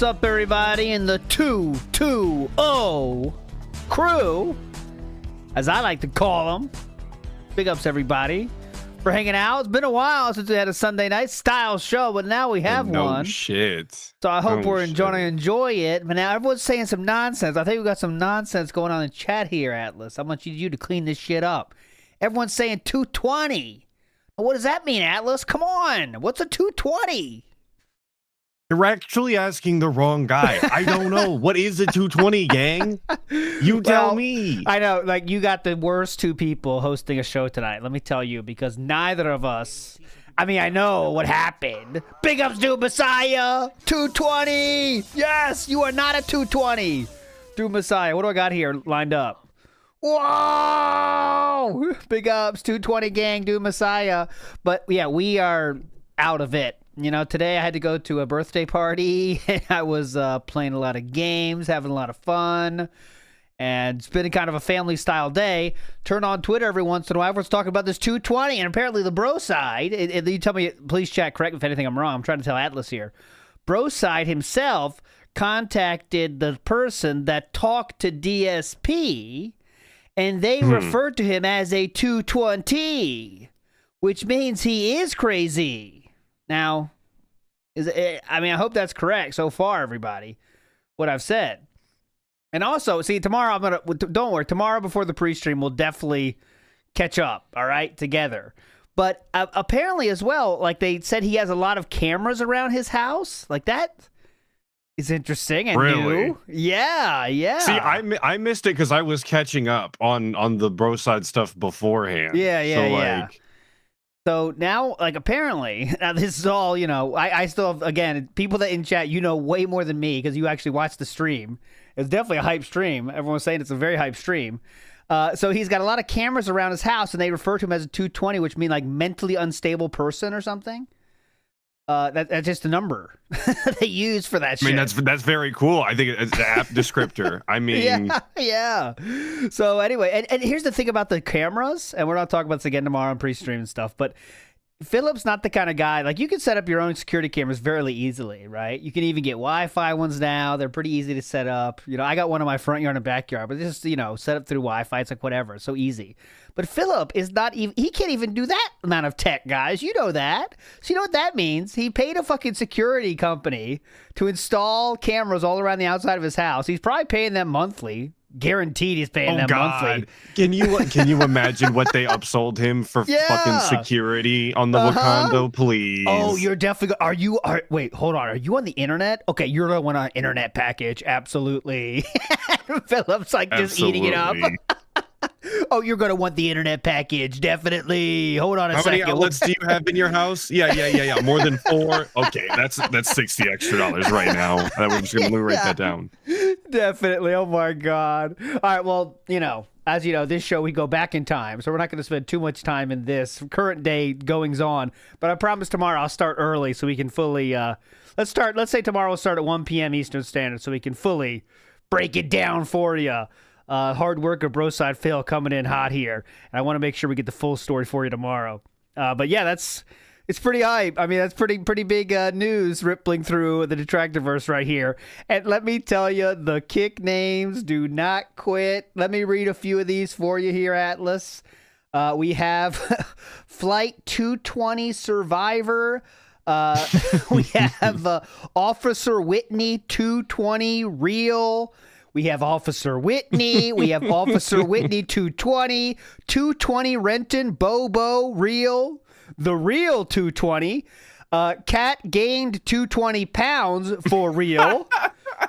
What's up, everybody, in the 220 crew, as I like to call them. Big ups, everybody, for hanging out. It's been a while since we had a Sunday night style show, but now we have one. Shit. So I hope we're enjoy it. But now everyone's saying some nonsense. I think we got some nonsense going on in chat here, Atlus. I want you to clean this shit up. Everyone's saying 220. What does that mean, Atlus? Come on. What's a 220? You're actually asking the wrong guy. I don't know. What is a 220, gang? You tell me. I know, like, you got the worst two people hosting a show tonight. Let me tell you, because neither of us, I mean, I know what happened. Big ups to Messiah. 220. Yes, you are not a 220. Do Messiah. What do I got here lined up? Whoa! Big ups, 220 gang, do Messiah. But yeah, we are out of it. You know, today I had to go to a birthday party. I was playing a lot of games, having a lot of fun, and it's been kind of a family-style day. Turn on Twitter every once in a while. Everyone's talking about this 220, and apparently the bro side, you tell me, please chat, correct me if anything I'm wrong. I'm trying to tell Atlus here. Bro side himself contacted the person that talked to DSP, and they referred to him as a 220, which means he is crazy. Now, I hope that's correct so far, everybody, what I've said. And also, see, tomorrow, don't worry, tomorrow before the pre-stream, we'll definitely catch up, all right, together. But apparently as well, like they said he has a lot of cameras around his house. Like that is interesting and new. Yeah. See, I missed it because I was catching up on the bro side stuff beforehand. Yeah. So now, like, apparently, now this is all, you know, I still have, again, people that in chat, you know way more than me because you actually watched the stream. It's definitely a hype stream. Everyone's saying it's a very hype stream. So he's got a lot of cameras around his house, and they refer to him as a 220, which means, like, mentally unstable person or something. That's just a number they use for that shit. I mean, that's very cool. I think it's an app descriptor. I mean... Yeah. So anyway, and here's the thing about the cameras, and we're not talking about this again tomorrow on pre-stream and stuff, but Philip's not the kind of guy, like, you can set up your own security cameras fairly easily, right? You can even get Wi-Fi ones now. They're pretty easy to set up. You know, I got one in my front yard and backyard, but just, you know, set up through Wi-Fi. It's like whatever. It's so easy. But Philip is not even, he can't even do that amount of tech, guys. You know that. So you know what that means? He paid a fucking security company to install cameras all around the outside of his house. He's probably paying them monthly. Guaranteed he's paying them monthly. Can you imagine what they upsold him for fucking security on the Wakanda, please? Oh, you're definitely... Wait, hold on. Are you on the internet? Okay, you're the one on internet package. Absolutely. Philip's like just eating it up. Oh, you're going to want the internet package. Definitely. Hold on a second. How many outlets do you have in your house? Yeah. More than 4? Okay, that's $60 extra right now. We're just going to write that down. Definitely. Oh, my God. All right, well, you know, as you know, this show, we go back in time, so we're not going to spend too much time in this current day goings on. But I promise tomorrow I'll start early so we can fully... Let's say tomorrow we'll start at 1 p.m. Eastern Standard so we can fully break it down for you. Hard work of Broside Phil coming in hot here. And I want to make sure we get the full story for you tomorrow. But yeah, it's pretty hype. I mean, that's pretty big news rippling through the Detractorverse right here. And let me tell you, the kick names do not quit. Let me read a few of these for you here, Atlus. We have Flight 220 Survivor. We have Officer Whitney 220 Real. We have Officer Whitney. We have Officer Whitney 220. 220 Renton Bobo Real. The Real 220. Cat gained 220 pounds for real.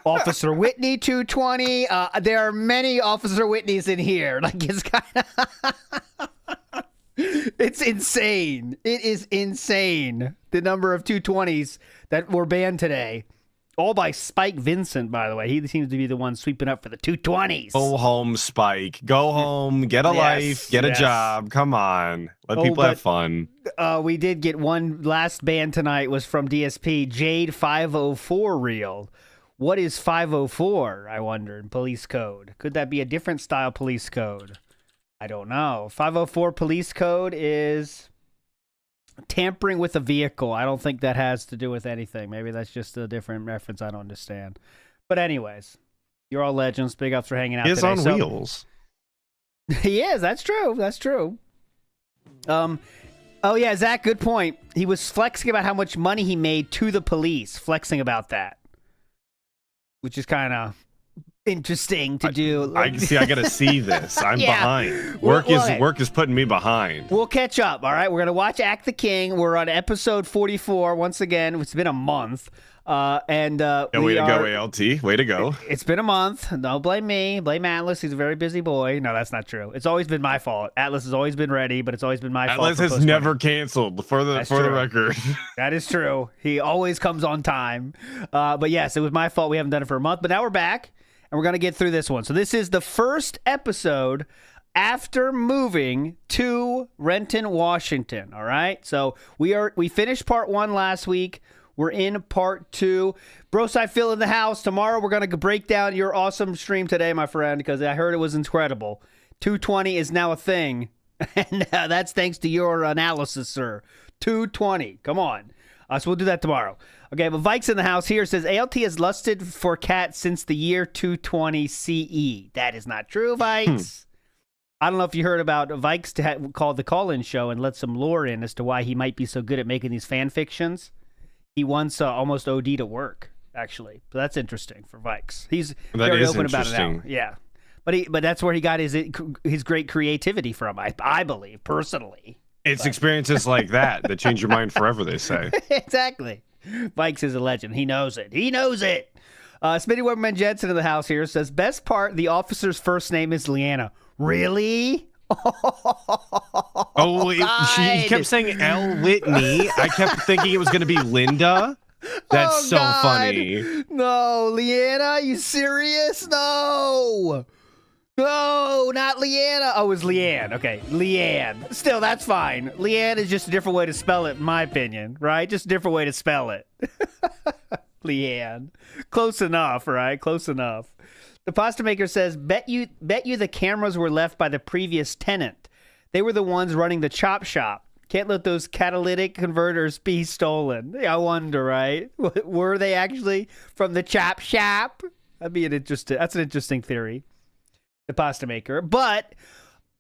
Officer Whitney 220. There are many Officer Whitneys in here. Like, it's kind of... It's insane. It is insane. The number of 220s that were banned today. All by Spike Vincent, by the way. He seems to be the one sweeping up for the 220s. Go home, Spike. Go home. Get a life. Get a job. Come on. Let people have fun. We did get one last ban tonight was from DSP. Jade 504 Real. What is 504, I wonder, in police code? Could that be a different style police code? I don't know. 504 police code is... Tampering with a vehicle. I don't think that has to do with anything. Maybe that's just a different reference I don't understand. But anyways, you're all legends. Big ups for hanging out He is today. on wheels. He is. That's true. That's true. Oh, yeah, Zach, good point. He was flexing about how much money he made to the police, flexing about that, which is kind of interesting to do. I gotta see this. I'm behind. Work is putting me behind. We'll catch up. All right, we're gonna watch Act the King. We're on episode 44 once again. It's been a month. Way to go, ALT. Way to go. It's been a month. Don't blame me. Blame Atlus. He's a very busy boy. No, that's not true. It's always been my fault. Atlus has always been ready, but it's always been my fault. Atlus has never canceled, for the record. That is true. He always comes on time. But yes, it was my fault. We haven't done it for a month, but now we're back, and we're going to get through this one. So this is the first episode after moving to Renton, Washington. All right? So we finished part 1 last week. We're in part 2. Broside Phil in the house. Tomorrow we're going to break down your awesome stream today, my friend, because I heard it was incredible. 220 is now a thing, and that's thanks to your analysis, sir. 220. Come on. So we'll do that tomorrow. Okay, but Vikes in the house here says, ALT has lusted for cat since the year 220 CE. That is not true, Vikes. I don't know if you heard about Vikes called the call-in show and let some lore in as to why he might be so good at making these fan fictions. He once almost OD'd at work, actually. But that's interesting for Vikes. He's very open about it now. Yeah. But that's where he got his great creativity from, I believe, personally. It's experiences like that change your mind forever, they say. Exactly. Vikes is a legend. He knows it. He knows it. Smitty Weberman Jensen in the house here says, best part, the officer's first name is Leanna. Really? She kept saying L. Whitney. I kept thinking it was going to be Linda. That's so funny. No, Leanna, you serious? No, not Leanna. Oh, it was Leanne. Okay, Leanne. Still, that's fine. Leanne is just a different way to spell it, in my opinion, right? Just a different way to spell it. Leanne. Close enough, right? Close enough. The pasta maker says, bet you the cameras were left by the previous tenant. They were the ones running the chop shop. Can't let those catalytic converters be stolen. I wonder, right? Were they actually from the chop shop? That's an interesting theory. The pasta maker. But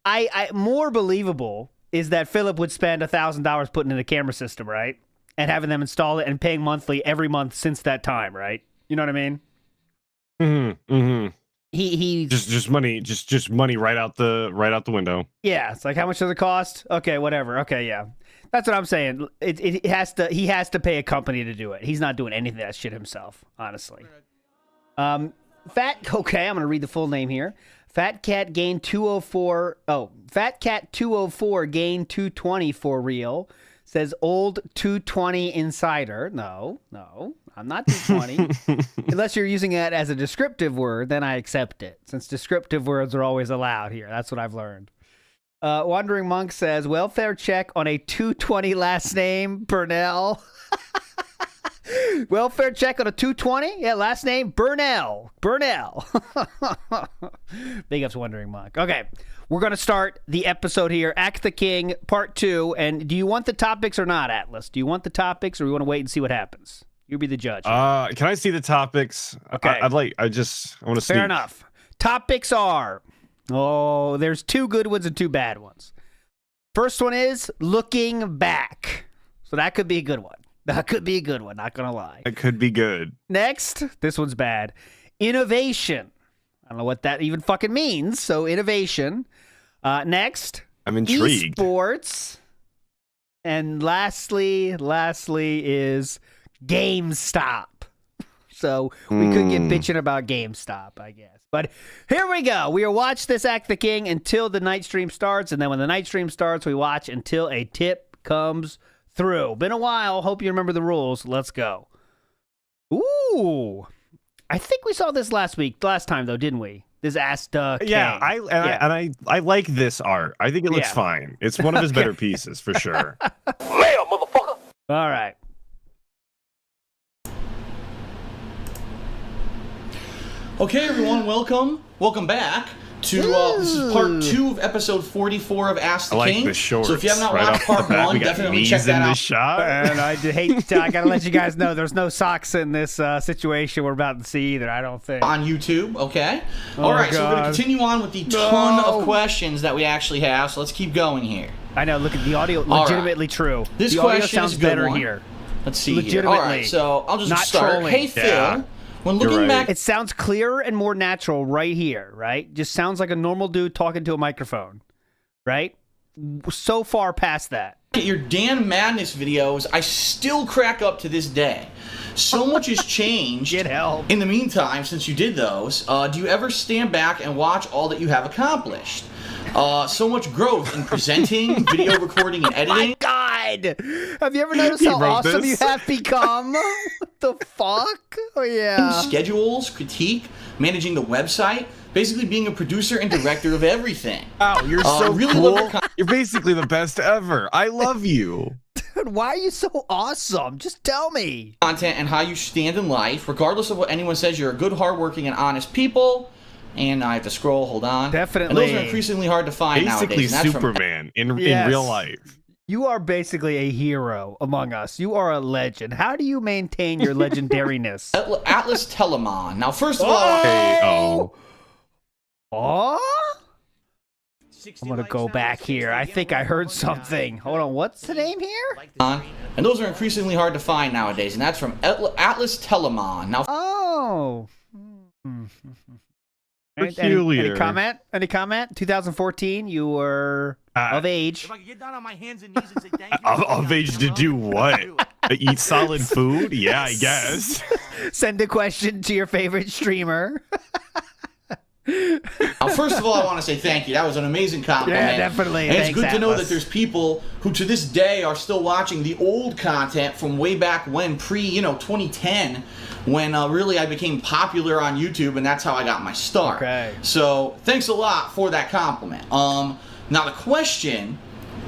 I more believable is that Philip would spend $1,000 putting in a camera system, right? And having them install it and paying monthly every month since that time, right? You know what I mean? He just money right out the window. Yeah, it's like, how much does it cost? Okay, whatever. Okay, yeah, that's what I'm saying. He has to pay a company to do it. He's not doing anything of that shit himself, honestly. Okay, I'm gonna read the full name here. Fat Cat gained 204. Oh, Fat Cat 204 gained 220 for real. Says old 220 insider. No, I'm not 220. Unless you're using it as a descriptive word, then I accept it, since descriptive words are always allowed here. That's what I've learned. Wandering Monk says, welfare check on a 220 last name, Burnell. Welfare check on a 220? Yeah, last name, Burnell. Big ups, Wandering Monk. Okay, we're going to start the episode here. Act the King, part 2. And do you want the topics or not, Atlus? Do you want the topics, or you want to wait and see what happens? You be the judge. Can I see the topics? Okay. I want to sneak. Fair enough. Topics are, there's 2 good ones and 2 bad ones. First one is looking back. So that could be a good one. Not gonna lie. It could be good. Next, this one's bad. Innovation. I don't know what that even fucking means. So innovation. Next, I'm intrigued. Esports. And lastly is GameStop. So we could get bitching about GameStop, I guess. But here we go. We watch this Act the King until the night stream starts. And then when the night stream starts, we watch until a tip comes through. Been a while. Hope you remember the rules. Let's go. Ooh. I think we saw this last time, though, didn't we? This Ask the King. Yeah, I like this art. I think it looks fine. It's one of his better pieces, for sure. Layup, motherfucker. All right. Okay, everyone, welcome back. to this is part 2 of episode 44 of Ask the I like King. the shorts. So if you have not right watched off the part bat. 1, We got definitely knees check in that the out shot. And I hate to, I gotta let you guys know there's no socks in this situation we're about to see either. I don't think on YouTube. Okay. All right. So we're gonna God. continue on with the ton of questions that we actually have. So let's keep going here. I know. Look at the audio. All Legitimately true. This the audio question sounds is a good better one. here. Let's see here. Legitimately. All right. So I'll just Not start. trolling. Hey Phil, Yeah. when looking You're right. back It sounds clearer and more natural right here, right? Just sounds like a normal dude talking to a microphone, right? So far past that. at your Dan Madness videos, I still crack up to this day. So much has changed Get help. in the meantime since you did those. Do you ever stand back and watch all that you have accomplished? So much growth in presenting, video recording, and editing. My God! Have you ever noticed He how wrote awesome this. you have become? What the fuck? Oh, yeah. Schedules, critique, managing the website, basically being a producer and director of everything. Wow, you're so really cool. love your You're basically the best ever. I love you. Dude, why are you so awesome? Just tell me. Content and how you stand in life, regardless of what anyone says. You're a good, hardworking, and honest people. And I have to scroll. Hold on. Definitely. And those are increasingly hard to find Basically nowadays. And that's from Superman in Yes. real life. You are basically a hero among us. You are a legend. How do you maintain your legendariness? Atlus Telemon. Now, first of all, Hey, oh. Oh? I'm gonna go back here. I think I heard something. Hold on, what's the name here? and those are increasingly hard to find nowadays. And that's from Atlus Telemon. Now, Oh. Peculiar. Any comment? Any comment? 2014, you were of age. If I could get down on my hands and knees and say thank you. Of age to do what? Eat solid food? Yeah, I guess. Send a question to your favorite streamer. first of all, I want to say thank you. That was an amazing compliment. Yeah, definitely. And it's Thanks, good to know Atlas. that there's people who to this day are still watching the old content from way back when, 2010, when really I became popular on YouTube, and that's how I got my start. Okay. So thanks a lot for that compliment. Now the question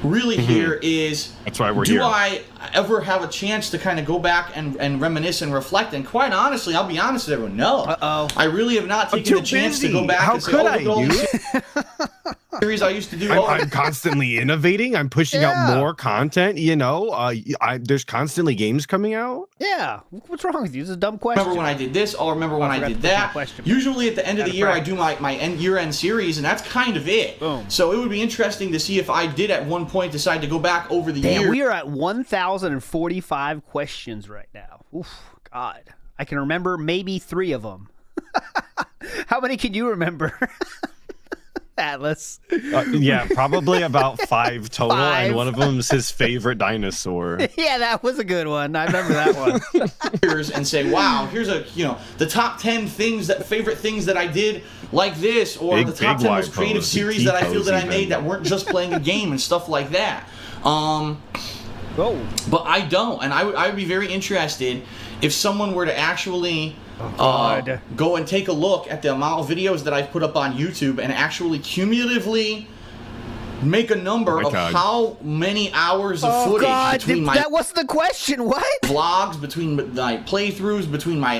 really here is, That's why we're do here. I ever have a chance to kind of go back and reminisce and reflect? And quite honestly, I'll be honest with everyone, no. Uh-oh. I really have not I'm taken too the chance to busy. go back How and say, could oh, look I, at all you? these series I used to do. I'm constantly innovating. I'm pushing Yeah. out more content. There's constantly games coming out. Yeah. What's wrong with you? This is a dumb question. Remember when I did this? I'll remember when I forgot did to put my that. question. Usually at the end of the Gotta year, I practice. do my year-end series, and that's kind of it. Boom. So it would be interesting to see if I did at one point decide to go back over the Damn, year. we are at 1,045 questions right now. Oof, God. I can remember maybe 3 of them. How many can you remember? Atlas. Yeah, probably about 5 total, 5. and one of them's his favorite dinosaur. Yeah, that was a good one. I remember that one. Years and say, wow, here's the top 10 favorite things that I did like this, or Big, the top big 10 most live creative pose, series deep that I feel pose that I even. made that weren't just playing a game and stuff like that. Whoa. But I don't, and I would be very interested if someone were to actually God. go and take a look at the amount of videos that I've put up on YouTube and actually cumulatively make a number Oh my of God. how many hours of Oh, footage God. between my That wasn't the question. What? vlogs, between my playthroughs, between my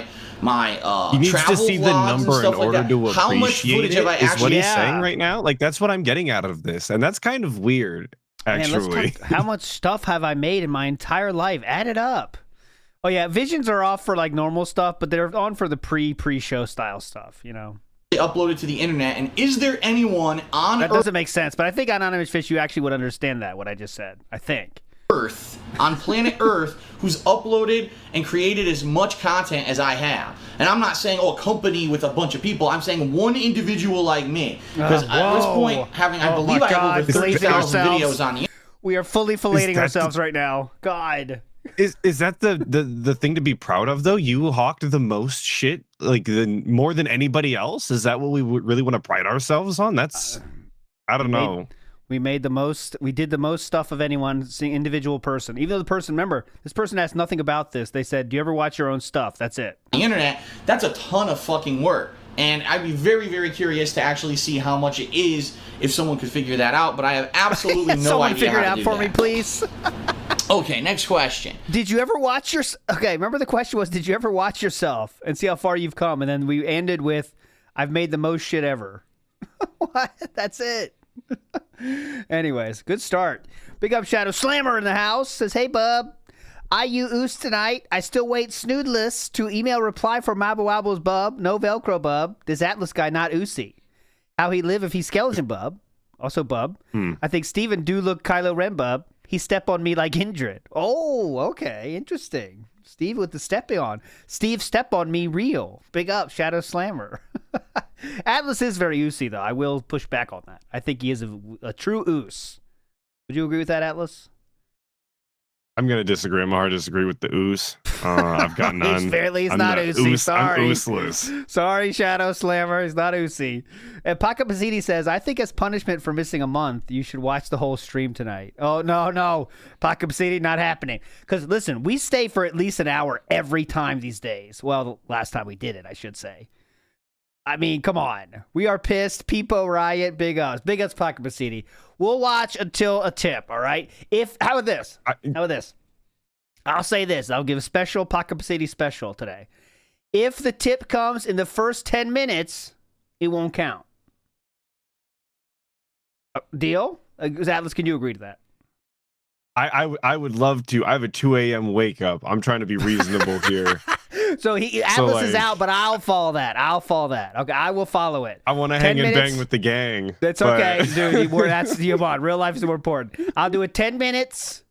He needs travel to see the vlogs and number in stuff like order that. to How much appreciate footage have I it, is what actually? he's Yeah. saying right now. Like, that's what I'm getting out of this, and that's kind of weird, Man, let's actually. talk- how much stuff have I made in my entire life? Add it up. Oh, yeah. Visions are off for like normal stuff, but they're on for the pre-show style stuff, Uploaded to the internet, and is there anyone on That doesn't make sense, but I think Anonymous Fish, you actually would understand that, what I just said. I think. Earth, on planet Earth, who's uploaded and created as much content as I have? And I'm not saying, a company with a bunch of people. I'm saying one individual like me. Because at this whoa. point, I Oh believe my I have God, over believe in 30,000 yourselves. videos on the We are fully filleting that ourselves right now. God. Is that the thing to be proud of, though? You hawked the most shit, like more than anybody else. Is that what we would really want to pride ourselves on? That's I don't know. We made the most. We did the most stuff of anyone, individual person. Even though the person, remember, this person asked nothing about this. They said, "Do you ever watch your own stuff?" That's it. internet. That's a ton of fucking work. And I'd be very, very curious to actually see how much it is if someone could figure that out. But I have absolutely no Someone idea figure how it to out do for that. me, please. Okay, next question. Did you ever watch your? Okay, remember the question was, did you ever watch yourself and see how far you've come? And then we ended with, "I've made the most shit ever." What? That's it. Anyways, good start. Big up Shadow Slammer in the house. Says, hey, bub. IU Oos tonight. I still wait snoodless to email reply for Mabo Wabbles, bub. No Velcro, bub. This Atlus guy not Oosie. How he live if he skeleton, bub. Also, bub. I think Steven do look Kylo Ren, bub. He step on me like Indrid. Oh, okay. Interesting. Steve with the stepping on. Steve step on me real. Big up, Shadow Slammer. Atlus is very Oosie, though. I will push back on that. I think he is a true Oos. Would you agree with that, Atlus? I'm gonna disagree. I'm hard to disagree with the Oos. I've got none. He's not Oosie. Sorry. I'm Oosless. Sorry, Shadow Slammer. He's not Oosie. And Paca Pizzini says, I think as punishment for missing a month, you should watch the whole stream tonight. Oh, no. Paca Pizzini, not happening. Because, listen, we stay for at least an hour every time these days. Well, the last time we did it, I should say. I mean, come on. We are pissed. Peepo Riot, big ups. Big ups, Paca Pizzini. We'll watch until a tip, all right? How about this? I'll say this. I'll give a special Paca Pizzini special today. If the tip comes in the first 10 minutes, it won't count. Deal? Atlus, can you agree to that? I would love to. I have a 2 a.m. wake up. I'm trying to be reasonable here. So Atlus is out, but I'll follow that. Okay, I will follow it. I want to hang and bang with the gang. That's okay, dude. That's you on. Real life is more important. I'll do it 10 minutes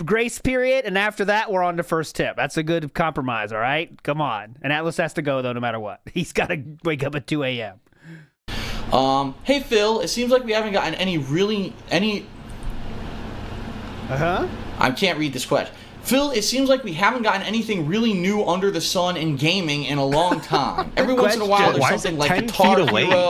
grace period, and after that, we're on the first tip. That's a good compromise, all right? Come on. And Atlus has to go, though, no matter what. He's got to wake up at 2 a.m. Hey, Phil, it seems like we haven't gotten any... I can't read this question. Phil, it seems like we haven't gotten anything really new under the sun in gaming in a long time. Every once in a while, there's something like Guitar Hero.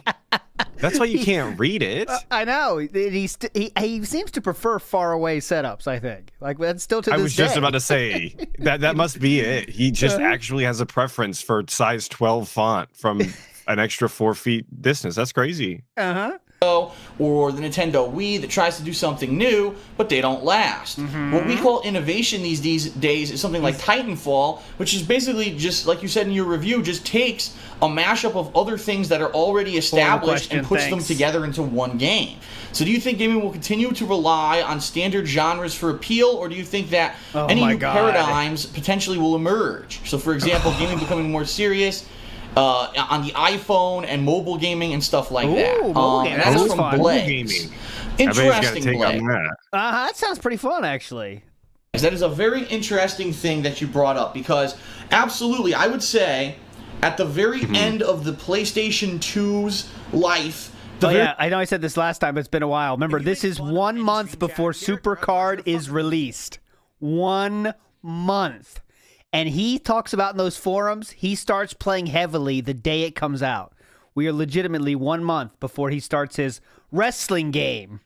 That's why you can't read it. I know. He seems to prefer faraway setups, I think. Like, that's still to this day. I was just about to say, that must be it. He just actually has a preference for size 12 font from an extra 4 feet distance. That's crazy. Or the Nintendo Wii that tries to do something new, but they don't last. What we call innovation these days is something like Titanfall, which is basically just, like you said in your review, just takes a mashup of other things that are already established and puts them together into one game. So do you think gaming will continue to rely on standard genres for appeal, or do you think that any new paradigms potentially will emerge? So for example, gaming becoming more serious, on the iPhone and mobile gaming and stuff like that. And that's from Blaze. Interesting, Blaze. That sounds pretty fun, actually. That is a very interesting thing that you brought up, because absolutely, I would say, at the very end of the PlayStation 2's life... I know I said this last time, but it's been a while. Remember, this is 1 month before Supercard is released. 1 month. And he talks about in those forums, he starts playing heavily the day it comes out. We are legitimately 1 month before he starts his wrestling game,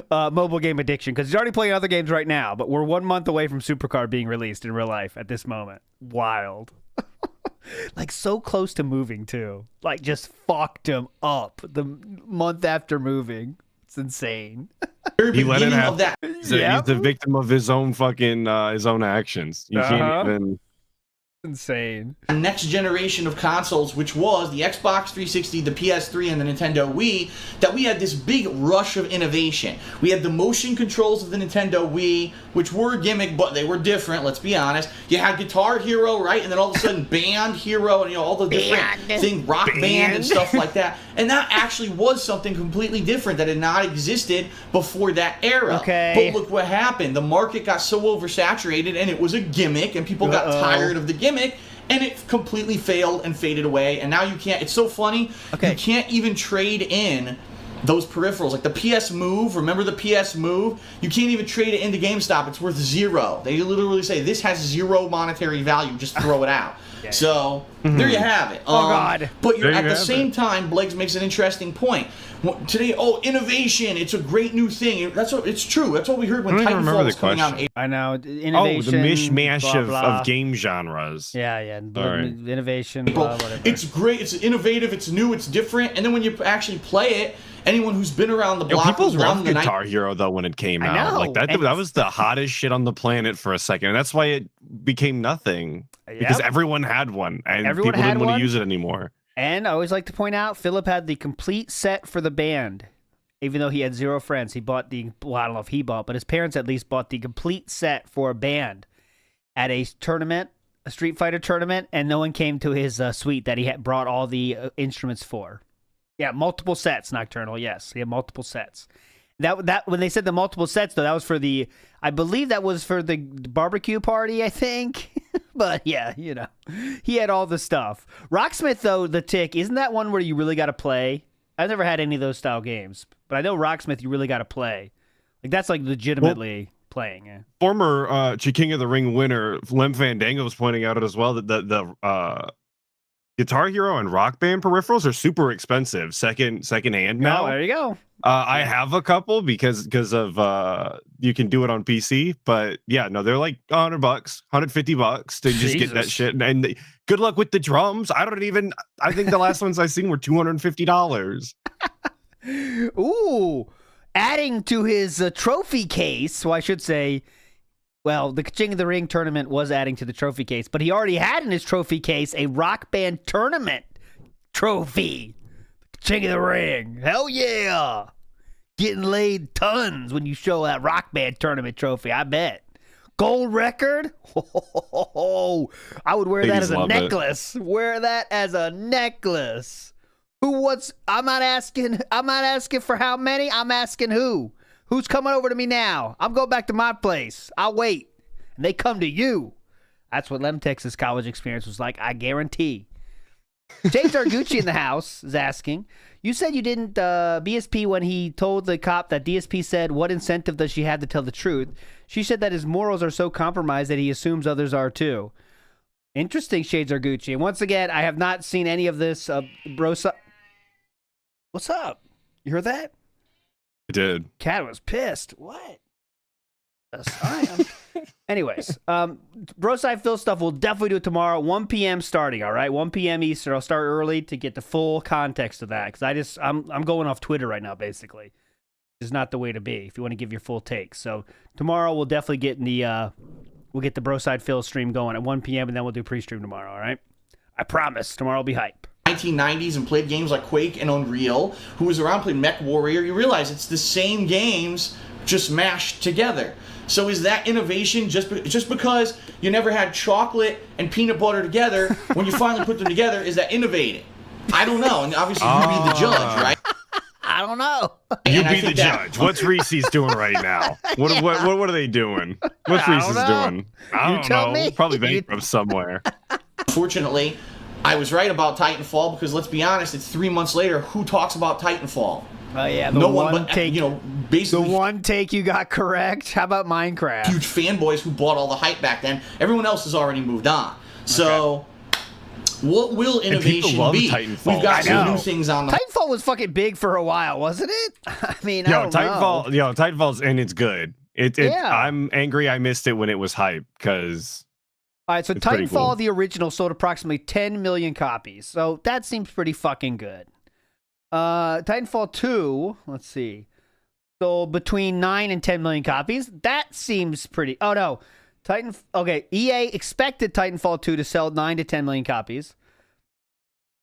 mobile game addiction, because he's already playing other games right now, but we're 1 month away from Supercard being released in real life at this moment. Wild. Like, so close to moving, too. Like, just fucked him up the month after moving. It's insane. He let it happen. He's the victim of his own fucking his own actions. You can't even. Insane. The next generation of consoles, which was the Xbox 360, the PS3, and the Nintendo Wii, that we had this big rush of innovation. We had the motion controls of the Nintendo Wii, which were a gimmick, but they were different, let's be honest. You had Guitar Hero, right? And then all of a sudden Band Hero, and all the different things, Rock Band and stuff like that. And that actually was something completely different that had not existed before that era. Okay. But look what happened. The market got so oversaturated, and it was a gimmick, and people got tired of the gimmick, and it completely failed and faded away. And now you can't. It's so funny. You can't even trade in those peripherals, like the PS Move. Remember the PS Move? You can't even trade it into GameStop. It's worth 0. They literally say this has 0 monetary value. Just throw it out. So there you have it. God! But at the same time, Blakes makes an interesting point. Today, innovation! It's a great new thing. It's true. That's what we heard when Titanfall was coming out. I know innovation. The mishmash of game genres. Innovation. Whatever. It's great. It's innovative. It's new. It's different. And then when you actually play it, anyone who's been around the block, people loved Guitar Hero though when it came out. Know. Like that was the hottest shit on the planet for a second. And that's why it became nothing because everyone had one and people didn't want to use it anymore. And I always like to point out, Philip had the complete set for the band. Even though he had 0 friends, he bought well, I don't know if he bought, but his parents at least bought the complete set for a band at a tournament, a Street Fighter tournament, and no one came to his suite that he had brought all the instruments for. Yeah, multiple sets, Nocturnal, yes. He had multiple sets. That when they said the multiple sets, though, that was for I believe that was for the barbecue party, I think. But yeah, you know, he had all the stuff. Rocksmith, though, the Tick, isn't that one where you really got to play? I've never had any of those style games, but I know Rocksmith, you really got to play. Like, that's like legitimately playing. Yeah. Former King of the Ring winner, Lem Fandango, was pointing out as well that the Guitar Hero and Rock Band peripherals are super expensive, second hand now. Oh, there you go. I have a couple because of you can do it on PC, but yeah, no, they're like $100, $150 to just get that shit. And good luck with the drums. I think the last ones I seen were $250. Ooh, adding to his trophy case. Well, I should say, well, the King of the Ring tournament was adding to the trophy case, but he already had in his trophy case a Rock Band tournament trophy. King of the Ring. Hell yeah. Getting laid tons when you show that Rock Band tournament trophy, I bet. Gold record? Oh, I would wear that as a necklace. Wear that as a necklace. I'm not asking for how many, I'm asking who. Who's coming over to me now? I'm going back to my place. I'll wait. And they come to you. That's what Lem Texas college experience was like, I guarantee. James Argucci in the house is asking, you said you didn't BSP when he told the cop that DSP said, what incentive does she have to tell the truth? She said that his morals are so compromised that he assumes others are too. Interesting, Shades Argucci. And once again, I have not seen any of this. What's up? You heard that? I did. Cat was pissed. What? I am. Anyways, Broside Phil stuff, we'll definitely do it tomorrow, 1 p.m. starting, all right? 1 p.m. Eastern. I'll start early to get the full context of that, because I'm going off Twitter right now, basically. It's not the way to be if you want to give your full take. So tomorrow we'll definitely get we'll get the Broside Phil stream going at 1 p.m. and then we'll do pre-stream tomorrow, all right? I promise. Tomorrow will be hype. 1990s and played games like Quake and Unreal, who was around playing Mech Warrior, you realize it's the same games just mashed together. So is that innovation just because you never had chocolate and peanut butter together, when you finally put them together, is that innovating? I don't know. And obviously you be the judge, right? I don't know. You be the judge. What's Reese's doing right now? What are they doing? What's Reese's doing? I don't know. Me. Probably bankrupt somewhere. Fortunately, I was right about Titanfall, because let's be honest, it's 3 months later. Who talks about Titanfall? Oh yeah, no one but take, basically the one take you got correct. How about Minecraft? Huge fanboys who bought all the hype back then. Everyone else has already moved on. So, what will innovation be? Titanfall. We've got some new things on the Titanfall was fucking big for a while, wasn't it? I mean, Titanfall's and it's good. Yeah. I'm angry I missed it when it was hype, because. All right, so Titanfall, cool. The original, sold approximately 10 million copies. So that seems pretty fucking good. Titanfall 2, let's see, sold between 9 and 10 million copies. That seems pretty. Oh no, Okay, EA expected Titanfall 2 to sell 9 to 10 million copies,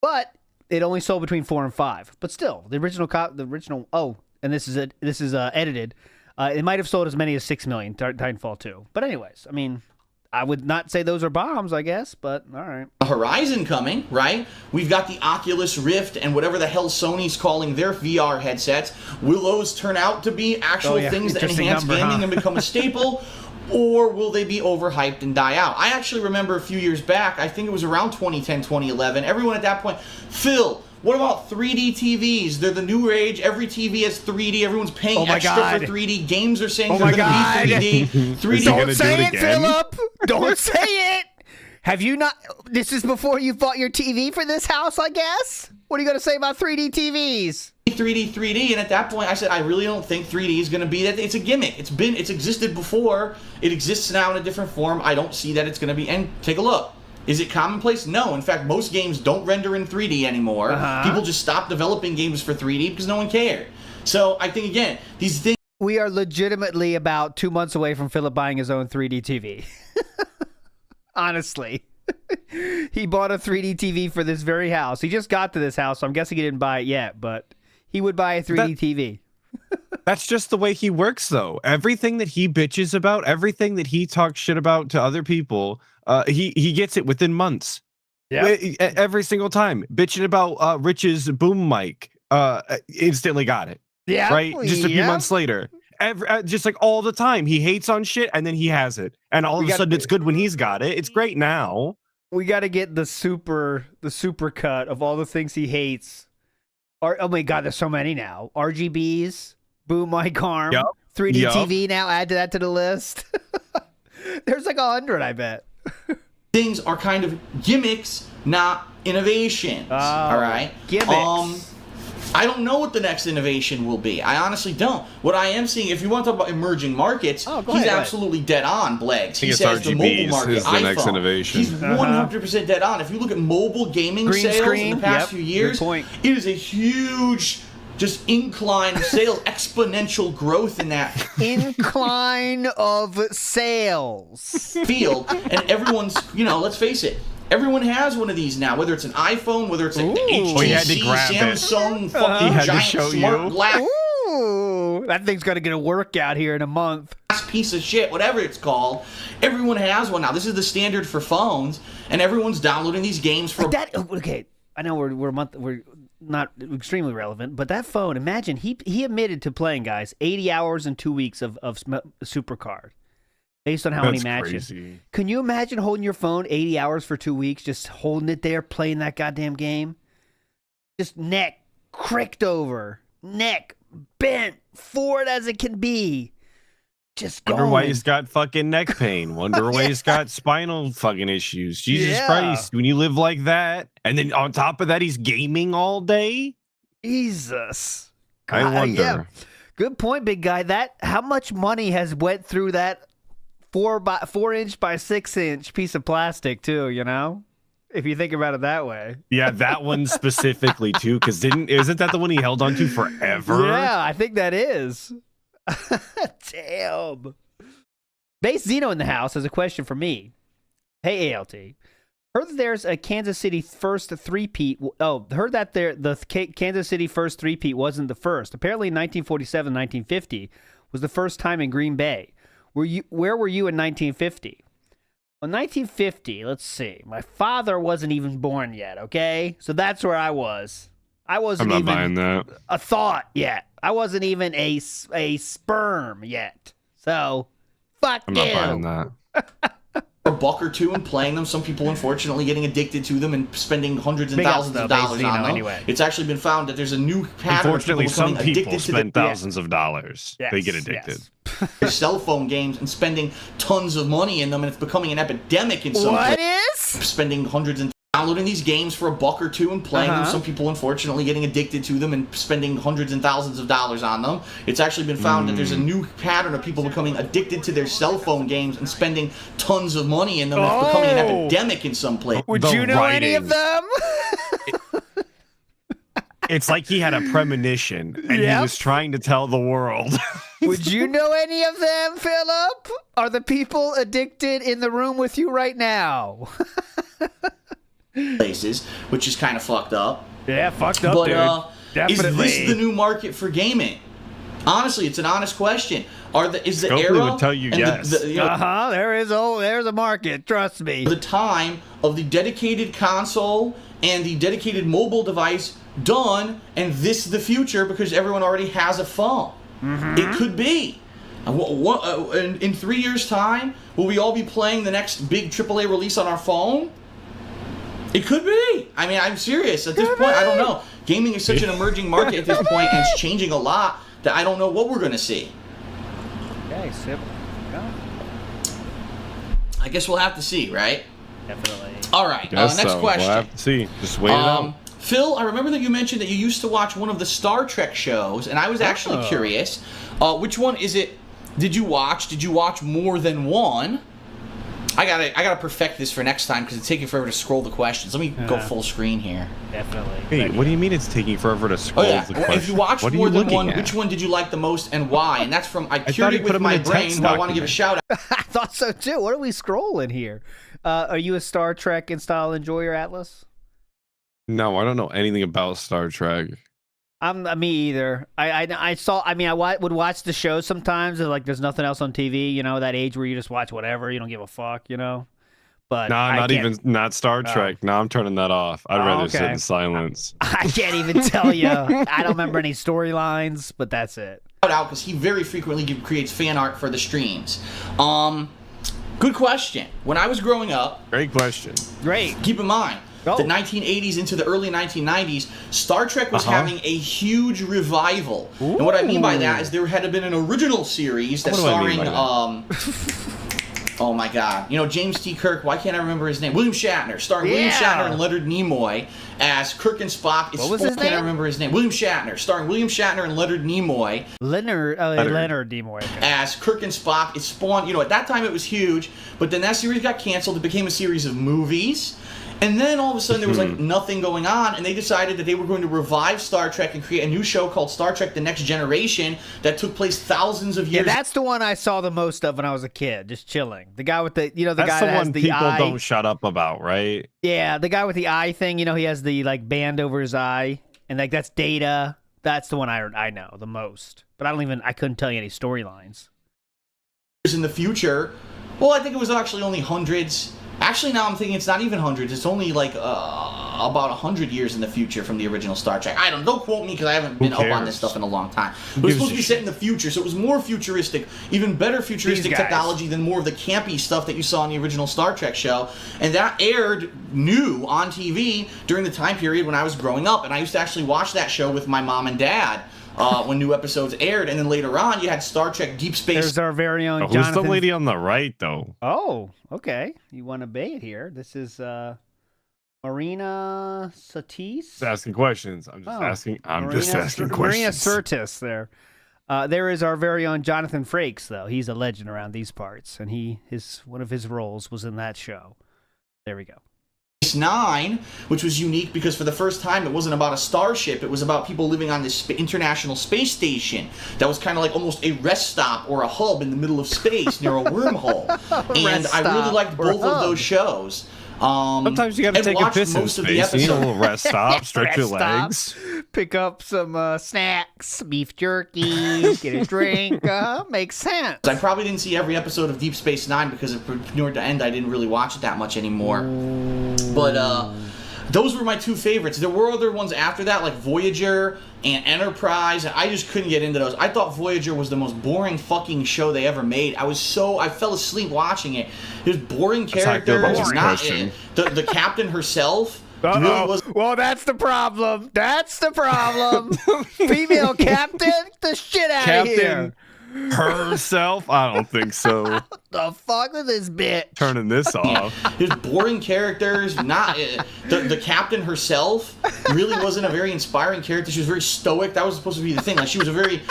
but it only sold between 4 and 5. But still, the original. Oh, and this is edited. It might have sold as many as 6 million. Titanfall 2. But anyways, I mean, I would not say those are bombs, I guess, but all right. Horizon coming, right? We've got the Oculus Rift and whatever the hell Sony's calling their VR headsets. Will those turn out to be actual things that enhance gaming and become a staple? Or will they be overhyped and die out? I actually remember a few years back, I think it was around 2010, 2011, everyone at that point, Phil, what about 3D TVs? They're the new rage. Every TV has 3D. Everyone's paying extra for 3D. Games are saying they're going to be 3D. 3D. Don't say it, Philip. Don't say it. Have you not? This is before you bought your TV for this house, I guess? What are you going to say about 3D TVs? 3D, and at that point I said I really don't think 3D is going to be that. It's a gimmick. It's existed before. It exists now in a different form. I don't see that it's going to be. And take a look. Is it commonplace? No. In fact, most games don't render in 3D anymore. People just stopped developing games for 3D because no one cared. So I think, again, these things... We are legitimately about 2 months away from Philip buying his own 3D TV. Honestly. He bought a 3D TV for this very house. He just got to this house, so I'm guessing he didn't buy it yet, but he would buy a 3D TV. That's just the way he works, though. Everything that he bitches about, everything that he talks shit about to other people, he gets it within months. Yeah, every single time. Bitching about Rich's boom mic, instantly got it. yeah, Right? Just a few yeah. months later. Just like all the time. He hates on shit and then he has it. And all of a sudden it's good when he's got it. It's great now. We got to get the super cut of all the things he hates. Oh my god, there's so many now. RGBs, boom mic arm, Yup. 3D Yup. TV. Now add that to the list. There's like 100, I bet. Things are kind of gimmicks, not innovations. All right? Gimmicks. I don't know what the next innovation will be. I honestly don't. What I am seeing, if you want to talk about emerging markets, Go he's ahead. absolutely dead on, Bleggs. He guess says the mobile RGBs market, is the iPhone. next innovation. He's 100% dead on. If you look at mobile gaming Green sales screen, in the past yep, few good years, point. it is a huge just incline of sales, exponential growth in that Incline of sales. field. And everyone's, let's face it, everyone has one of these now, whether it's an iPhone, whether it's an Ooh. He had to HTC, grab it. Samsung, fucking He had to giant show smart you. glass Ooh, that thing's got to get a workout here in a month. piece of shit, whatever it's called. Everyone has one now. This is the standard for phones, and everyone's downloading these games for Okay, I know we're not extremely relevant, but that phone. Imagine he admitted to playing, guys, 80 hours and 2 weeks of Supercard, based on how many That's matches. crazy. Can you imagine holding your phone 80 hours for 2 weeks, just holding it there, playing that goddamn game? Just neck cricked over, neck bent, forward as it can be. Just going. Wonder why he's got fucking neck pain. Wonder why he's got spinal fucking issues. Jesus Yeah. Christ. When you live like that, and then on top of that, he's gaming all day. Jesus. I God, wonder. yeah. Good point, big guy. How much money has went through that 4-inch by 6-inch piece of plastic too? If you think about it that way. Yeah, that one specifically too, because isn't that the one he held on to forever? Yeah, I think that is. Damn. Base Zeno in the house has a question for me. Hey, ALT. Heard that there's a Kansas City first three-peat. Oh, heard that the Kansas City first three-peat wasn't the first. Apparently, 1947, 1950 was the first time in Green Bay. Where were you in 1950? Well, 1950, let's see. My father wasn't even born yet, okay? So that's where I was. I wasn't I'm not even buying that. a thought yet. I wasn't even a sperm yet. So, fuck I'm you. not buying that. a buck or two and playing them. Some people, unfortunately, getting addicted to them and spending hundreds and Big up thousands of though, dollars Base on Zeno, them. anyway. It's actually been found that there's a new pattern of people Unfortunately, some becoming people addicted to spend thousands of dollars. Yes, They get addicted. yes. their cell phone games and spending tons of money in them, and it's becoming an epidemic in some What places. is? Spending hundreds and downloading these games for a buck or two and playing them. Uh-huh. Some people, unfortunately, getting addicted to them and spending hundreds and thousands of dollars on them. It's actually been found that there's a new pattern of people becoming addicted to their cell phone games and spending tons of money in them. And it's becoming an Oh. epidemic in some places. Would The you know any of writing. them? It's like he had a premonition and he Yep. was trying to tell the world. Would you know any of them, Philip? Are the people addicted in the room with you right now? Places, which is kind of fucked up. Yeah, fucked up, But dude. is this the new market for gaming? Honestly, it's an honest question. Is the Hopefully era would tell you and yes. There's a market. Trust me. the time of the dedicated console and the dedicated mobile device done, and this the future because everyone already has a phone? It could be. In 3 years' time, will we all be playing the next big AAA release on our phone? It could be. I mean, I'm serious. At this point, I don't know. Gaming is such an emerging market at this point, and it's changing a lot that I don't know what we're going to see. Okay, simple. I guess we'll have to see, right? Definitely. All right. Guess Next so. question. We'll have to see. Just wait it out. Phil, I remember that you mentioned that you used to watch one of the Star Trek shows, and I was actually curious. Which one is it? Did you watch more than one? I gotta perfect this for next time because it's taking forever to scroll the questions. Let me go full screen here. Definitely. Hey, what do you mean it's taking forever to scroll the question? If you watched What are more you than looking one, at? which one did you like the most and why? And that's from I thought cured he it put with them in my a brain, text who I want to give a shout out. I thought so too. What are we scrolling here? Are you a Star Trek and style enjoyer, Atlus? No, I don't know anything about Star Trek. Me either. I saw. I mean, would watch the show sometimes. And, like, there's nothing else on TV. You know, that age where you just watch whatever. You don't give a fuck. You know. But Nah, not Star Trek. No, I'm turning that off. I'd rather sit in silence. I can't even tell you. I don't remember any storylines, but that's it. Out because he very frequently creates fan art for the streams. Good question. When I was growing up, Great question. Great. keep in mind, Oh. the 1980s into the early 1990s, Star Trek was having a huge revival. And what I mean by that is there had been an original series that's What do I mean starring, by that? oh my God, you know, James T. Kirk, why can't I remember his name? William Shatner, starring William Shatner and Leonard Nimoy as Kirk and Spock. What was his Can't I name? remember his name? William Shatner, starring William Shatner and Leonard Nimoy. Leonard Nimoy. Okay. As Kirk and Spock. It spawned, you know, at that time it was huge, but then that series got canceled. It became a series of movies. And then all of a sudden there was like nothing going on, and they decided that they were going to revive Star Trek and create a new show called Star Trek: The Next Generation that took place thousands of years. Yeah, that's the one I saw the most of when I was a kid, just chilling. The guy with the, you know, the That's guy the that has one the people eye. don't shut up about, right? Yeah, the guy with the eye thing. You know, he has the like band over his eye, and like that's Data. That's the one I know the most. But I couldn't tell you any storylines. in the future. Well, I think it was actually only hundreds. Actually, now I'm thinking it's not even hundreds. It's only like about 100 years in the future from the original Star Trek. Don't quote me because I haven't been up on this stuff in a long time. It was supposed to be set in the future, so it was more futuristic, even better futuristic technology than more of the campy stuff that you saw in the original Star Trek show. And that aired new on TV during the time period when I was growing up, and I used to actually watch that show with my mom and dad. When new episodes aired, and then later on you had Star Trek Deep Space. There's our very own Who's Jonathan. the lady on the right, though? Oh, okay. You want to bait here? This is Marina Sirtis. Just asking questions. I'm just asking. I'm just asking Marina questions. Sirtis there. There is our very own Jonathan Frakes, though. He's a legend around these parts, and one of his roles was in that show. There we go. 9, which was unique because for the first time it wasn't about a starship, it was about people living on this international space station that was kind of like almost a rest stop or a hub in the middle of space near a wormhole. And I really liked both of those shows. Sometimes you got to take a piss in space. You need a little rest stop, stretch your legs. Pick up some snacks, beef jerky, get a drink. Makes sense. I probably didn't see every episode of Deep Space Nine because near the end I didn't really watch it that much anymore. But those were my two favorites. There were other ones after that, like Voyager and Enterprise, and I just couldn't get into those. I thought Voyager was the most boring fucking show they ever made. I fell asleep watching it. There's boring characters. The captain herself. Really was. Well, that's the problem. That's the problem. Female captain, get the shit out of here. Herself? I don't think so. What the fuck with this bitch? Turning this off. There's boring characters. Not the captain herself really wasn't a very inspiring character. She was very stoic. That was supposed to be the thing. Like she was a very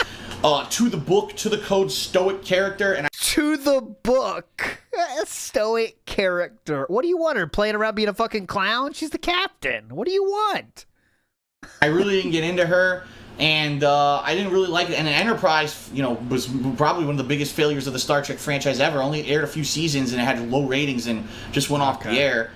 to the book, to the code stoic character. And to the book, a stoic character. What do you want her playing around being a fucking clown? She's the captain. What do you want? I really didn't get into her. And I didn't really like it. And Enterprise, was probably one of the biggest failures of the Star Trek franchise ever. Only aired a few seasons and it had low ratings and just went off the air.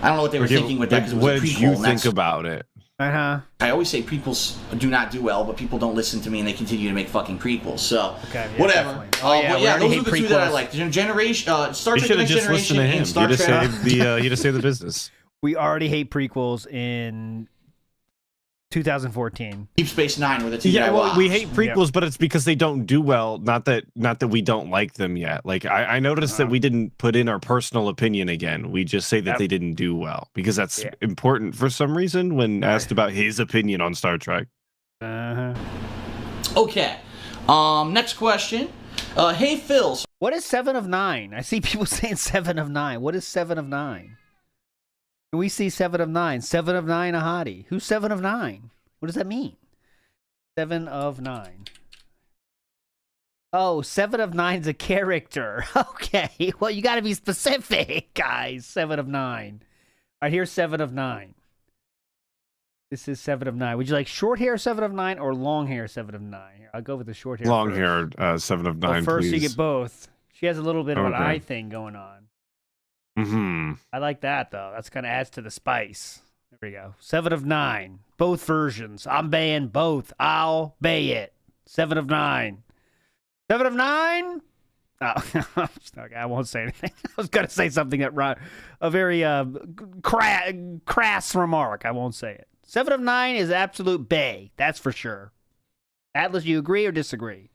I don't know what they were thinking with that because it was a prequel. What did you think about it? I always say prequels do not do well, but people don't listen to me and they continue to make fucking prequels. So, yeah, whatever. Definitely. But yeah, those are the two that I liked. Generation, Star Trek: The Next Generation, and Star Trek. You just saved the business. We already hate prequels in 2014. Deep Space Nine were the two that I watched. We hate prequels, but it's because they don't do well. Not that we don't like them yet. Like I noticed that we didn't put in our personal opinion again. We just say that they didn't do well because that's important for some reason when asked about his opinion on Star Trek. Okay. Next question. Hey Phil. What is 7 of 9? I see people saying 7 of 9. What is 7 of 9? We see 7 of 9. 7 of 9 a hottie. Who's 7 of 9? What does that mean? 7 of 9. Oh, 7 of 9's a character. Okay, well, you got to be specific, guys. 7 of 9. All right, here's 7 of 9. This is 7 of 9. Would you like short hair 7 of 9 or long hair 7 of 9? Here, I'll go with the short hair. Long first. hair 7 of 9, well, first please. you get both. She has a little bit of an Okay. eye thing going on. Mm-hmm. I like that, though. That's kind of adds to the spice. There we go. 7 of 9. Both versions. I'm baying both. I'll bay it. 7 of 9. 7 of 9? Oh, okay, I won't say anything. I was going to say something that a very crass remark. I won't say it. 7 of 9 is absolute bay. That's for sure. Atlus, you agree or disagree?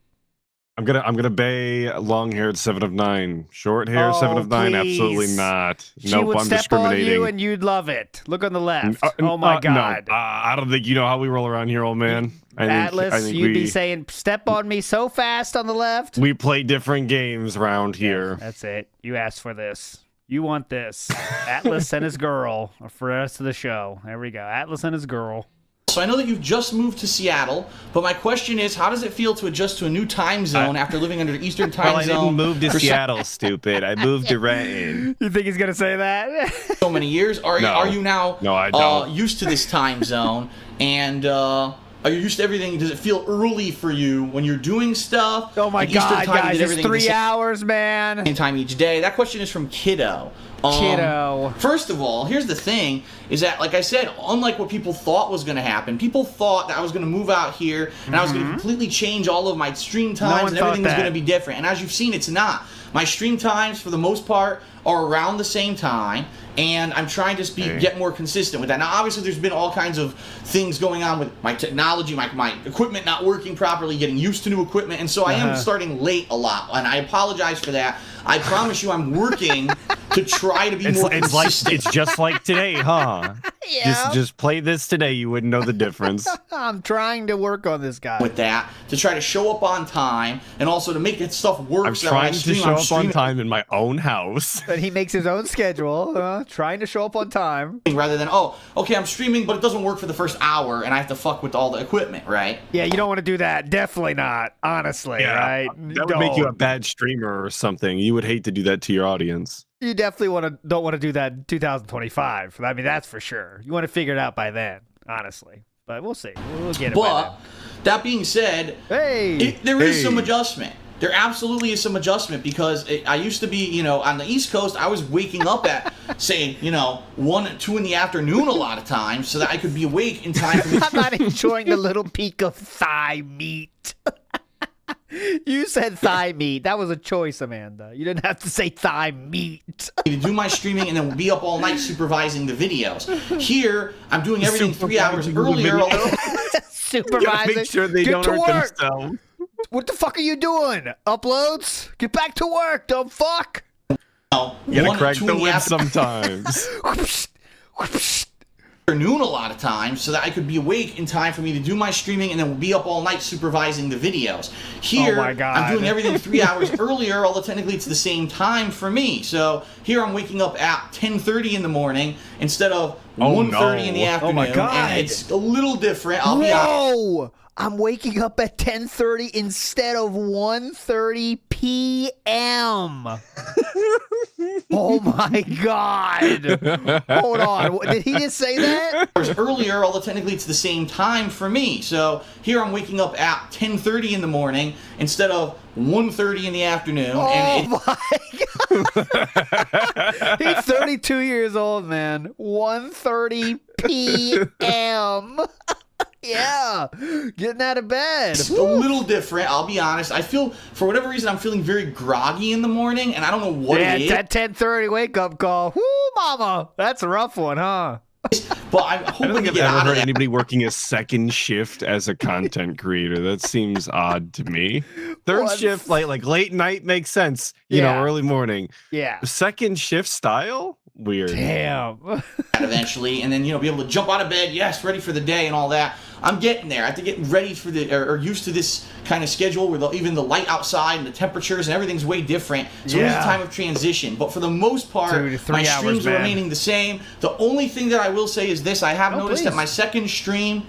I'm gonna bay long-haired 7 of 9. Short hair 7 of 9, please. absolutely not. She Nope, would I'm step on discriminating. you and you'd love it. Look on the left. Oh my God. No, I don't think you know how we roll around here, old man. I think you'd be saying, step on me so fast on the left. we play different games around here. That's it. You asked for this. You want this. Atlus and his girl for the rest of the show. There we go. Atlus and his girl. So I know that you've just moved to Seattle, but my question is, how does it feel to adjust to a new time zone after living under the Eastern time I zone didn't move to for Seattle, stupid. I moved to Renton. You think he's going to say that? so many years? Are you now No, I don't. used to this time zone? And are you used to everything? Does it feel early for you when you're doing stuff? Oh my Like Eastern God, time, guys. did It's everything at the 3 hours, man. same time each day? That question is from Kiddo. Kiddo. First of all, here's the thing, is that, like I said, unlike what people thought was going to happen, people thought that I was going to move out here and I was going to completely change all of my stream times and everything was going to be different. And as you've seen, it's not. My stream times, for the most part, are around the same time, and I'm trying to get more consistent with that. Now, obviously, there's been all kinds of things going on with my technology, my equipment not working properly, getting used to new equipment, and so I am starting late a lot, and I apologize for that. I promise you I'm working to try to be more consistent. It's just like today, huh? Yeah. Just play this today, you wouldn't know the difference. I'm trying to work on this guy. with that, to try to show up on time, and also to make that stuff work. I'm so that when I trying to stream, show I'm up on streaming time in my own house. And he makes his own schedule, trying to show up on time. rather than, oh, okay, I'm streaming, but it doesn't work for the first hour, and I have to fuck with all the equipment, right? Yeah, you don't want to do that. Definitely not. Honestly, right? That would make you a bad streamer or something. You would hate to do that to your audience. You definitely don't want to do that in 2025. I mean, that's for sure. You want to figure it out by then, honestly. But we'll see. We'll get it by But that being said, then. there is some adjustment. There absolutely is some adjustment because I used to be, on the East Coast, I was waking up at, say, 1, 2 in the afternoon a lot of times so that I could be awake in time for me. I'm not enjoying the little peek of thigh meat. You said thigh meat. That was a choice, Amanda. You didn't have to say thigh meat. to do my streaming and then be up all night supervising the videos. Here, I'm doing everything 3 hours earlier. Supervising. Make sure they Get don't to hurt work. themselves. What the fuck are you doing? Uploads? Get back to work, dumb fuck. You gotta 1 crack 2 the in the whip sometimes. afternoon a lot of times so that I could be awake in time for me to do my streaming and then be up all night supervising the videos. Here, Oh my God. I'm doing everything 3 hours earlier, although technically it's the same time for me. So here I'm waking up at 10:30 in the morning instead of 1:30 in the afternoon. my God. And it's a little different, I'll be honest. Whoa! I'm waking up at 10:30 instead of 1:30 p.m. Oh my God! Hold on, did he just say that? Hours earlier, although technically it's the same time for me. So here I'm waking up at 10:30 in the morning instead of 1:30 in the afternoon. Oh my God! He's 32 years old, man. 1:30 p.m. Yeah, getting out of bed. It's a little different, I'll be honest. I feel, for whatever reason, I'm feeling very groggy in the morning, and I don't know what it is. That 10:30 wake up call. Whoo, mama, that's a rough one, huh? But I'm I don't hoping think to I've get ever out of heard that. anybody working a second shift as a content creator. That seems odd to me. Third What? shift, like late night, makes sense. You Yeah. know, early morning. Yeah. Second shift style, weird. Damn. Eventually, and then be able to jump out of bed, yes, ready for the day and all that. I'm getting there. I have to get ready for or used to this kind of schedule where even the light outside and the temperatures and everything's way different. So it's a time of transition. But for the most part, 2 to 3 my hours, streams are man. remaining the same. The only thing that I will say is this: I have noticed that my second stream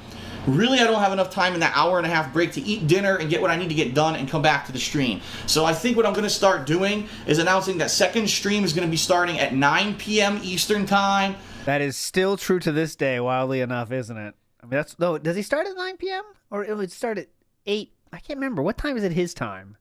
really I don't have enough time in that hour and a half break to eat dinner and get what I need to get done and come back to the stream. So I think what I'm going to start doing is announcing that second stream is going to be starting at 9 p.m. Eastern time. That is still true to this day, wildly enough, isn't it? I mean, that's no. Does he start at 9 p.m. or it would start at 8? I can't remember. What time is it his time?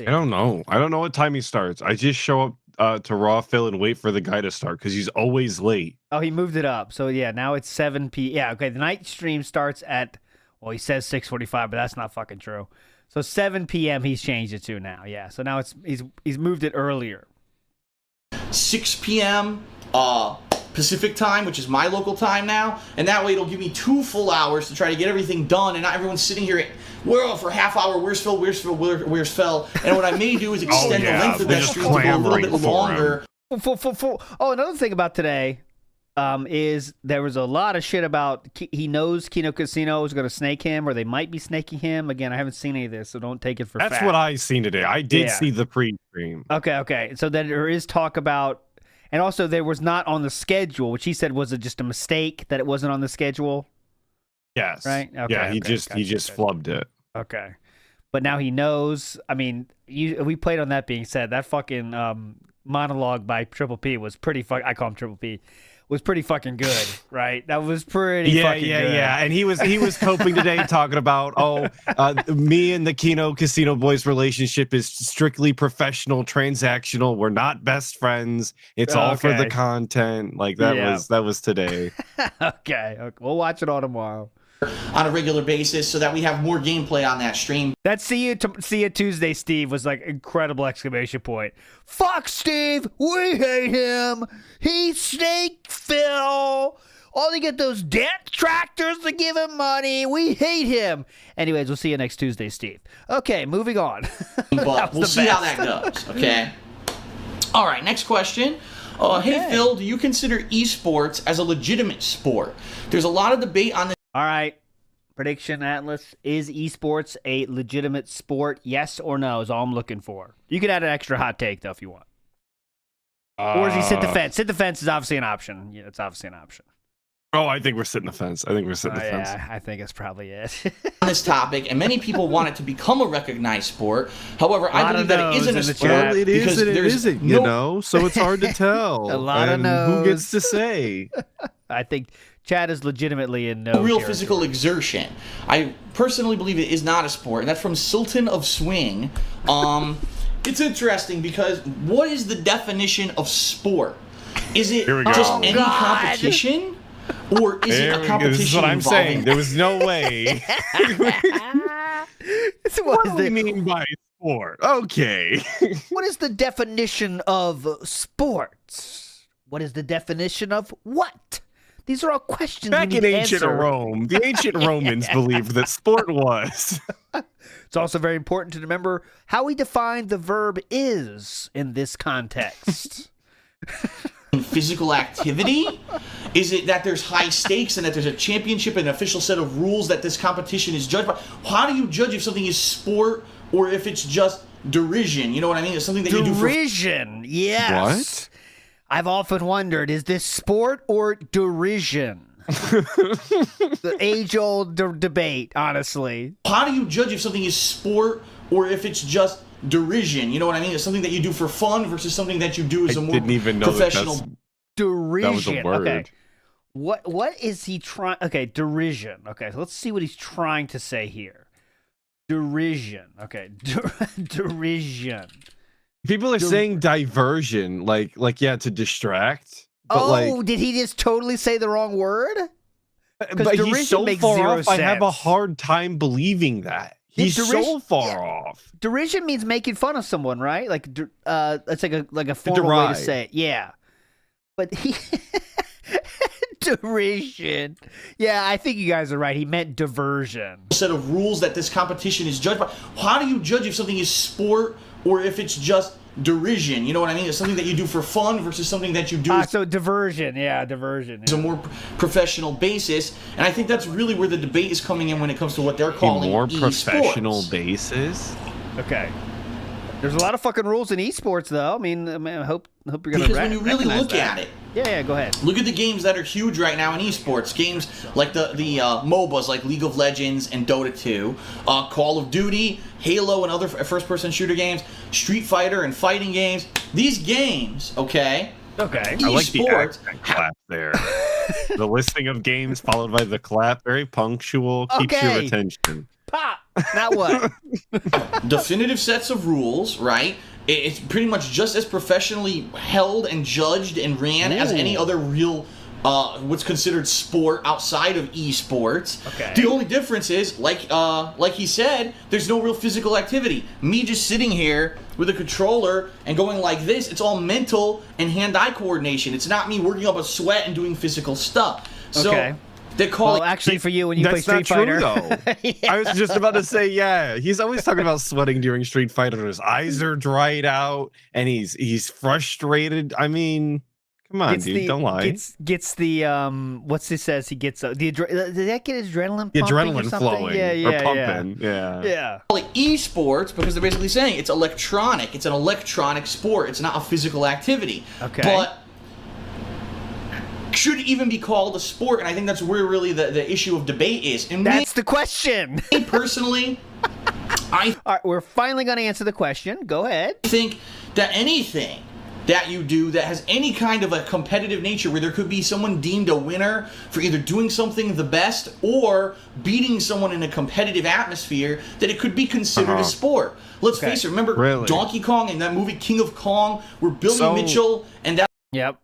I don't know. I don't know what time he starts. I just show up to Raw Phil and wait for the guy to start because he's always late. Oh, he moved it up. So yeah, now it's 7 p. Yeah, okay. The night stream starts at, well, he says 6:45, but that's not fucking true. So 7 p.m. he's changed it to now. Yeah. So now he's moved it earlier. 6 p.m. Pacific time, which is my local time now, and that way it'll give me 2 full hours to try to get everything done, and not everyone's sitting here for half hour. Where's Phil? Where's Phil? Where's Phil? And what I may do is extend the length of that stream to go a little bit longer. Oh, another thing about today is there was a lot of shit about he knows Kino Casino is going to snake him, or they might be snaking him. Again, I haven't seen any of this, so don't take it for fact. That's what I seen today. I did see the pre-stream. Okay. So then there is talk about, and also there was not on the schedule, which he said was just a mistake that it wasn't on the schedule. Yes. Right? Okay, yeah, he just flubbed it. Okay. But now he knows. I mean, we played on that being said. That fucking monologue by Triple P was pretty I call him Triple P. Was pretty fucking good, right? That was pretty fucking good. Yeah. And he was coping today talking about, me and the Kino Casino boys relationship is strictly professional, transactional. We're not best friends. It's all for the content. Like that was today. Okay. We'll watch it all tomorrow. On a regular basis so that we have more gameplay on that stream. That see you Tuesday, Steve, was like incredible exclamation point. Fuck Steve, we hate him. He snaked Phil. All they get those detractors to give him money. We hate him. Anyways, we'll see you next Tuesday, Steve. Okay, moving on. But we'll see how that goes, okay? All right, next question. Hey, Phil, do you consider esports as a legitimate sport? There's a lot of debate on this. All right. Prediction, Atlus. Is esports a legitimate sport? Yes or no is all I'm looking for. You can add an extra hot take, though, if you want. Or is he sit the fence? Sit the fence is obviously an option. Yeah, it's obviously an option. Oh, I think we're sitting the fence. I think the fence. Yeah, I think it's probably it. On this topic, and many people want it to become a recognized sport. However, I believe that it isn't a sport. Well, it is because and it isn't, you know, so it's hard to tell. A lot of no's. Who gets to say? I think Chad is legitimately in no real territory. Physical exertion. I personally believe it is not a sport, and that's from Sultan of Swing. It's interesting because what is the definition of sport? Is it just any competition? Or is it a competition? This is what I'm saying. There was no way. What do we mean by sport? Okay. What is the definition of sports? What is the definition of what? These are all questions Back we need in to ancient answer. Rome, the ancient Romans believed that sport was. It's also very important to remember how we define the verb is in this context. Physical activity? Is it that there's high stakes and that there's a championship and an official set of rules that this competition is judged by? How do you judge if something is sport or if it's just derision? You know what I mean? It's something that you do for derision. Yes. What? I've often wondered, is this sport or derision? The age-old debate, honestly. How do you judge if something is sport or if it's just derision? You know what I mean? It's something that you do for fun versus something that you do as a more professional. Derision. That was a word. Okay. What is he trying? Okay, derision. Okay, so let's see what he's trying to say here. Derision. Okay, derision. People are saying diversion, like to distract. But did he just totally say the wrong word? But he's so far off. I have a sense. hard time believing that. He's so far off. Derision means making fun of someone, right? Like, it's like a formal way to say it. Yeah, but he derision. Yeah, I think you guys are right. He meant diversion. Set of rules that this competition is judged by. How do you judge if something is sport or if it's just derision? You know what I mean? It's something that you do for fun versus something that you do. So diversion. Yeah, diversion. It's a more professional basis, and I think that's really where the debate is coming in when it comes to what they're calling more esports. professional basis. Okay. There's a lot of fucking rules in esports, though. I mean, I hope you're gonna. Because when you really look at it, yeah, go ahead. look at the games that are huge right now in esports. Games like the MOBAs like League of Legends and Dota 2, Call of Duty, Halo, and other first-person shooter games, Street Fighter and fighting games. These games, okay. Okay. I like the Esports clap there. The listing of games followed by the clap, very punctual, keeps your attention. Pop. Now what? definitive sets of rules, right? It's pretty much just as professionally held and judged and ran as any other real what's considered sport outside of esports. Okay. The only difference is, like he said, there's no real physical activity. Me just sitting here with a controller and going like this, it's all mental and hand-eye coordination. It's not me working up a sweat and doing physical stuff. So Okay. they call Well, it actually, for you when you play That's not Street Fighter, true, though. I was just about to say, yeah, he's always talking about sweating during Street Fighter. His eyes are dried out, and he's frustrated. I mean, come on, dude, don't lie. Gets the what's this says? He gets the did that get his adrenaline? The pumping or adrenaline something? flowing, or pumping, yeah. call it esports because they're basically saying it's electronic. It's an electronic sport. It's not a physical activity. Okay. But should it even be called a sport? And I think that's where really the issue of debate is. And That's the question. me personally, I All right, we're finally going to answer the question. Go ahead. think that anything that you do that has any kind of a competitive nature where there could be someone deemed a winner for either doing something the best or beating someone in a competitive atmosphere, that it could be considered a sport. Let's face it, remember Really? Donkey Kong and that movie King of Kong where Billy So- Mitchell and that Yep.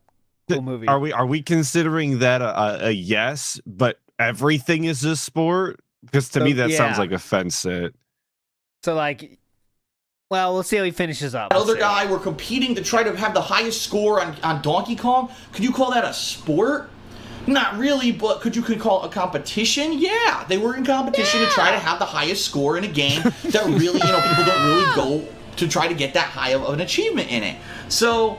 Cool movie. Are we considering that a yes, but everything is a sport? Because to me that sounds yeah. like a fence sit. So like, well, we'll see how he finishes up. other We'll see. guy were competing to try to have the highest score on Donkey Kong. Could you call that a sport? Not really, but could call it a competition? Yeah, they were in competition to try to have the highest score in a game that really, people don't really go to try to get that high of an achievement in it. So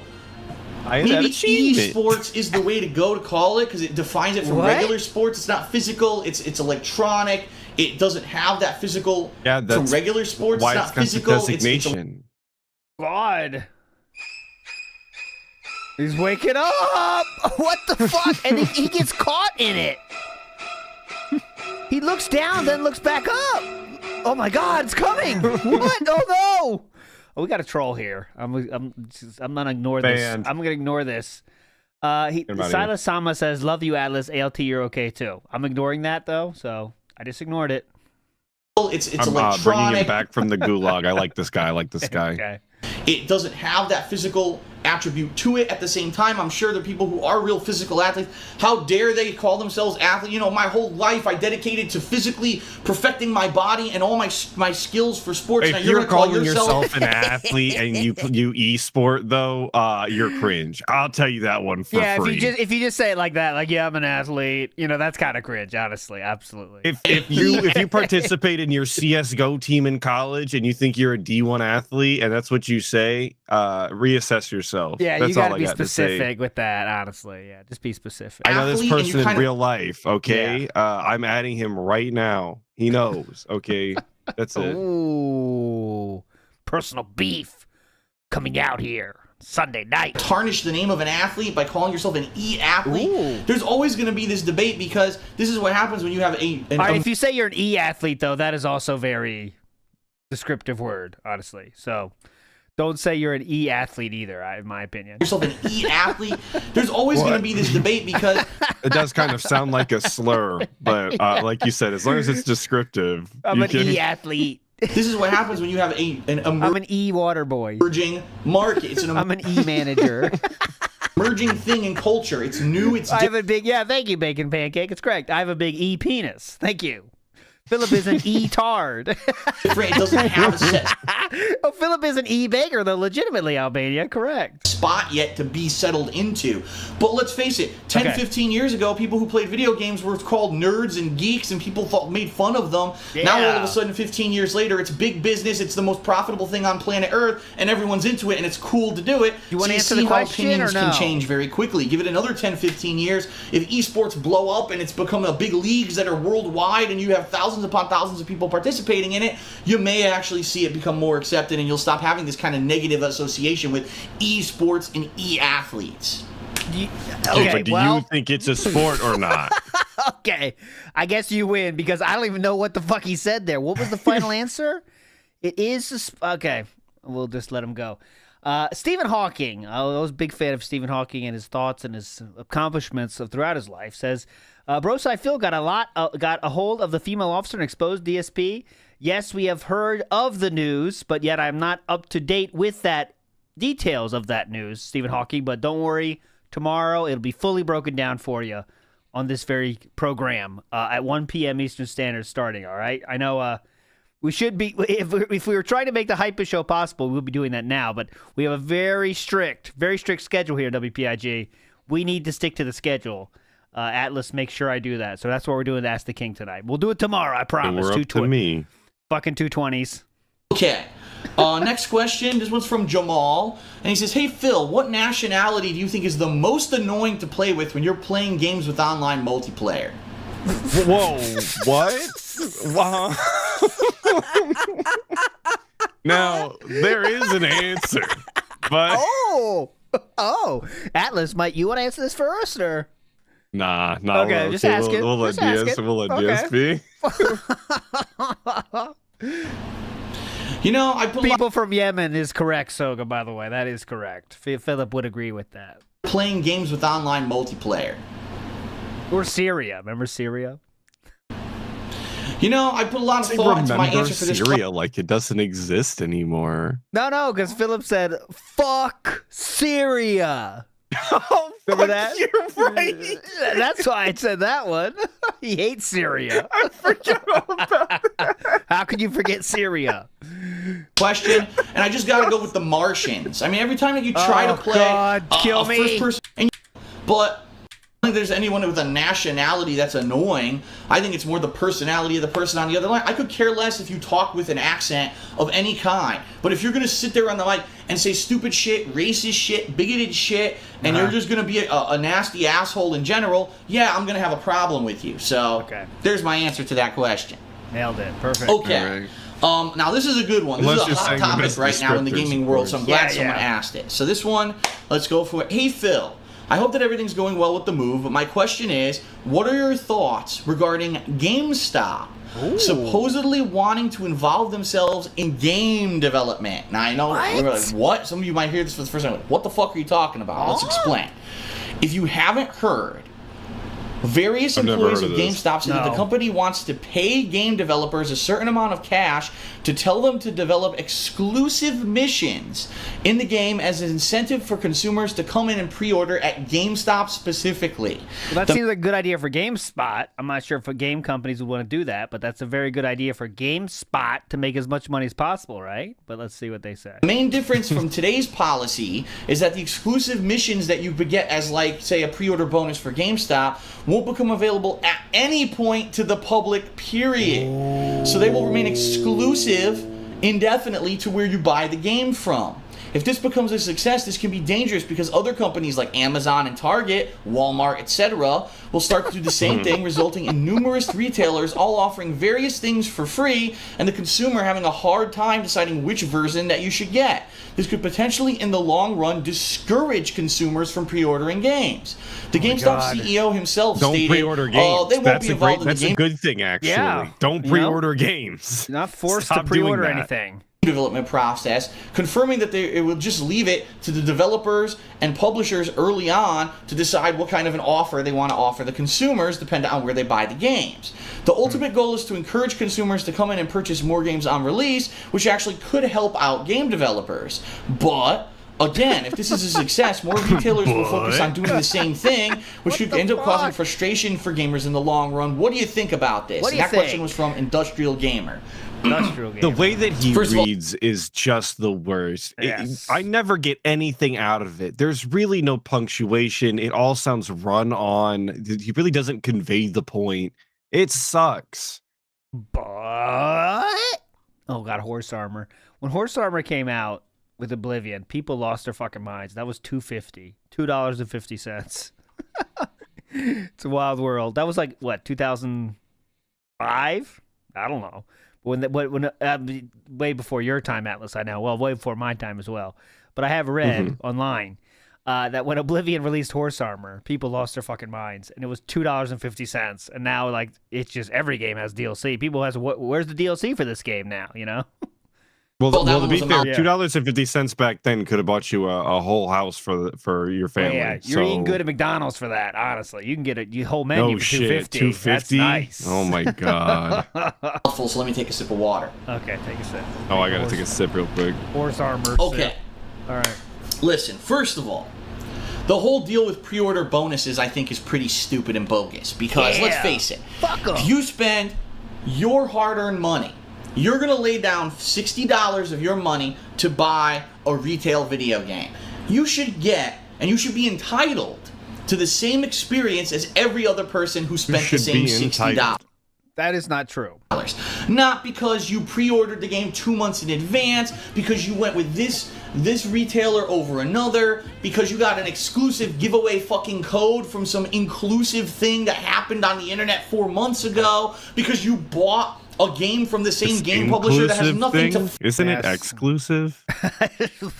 maybe esports is the way to go to call it because it defines it from What? regular sports. It's not physical. It's electronic. It doesn't have that physical from that's regular sports. why It's it's not got the physical. It's designation. God. He's waking up. What the fuck? And he gets caught in it. He looks down, then looks back up. Oh my God, it's coming. What? Oh no. Oh, we got a troll here. I'm gonna ignore this. Banned. I'm gonna ignore this. Get him outta Silas Sama says, "Love you, Atlas. ALT, you're okay too." I'm ignoring that though, so I just ignored it. It's I'm bringing electronic. him back from the gulag. I like this guy. I like this guy. Okay. It doesn't have that physical attribute to it. At the same time, I'm sure there are people who are real physical athletes. How dare they call themselves athletes? My whole life I dedicated to physically perfecting my body and all my skills for sports. Now If you're you're gonna call calling yourself yourself an athlete and you esport though, you're cringe. I'll tell you that one for Yeah, free. if you just say it like that, like I'm an athlete, that's kind of cringe, honestly. Absolutely. If you participate in your CS:GO team in college and you think you're a D1 athlete and that's what you say, reassess yourself. Yeah, that's you got all to be I got to say. specific with that, honestly. Yeah, just be specific. I know this Athlete, and person you in kinda- real life, okay? I'm adding him right now. He knows, okay? That's it. Ooh, personal beef coming out here Sunday night. tarnish the name of an athlete by calling yourself an e-athlete. Ooh. There's always going to be this debate because this is what happens when you have an All right, if you say you're an e-athlete, though, that is also very descriptive word, honestly. So don't say you're an e-athlete either, in my opinion. yourself an e-athlete. There's always going to be this debate because It does kind of sound like a slur, but like you said, as long as it's descriptive, I'm you an can- e-athlete. this is what happens when you have an I'm an e-water boy. emerging market. It's an I'm an e-manager. emerging thing in culture. It's new. It's I have a big, thank you, Bacon Pancake. It's correct. I have a big e-penis. Thank you. Philip is an e-tard. different. It doesn't have a set Oh, Philip is an e-baker, though, legitimately, Albania. Correct. spot yet to be settled into. But let's face it, 10, Okay. 15 years ago, people who played video games were called nerds and geeks, and people made fun of them. Now, all Yeah. of a sudden, 15 years later, it's big business, it's the most profitable thing on planet Earth, and everyone's into it, and it's cool to do it. You wanna so answer see the how question opinions or no? can change very quickly. Give it another 10, 15 years. If esports blow up and it's become a big leagues that are worldwide, and you have thousands thousands upon thousands of people participating in it, you may actually see it become more accepted, and you'll stop having this kind of negative association with esports and e-athletes. Okay, but do you think it's a sport or not? Okay, I guess you win because I don't even know what the fuck he said there. What was the final answer? It is okay. We'll just let him go. Stephen Hawking, I was a big fan of Stephen Hawking and his thoughts and his accomplishments throughout his life. Says, Broside Phil got a hold of the female officer and exposed DSP. Yes, we have heard of the news, but yet I'm not up to date with that details of that news, Stephen Hawking. But don't worry, tomorrow it'll be fully broken down for you on this very program at 1 p.m. Eastern Standard starting. All right, I know. We should be, if we were trying to make the hype show possible, we'll be doing that now. But we have a very strict schedule here at WPIG. We need to stick to the schedule. Atlus, make sure I do that. So that's what we're doing with Ask the King tonight. We'll do it tomorrow, I promise. We're up to me. Fucking 220s. Okay. Next question. This one's from Jamal. And he says, hey, Phil, what nationality do you think is the most annoying to play with when you're playing games with online multiplayer? Whoa, what? Wow. Now, there is an answer, but... Oh, Atlus, might you want to answer this first, or? Nah. Okay, just ask it. We'll let DS be. You know, I put People from Yemen is correct, Soga, by the way. That is correct. Philip would agree with that. playing games with online multiplayer. Or Syria. Remember Syria? You know, I put a lot of thought into my answer for this Syria like it doesn't exist anymore. No, because Philip said, fuck Syria. Oh, remember that? You're right. That's why I said that one. He hates Syria. I forgot about that. How could you forget Syria? question, and I just got to go with the Martians. I mean, every time that you try to play kill a me. first person, but I don't think there's anyone with a nationality that's annoying. I think it's more the personality of the person on the other line. I could care less if you talk with an accent of any kind, but if you're going to sit there on the mic and say stupid shit, racist shit, bigoted shit, and you're just going to be a nasty asshole in general, yeah, I'm going to have a problem with you. So there's my answer to that question. Nailed it. Perfect. Okay. Now this is a good one. This is a hot topic right now in the gaming world, so I'm glad someone asked it. So this one, let's go for it. Hey Phil, I hope that everything's going well with the move, but my question is, what are your thoughts regarding GameStop supposedly wanting to involve themselves in game development? Now I know we're like, what? Some of you might hear this for the first time. Like, what the fuck are you talking about? Let's explain. If you haven't heard, various employees of GameStop say that the company wants to pay game developers a certain amount of cash to tell them to develop exclusive missions in the game as an incentive for consumers to come in and pre-order at GameStop specifically. Well, that seems like a good idea for GameSpot. I'm not sure if game companies would want to do that, but that's a very good idea for GameSpot to make as much money as possible, right? But let's see what they say. The main difference from today's policy is that the exclusive missions that you could get as, like, say, a pre-order bonus for GameStop won't become available at any point to the public, period. So they will remain exclusive indefinitely to where you buy the game from. If this becomes a success, this can be dangerous because other companies like Amazon and Target, Walmart, etc. will start to do the same thing, resulting in numerous retailers all offering various things for free and the consumer having a hard time deciding which version that you should get. This could potentially, in the long run, discourage consumers from pre-ordering games. The GameStop CEO himself stated, pre-order games. They won't be involved in the That's a good thing, actually. Yeah. Don't pre-order games. Not forced Stop to pre-order doing that. anything. Development process, confirming that it will just leave it to the developers and publishers early on to decide what kind of an offer they want to offer the consumers, depending on where they buy the games. The ultimate goal is to encourage consumers to come in and purchase more games on release, which actually could help out game developers. But again, if this is a success, more retailers will focus on doing the same thing, which could end up causing frustration for gamers in the long run. What do you think about this? What do you that think? question was from Industrial Gamer. The way that he reads is just the worst. Yes. I never get anything out of it. There's really no punctuation. It all sounds run on. He really doesn't convey the point. It sucks. But oh god, Horse Armor. When Horse Armor came out with Oblivion, people lost their fucking minds. That was $2.50. It's a wild world. That was like what, 2005? I don't know. When way before your time, Atlus, I know. Well, way before my time as well. But I have read online that when Oblivion released Horse Armor, people lost their fucking minds, and it was $2.50. And now, like, it's just every game has DLC. People has where's the DLC for this game now? You know. Well, to be fair, Yeah. $2.50 back then could have bought you a whole house for your family. Yeah, you're eating good at McDonald's for that. Honestly, you can get a whole menu No for shit, $2.50. $2.50. That's nice. Oh my god. Full, so let me take a sip of water. Okay, take a sip. Oh, I gotta take a sip real quick. Horse Armor. Okay. Sip. All right. Listen, first of all, the whole deal with pre-order bonuses I think is pretty stupid and bogus because let's face it, Fuck 'em. if you spend your hard-earned money, you're going to lay down $60 of your money to buy a retail video game. You should get, and you should be entitled to the same experience as every other person who spent the same $60. That is not true. Not because you pre-ordered the game 2 months in advance, because you went with this retailer over another, because you got an exclusive giveaway fucking code from some inclusive thing that happened on the internet 4 months ago, because you bought a game from the same game publisher that has nothing to Isn't it exclusive?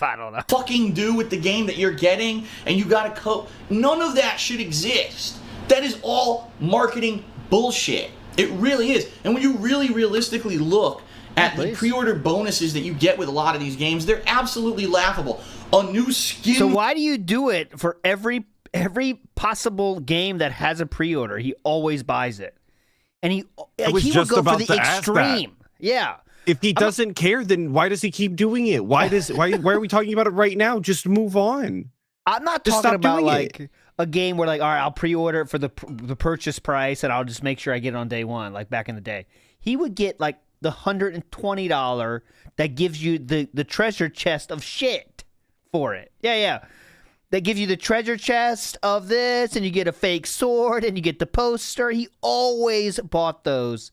I don't know. fucking do with the game that you're getting, and you got a code. None of that should exist. That is all marketing bullshit. It really is. And when you really realistically look at the pre-order bonuses that you get with a lot of these games, they're absolutely laughable. A new skin. So why do you do it for every possible game that has a pre-order? He always buys it, and he was would just go for about the to ask that. extreme. Yeah. If he doesn't care, then why does he keep doing it? Why are we talking about it right now? Just move on. I'm not Just talking stop about doing like a game where like, all right, I'll pre-order it for the purchase price, and I'll just make sure I get it on day one, like back in the day. He would get like the $120 that gives you the treasure chest of shit for it. Yeah. They give you the treasure chest of this, and you get a fake sword, and you get the poster. He always bought those.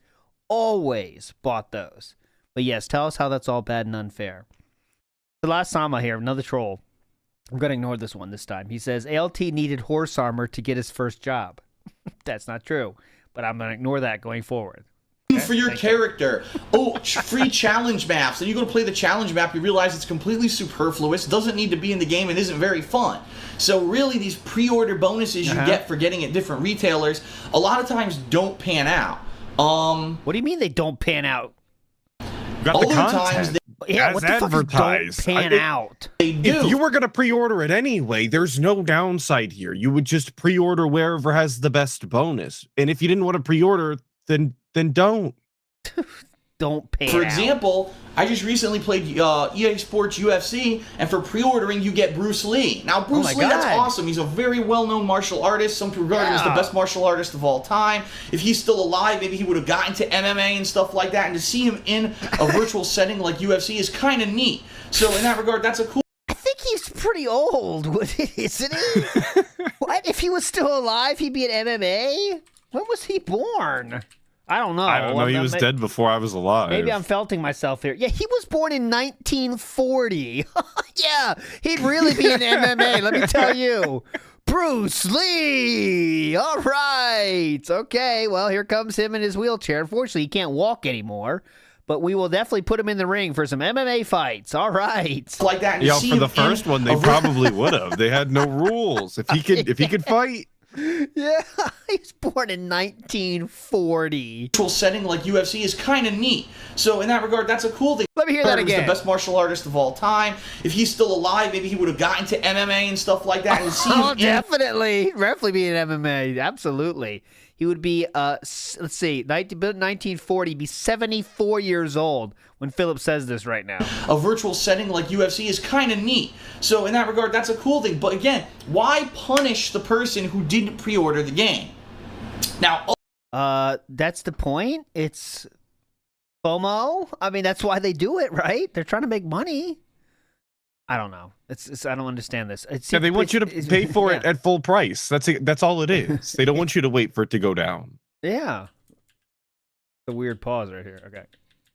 Always bought those. But yes, tell us how that's all bad and unfair. The last Sama here, another troll. I'm going to ignore this one this time. He says, ALT needed horse armor to get his first job. That's not true, but I'm going to ignore that going forward. For your character. Oh, free challenge maps. Then you go to play the challenge map, you realize it's completely superfluous, doesn't need to be in the game, and isn't very fun. So really, these pre-order bonuses you get for getting at different retailers, a lot of times don't pan out. What do you mean they don't pan out? Got the Other times content. Yeah, As what the fuck is advertised. don't pan out? they do. If you were going to pre-order it anyway, there's no downside here. You would just pre-order wherever has the best bonus. And if you didn't want to pre-order, then don't. Don't pan For out. example, I just recently played EA Sports UFC, and for pre-ordering, you get Bruce Lee. Now, Bruce Lee, that's God. awesome. He's a very well-known martial artist. Some people regard him as the best martial artist of all time. If he's still alive, maybe he would have gotten to MMA and stuff like that. And to see him in a virtual setting like UFC is kind of neat. So in that regard, that's a cool. I think he's pretty old, isn't he? What? If he was still alive, he'd be in MMA? When was he born? I don't know. I don't know. He was dead before I was alive. Maybe I'm felting myself here. Yeah, he was born in 1940. Yeah, he'd really be in MMA, let me tell you. Bruce Lee! All right. Okay, well, here comes him in his wheelchair. Unfortunately, he can't walk anymore, but we will definitely put him in the ring for some MMA fights. All right. Like that. And to Yeah, see for the him first in one, they a probably would have. They had no rules. If he could fight. Yeah, he was born in 1940. virtual setting like UFC is kind of neat. So in that regard, that's a cool thing. Let me hear that He's again. the best martial artist of all time. If he's still alive, maybe he would have gotten to MMA and stuff like that. And to see him in Definitely be in MMA. Absolutely. He would be, let's see, 1940, be 74 years old when Philip says this right now. a virtual setting like UFC is kind of neat. So in that regard, that's a cool thing. But again, why punish the person who didn't pre-order the game? Now, That's the point. It's FOMO. I mean, that's why they do it, right? They're trying to make money. I don't know. It's I don't understand this. Yeah, they want you to pay for it at full price. That's all it is. They don't want you to wait for it to go down. Yeah. A weird pause right here. Okay.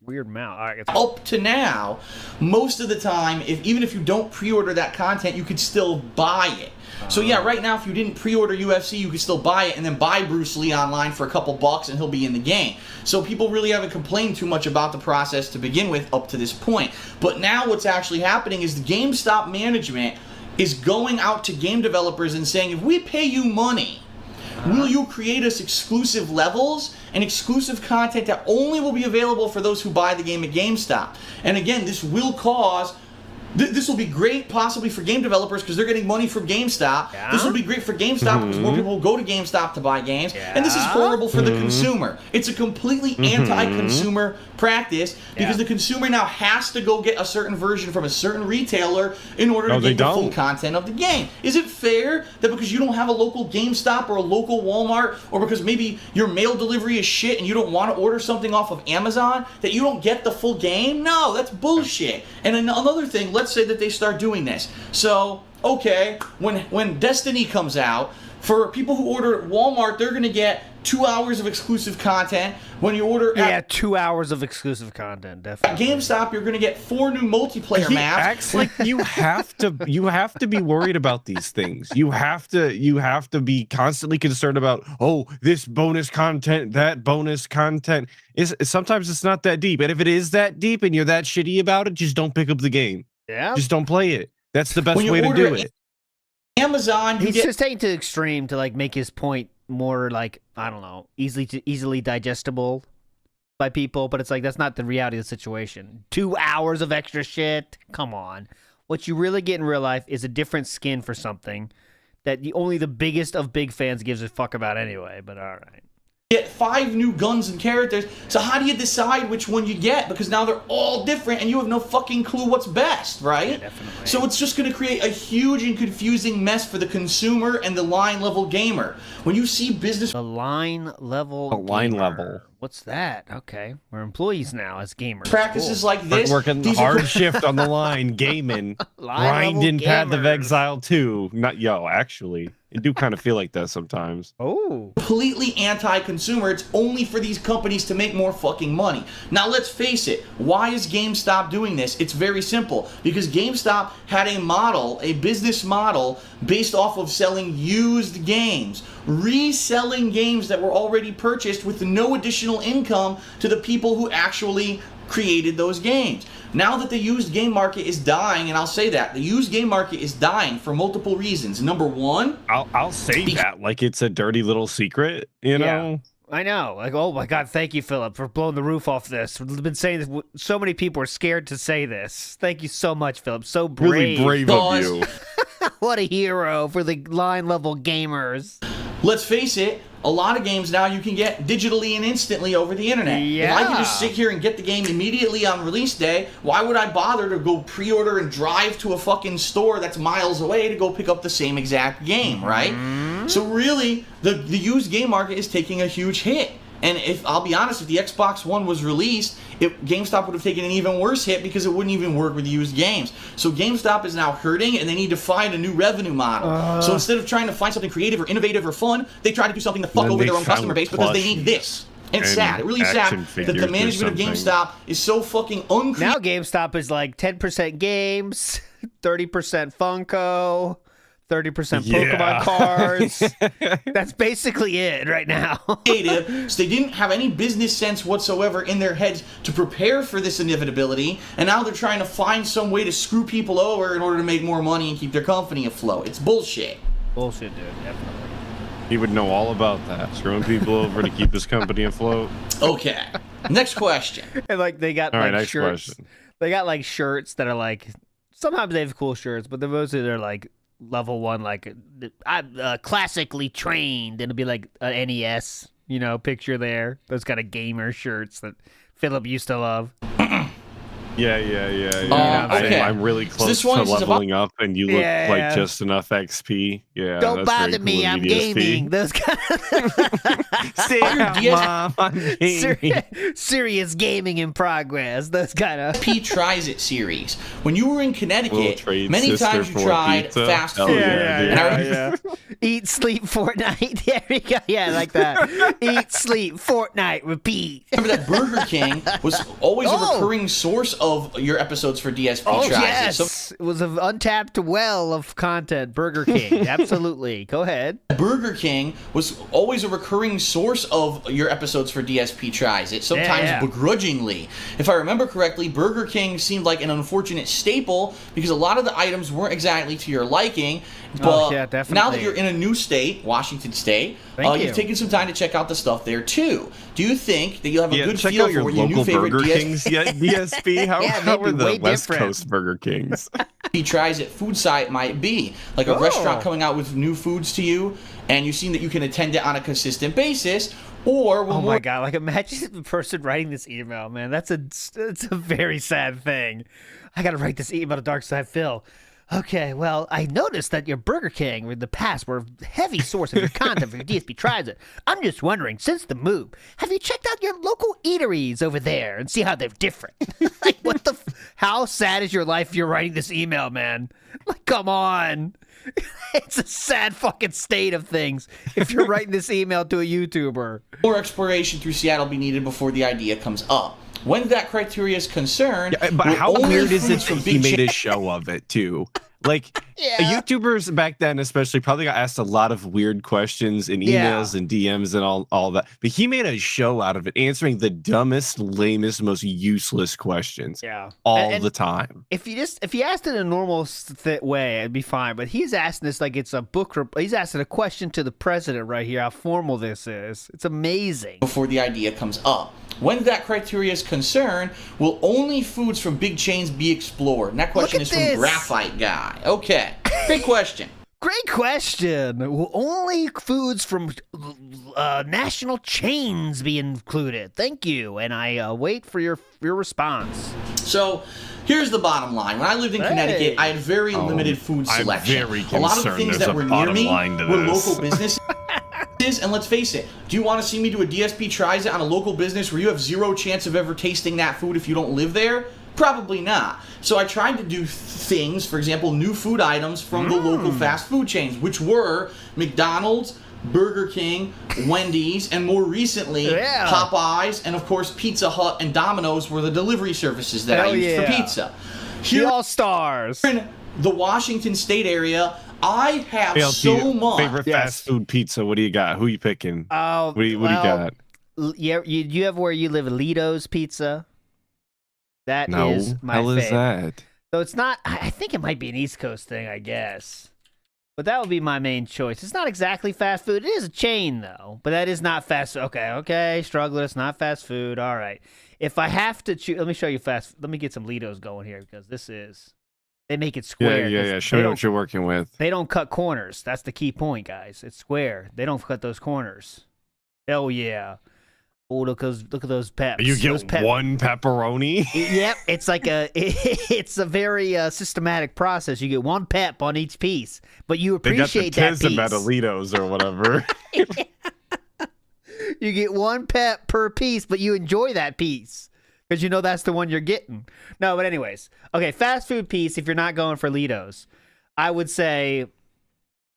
Weird mouth. All right, Up to now, most of the time, even if you don't pre-order that content, you could still buy it. So yeah, right now, if you didn't pre-order UFC, you could still buy it and then buy Bruce Lee online for a couple bucks and he'll be in the game. So people really haven't complained too much about the process to begin with up to this point. But now what's actually happening is the GameStop management is going out to game developers and saying, if we pay you money, will you create us exclusive levels and exclusive content that only will be available for those who buy the game at GameStop? And again, this will cause... This will be great possibly for game developers because they're getting money from GameStop. Yeah. This will be great for GameStop because more people will go to GameStop to buy games. Yeah. And this is horrible for the consumer. It's a completely anti-consumer practice because the consumer now has to go get a certain version from a certain retailer in order to get the full content of the game. Is it fair that because you don't have a local GameStop or a local Walmart or because maybe your mail delivery is shit and you don't want to order something off of Amazon that you don't get the full game? No, that's bullshit. And another thing, let's say that they start doing this. So, okay, when Destiny comes out, for people who order at Walmart, they're going to get 2 hours of exclusive content. When you order at 2 hours of exclusive content, definitely. At GameStop, you're going to get 4 new multiplayer maps. Like you have to be worried about these things. You have to be constantly concerned about, oh, this bonus content, that bonus content. Sometimes it's not that deep. And if it is that deep and you're that shitty about it, just don't pick up the game. Yeah. Just don't play it. That's the best way to do it. Amazon, he's just taking to the extreme to like make his point more like, I don't know, easily digestible by people, but it's like that's not the reality of the situation. 2 hours of extra shit. Come on. What you really get in real life is a different skin for something that only the biggest of big fans gives a fuck about anyway, but all right. Get 5 new guns and characters. So how do you decide which one you get? Because now they're all different and you have no fucking clue what's best, right? Yeah, definitely. So it's just going to create a huge and confusing mess for the consumer and the line level gamer. When you see business... The line level level. What's that? Okay. We're employees now as gamers. Practices like this. Working hard shift on the line, gaming, grinding Path of Exile 2. Actually. It do kind of feel like that sometimes. Oh. Completely anti-consumer. It's only for these companies to make more fucking money. Now, let's face it. Why is GameStop doing this? It's very simple. Because GameStop had a business model based off of selling used games. Reselling games that were already purchased with no additional income to the people who actually created those games. Now that the used game market is dying, and I'll say that, the used game market is dying for multiple reasons. Number one... I'll say that like it's a dirty little secret, you know? I know. Like, oh my God, thank you, Philip, for blowing the roof off this. We've been saying this. So many people are scared to say this. Thank you so much, Philip. So brave. Really brave of you. What a hero for the line level gamers. Let's face it, a lot of games now you can get digitally and instantly over the internet. Yeah. If I can just sit here and get the game immediately on release day, why would I bother to go pre-order and drive to a fucking store that's miles away to go pick up the same exact game, right? So really, the used game market is taking a huge hit. And if I'll be honest, if the Xbox One was released, GameStop would have taken an even worse hit because it wouldn't even work with used games. So GameStop is now hurting, and they need to find a new revenue model. So instead of trying to find something creative or innovative or fun, they try to do something to fuck over their own customer base because they need this. And it's sad. It's really sad that the management of GameStop is so fucking uncreative. Now GameStop is like 10% games, 30% Funko, 30% Pokemon cards. That's basically it right now. So they didn't have any business sense whatsoever in their heads to prepare for this inevitability, and now they're trying to find some way to screw people over in order to make more money and keep their company afloat. It's bullshit. Bullshit, dude. Definitely. He would know all about that. Screwing people over to keep his company afloat. Okay. Next question. And like they got next shirts. Question. They got like shirts that are like, sometimes they have cool shirts, but mostly they're like level 1, like I'm classically trained, and it'll be like an NES, picture there. Those kind of gamer shirts that Philip used to love. Yeah. Okay. I'm really close to leveling up, and you look like just enough XP. Yeah. Don't bother me. I'm gaming. Those kind of Mom, I'm gaming. Serious gaming in progress. Those kind of P Tries It series. When you were in Connecticut, many times you tried fast food. Eat, sleep, Fortnite. There we go. Yeah, I like that. Eat, sleep, Fortnite, repeat. Remember that Burger King was always a recurring source of your episodes for DSP tries. Yes. It was an untapped well of content. Burger King. Absolutely. Go ahead. Burger King was always a recurring source of your episodes for DSP tries it, sometimes begrudgingly. If I remember correctly, Burger King seemed like an unfortunate staple because a lot of the items weren't exactly to your liking. But now that you're in a new state, Washington State, you've taken some time to check out the stuff there too. Do you think that you'll have a good feel for what your new favorite Burger Kings DSP? How are the West Coast Burger Kings? He tries it food site might be like a restaurant coming out with new foods to you, and you've seen that you can attend it on a consistent basis. Or my god, like imagine the person writing this email, man. That's a very sad thing. I gotta write this email to Darkside Phil. Okay, well, I noticed that your Burger King in the past were a heavy source of your content for your DSP Tries It. I'm just wondering, since the move, have you checked out your local eateries over there and see how they're different? Like, what the how sad is your life if you're writing this email, man? Like, come on. It's a sad fucking state of things if you're writing this email to a YouTuber. More exploration through Seattle be needed before the idea comes up. When that criteria is concerned, but how weird is it that he made a show of it too? Like YouTubers back then, especially, probably got asked a lot of weird questions in emails and DMs and all that. But he made a show out of it, answering the dumbest, lamest, most useless questions. All the time. If you asked it in a normal way, it'd be fine. But he's asking this like it's a book. He's asking a question to the president right here. How formal this is. It's amazing. Before the idea comes up. When that criteria is concerned, will only foods from big chains be explored? And that question is from Graphite Guy. Okay, great question. Great question. Will only foods from national chains be included? Thank you, and I wait for your response. So, here's the bottom line. When I lived in Connecticut, I had very limited food selection. A lot of the things that were near me were local businesses. And let's face it, do you want to see me do a DSP Tries It on a local business where you have zero chance of ever tasting that food if you don't live there? Probably not. So I tried to do things, for example, new food items from the local fast food chains, which were McDonald's, Burger King, Wendy's, and more recently, Popeyes, and of course, Pizza Hut and Domino's were the delivery services that I used for pizza. Here, All-Stars. In the Washington State area, I have so much. Favorite fast food pizza? What do you got? Who you picking? What do you got? Yeah, you have where you live, Alito's Pizza. That is my favorite. Is that? So it's not. I think it might be an East Coast thing, I guess. But that would be my main choice. It's not exactly fast food. It is a chain though, but that is not fast. Okay, struggler. It's not fast food. All right. If I have to choose, let me show you fast. Let me get some Litos going here because this is. They make it square. Yeah. Show me what you're working with. They don't cut corners. That's the key point, guys. It's square. They don't cut those corners. Hell yeah. Oh, look at those peps. You get one pepperoni? Yep. It's like it's a very systematic process. You get one pep on each piece, but you appreciate that piece. They got the Tiz or whatever. You get one pep per piece, but you enjoy that piece. Because you know that's the one you're getting. No, but anyways. Okay, fast food piece, if you're not going for Litos, I would say,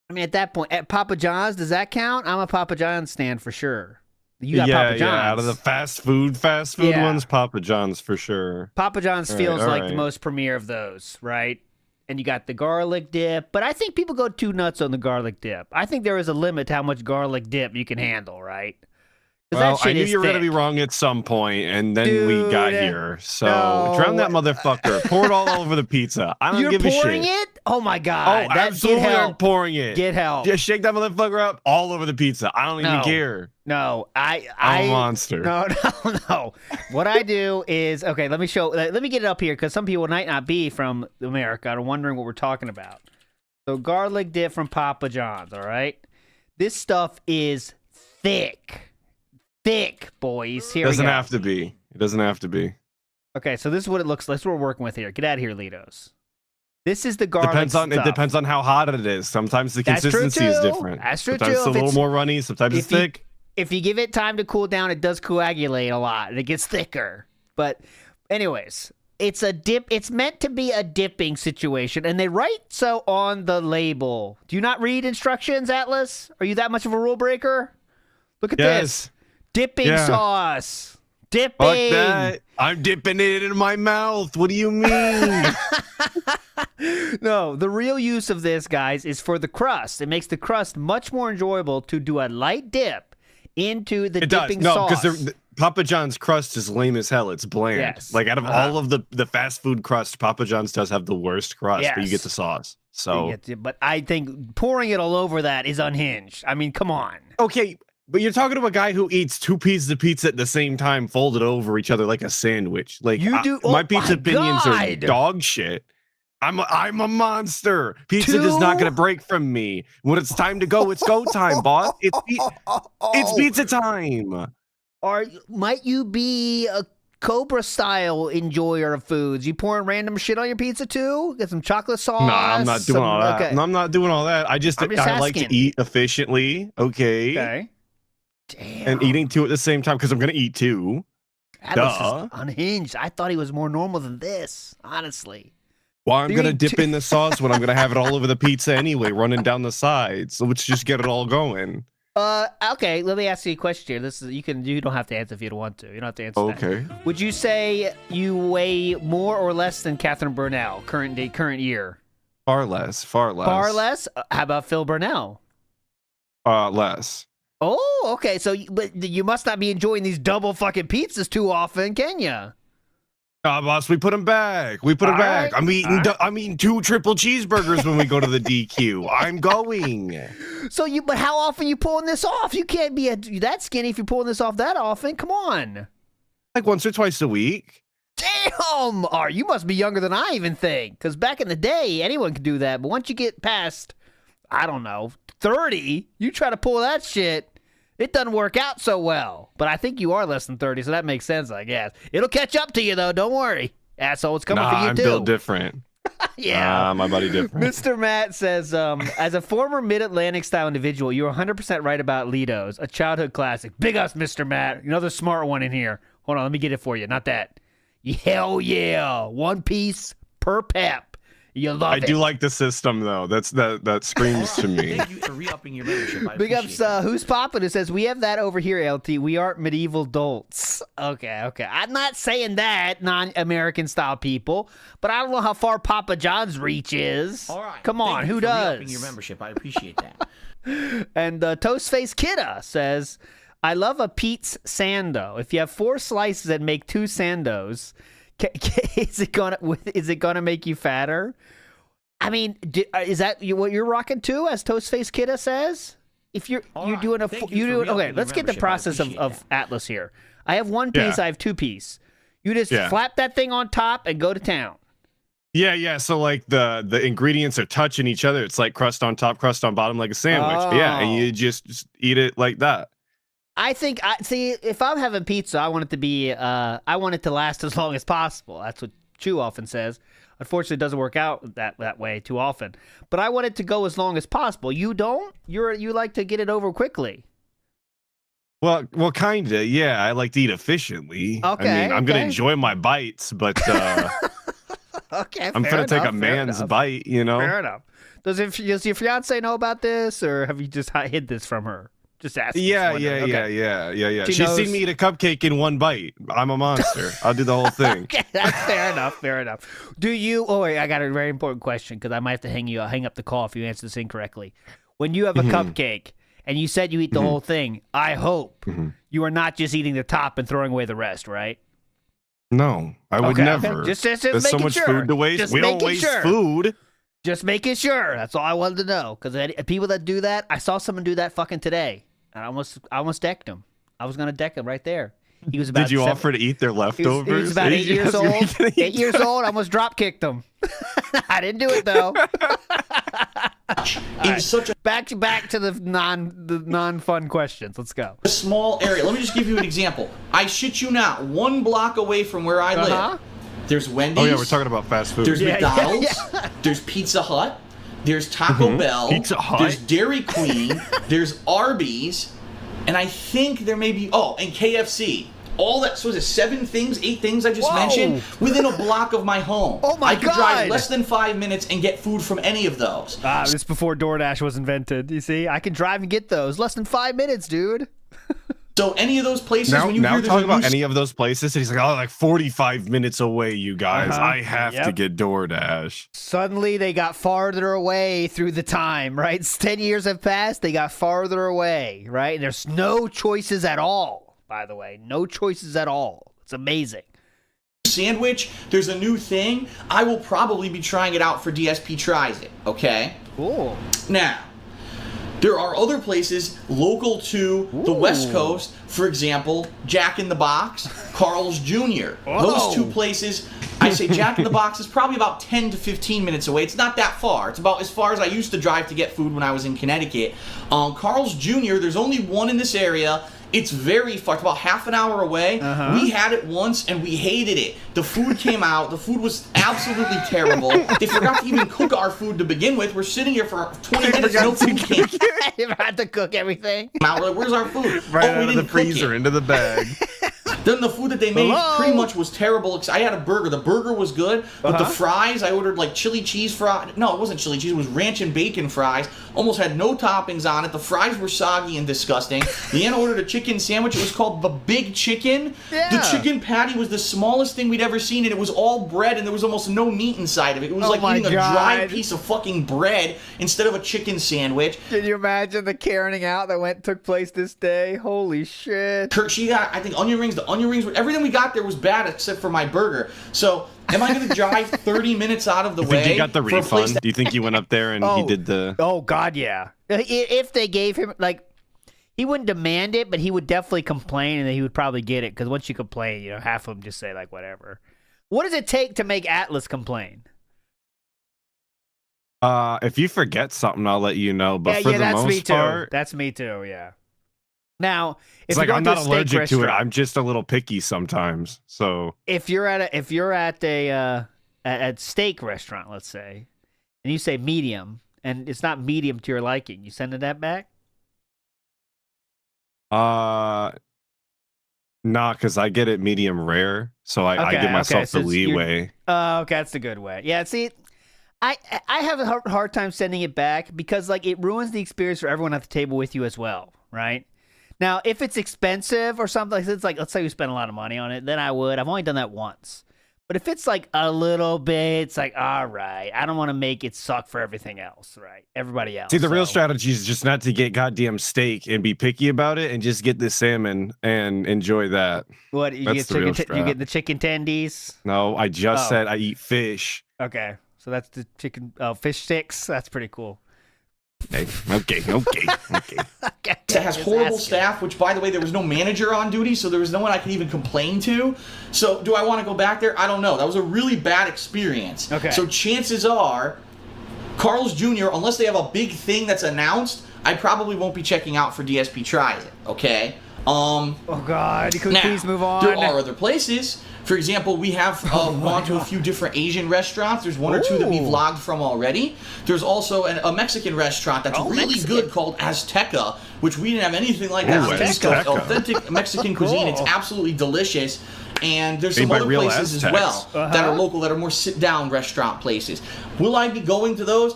I mean, at that point, at Papa John's, does that count? I'm a Papa John's stand for sure. You got Papa John's. Yeah, out of the fast food ones, Papa John's for sure. Papa John's feels like the most premier of those, right? And you got the garlic dip. But I think people go too nuts on the garlic dip. I think there is a limit to how much garlic dip you can handle, right? Well, I knew you were going to be wrong at some point, and then we got here. So drown that motherfucker. Pour it all over the pizza. I don't give a shit. You're pouring it? Oh, my God. Oh, absolutely I'm pouring it. Get help. Just shake that motherfucker up all over the pizza. I don't even care. No, I'm a monster. No. What I do is, okay, let me get it up here, because some people might not be from America and are wondering what we're talking about. So garlic dip from Papa John's, all right? This stuff is thick. Thick, boys. Here we go. It doesn't have to be. Okay, so this is what it looks like. That's what we're working with here. Get out of here, Litos. This is the garlic stuff. It depends on how hot it is. Sometimes the consistency is different. That's true, sometimes too. It's a little more runny. Sometimes it's thick. If you give it time to cool down, it does coagulate a lot, and it gets thicker. But anyways, it's a dip. It's meant to be a dipping situation, and they write so on the label. Do you not read instructions, Atlus? Are you that much of a rule breaker? Look at this. Dipping sauce. Dipping. Fuck that. I'm dipping it in my mouth. What do you mean? No, the real use of this, guys, is for the crust. It makes the crust much more enjoyable to do a light dip into the dipping sauce. No, because Papa John's crust is lame as hell. It's bland. Yes. Like out of all of the fast food crust, Papa John's does have the worst crust, but you get the sauce. So, but I think pouring it all over that is unhinged. I mean, come on. Okay, but you're talking to a guy who eats 2 pieces of pizza at the same time, folded over each other like a sandwich. Like you do. My pizza opinions are dog shit. I'm a monster. Pizza is not gonna break from me. When it's time to go, it's go time, boss. It's pizza time. Might you be a Cobra style enjoyer of foods? You pouring random shit on your pizza too? Get some chocolate sauce? Nah, I'm not doing all that. Okay. No, I'm not doing all that. I like to eat efficiently. Okay. Damn. And eating 2 at the same time because I'm gonna eat 2. That is unhinged. I thought he was more normal than this, honestly. Well, I'm going to dip in the sauce when I'm going to have it all over the pizza anyway, running down the sides. So let's just get it all going. Okay, let me ask you a question here. You don't have to answer if you don't want to. You don't have to answer Okay. That. Would you say you weigh more or less than Catherine Burnell, current year? Far less. Far less? How about Phil Burnell? Less. Oh, okay. So, but you must not be enjoying these double fucking pizzas too often, can you? Boss, we put them back. We put them back. I'm eating 2 triple cheeseburgers when we go to the DQ. I'm going. So but how often you pulling this off? You can't be that skinny if you're pulling this off that often. Come on. Like once or twice a week. Damn. You must be younger than I even think. Because back in the day, anyone could do that. But once you get past, I don't know, 30, you try to pull that shit. It doesn't work out so well, but I think you are less than 30, so that makes sense, I guess. It'll catch up to you, though. Don't worry. Asshole, it's coming for you, I'm too. built different. Yeah. My body different. Mr. Matt says, as a former Mid-Atlantic style individual, you're 100% right about Lido's, a childhood classic. Big ups, Mr. Matt. Another smart one in here. Hold on, let me get it for you. Not that. Hell yeah. 1 piece per pep. You love it. I do like the system, though. That screams to me. Thank you for re-upping your membership. Big ups, Who's Poppin', who says, we have that over here, LT. We aren't medieval dolts. Okay. I'm not saying that, non-American style people, but I don't know how far Papa John's reach is. All right. Come on, who does? Re-upping your membership. I appreciate that. And Toastface Kidda says, I love a Pete's Sando. If you have 4 slices that make 2 Sandos, is it gonna make you fatter? I mean, is that what you're rocking too, as Toastface Kidda says? If you're doing okay, let's get the process of Atlus here. I have 1 piece, I have 2 piece. You just flap that thing on top and go to town. Yeah. So like the ingredients are touching each other. It's like crust on top, crust on bottom, like a sandwich. Oh. Yeah, and you just eat it like that. I think if I'm having pizza, I want it to be I want it to last as long as possible. That's what Chew often says. Unfortunately, it doesn't work out that way too often. But I want it to go as long as possible. You don't? You like to get it over quickly. Well, kinda. Yeah, I like to eat efficiently. Okay. I mean, I'm gonna enjoy my bites, but okay. I'm gonna take a man's bite. You know. Fair enough. Does your fiance know about this, or have you just hid this from her? Just asking. Yeah. She's seen me eat a cupcake in 1 bite. I'm a monster. I'll do the whole thing. Okay, that's fair enough. Do you? Oh wait, I got a very important question because I might have to hang up the call if you answer this incorrectly. When you have a cupcake and you said you eat the whole thing, I hope you are not just eating the top and throwing away the rest, right? No, I would never. Okay. Just There's so much food to waste. We don't waste food. Just making sure. That's all I wanted to know. Because people that do that, I saw someone do that fucking today. And I almost decked him. I was gonna deck him right there. He was about. Did you offer to eat their leftovers? He was about 8 years old. 8 years old. I almost drop kicked him. I didn't do it though. Such a back to the non fun questions. Let's go. A small area. Let me just give you an example. I shit you not. 1 block away from where I live, there's Wendy's. Oh yeah, we're talking about fast food. There's McDonald's. There's Pizza Hut. There's Taco Bell. Pizza Hut. There's Dairy Queen. There's Arby's. And I think there may be, and KFC. all that. So is it 8 things I just Whoa. mentioned within a block of my home. Oh my I could drive God. less than 5 minutes and get food from any of those. This is before DoorDash was invented. You see, I can drive and get those less than 5 minutes, dude. So any of those places, Now, when you now hear there's talking a new about any of those places, he's like, oh, like 45 minutes away, you guys. Uh-huh. I have to Yep. get DoorDash. Suddenly they got farther away through the time, right? 10 years have passed, they got farther away, right? And there's no choices at all, by the way. No choices at all. It's amazing. sandwich, there's a new thing. I will probably be trying it out for DSP Tries It, okay? Cool. Now, there are other places local to the West Coast, for example, Jack in the Box, Carl's Jr. Those two places, I say Jack in the Box is probably about 10 to 15 minutes away. It's not that far. It's about as far as I used to drive to get food when I was in Connecticut. Carl's Jr., there's only one in this area. It's very far, about half an hour away. We had it once and we hated it. The food came out. The food was absolutely terrible. They forgot to even cook our food to begin with. We're sitting here for 20 minutes. No food came You had to cook everything. out. We're like, where's our food? Right we out of didn't the cook freezer it. into the bag. Then the food that they made Hello? pretty much was terrible. I had a burger. The burger was good, but the fries, I ordered like chili cheese fries. No, it wasn't chili cheese. It was ranch and bacon fries. Almost had no toppings on it. The fries were soggy and disgusting. Leanna ordered a chicken sandwich. It was called the Big Chicken. Yeah. The chicken patty was the smallest thing we'd ever seen, and it was all bread, and there was almost no meat inside of it. It was Oh like my eating a dry God. piece of fucking bread instead of a chicken sandwich. Can you imagine the caring out that took place this day? Holy shit. She got, I think, onion rings. The onion rings, everything we got there was bad except for my burger. So, am I going to drive 30 minutes out of the You way? think you got the for a place refund? Do you think you went up there and he did the... Oh, God, yeah. If they gave him, like, he wouldn't demand it, but he would definitely complain, and then he would probably get it, because once you complain, half of them just say, like, whatever. What does it take to make Atlus complain? If you forget something, I'll let you know. But for the that's me most too. part, That's me too, yeah. Now, if it's like you're I'm going not to a steak allergic to it. restaurant- I'm just a little picky sometimes. So if you're at a steak restaurant, let's say, and you say medium, and it's not medium to your liking, you sending that back? nah, because I get it medium rare, so I give myself so the it's- you're- leeway. Okay, that's a good way. Yeah, see, I have a hard time sending it back because like it ruins the experience for everyone at the table with you as well, right? Now, if it's expensive or something, it's like let's say we spend a lot of money on it, then I would. I've only done that once. But if it's like a little bit, it's like, all right, I don't want to make it suck for everything else, right? Everybody else. See, the real so- strategy is just not to get goddamn steak and be picky about it, and just get the salmon and enjoy that. What you That's get the real you strat. get the chicken tendies? No, I just Oh. said I eat fish. Okay, so that's the chicken fish sticks. That's pretty cool. Okay. Okay. It has horrible staff, which, by the way, there was no manager on duty, so there was no one I could even complain to. So, do I want to go back there? I don't know. That was a really bad experience. Okay. So, chances are, Carl's Jr., unless they have a big thing that's announced, I probably won't be checking out for DSP Tries It, okay? Oh God! Could we Now, please move on? there are other places. For example, we have gone to a few different Asian restaurants. There's one or two that we've vlogged from already. There's also a Mexican restaurant that's really Mexican. good called Azteca, which we didn't have anything like that. Ooh, on the East Azteca. Coast. Authentic Mexican cuisine. It's Cool. absolutely delicious. And there's Made some by other real places as Aztecs. well that are local, that are more sit-down restaurant places. Will I be going to those?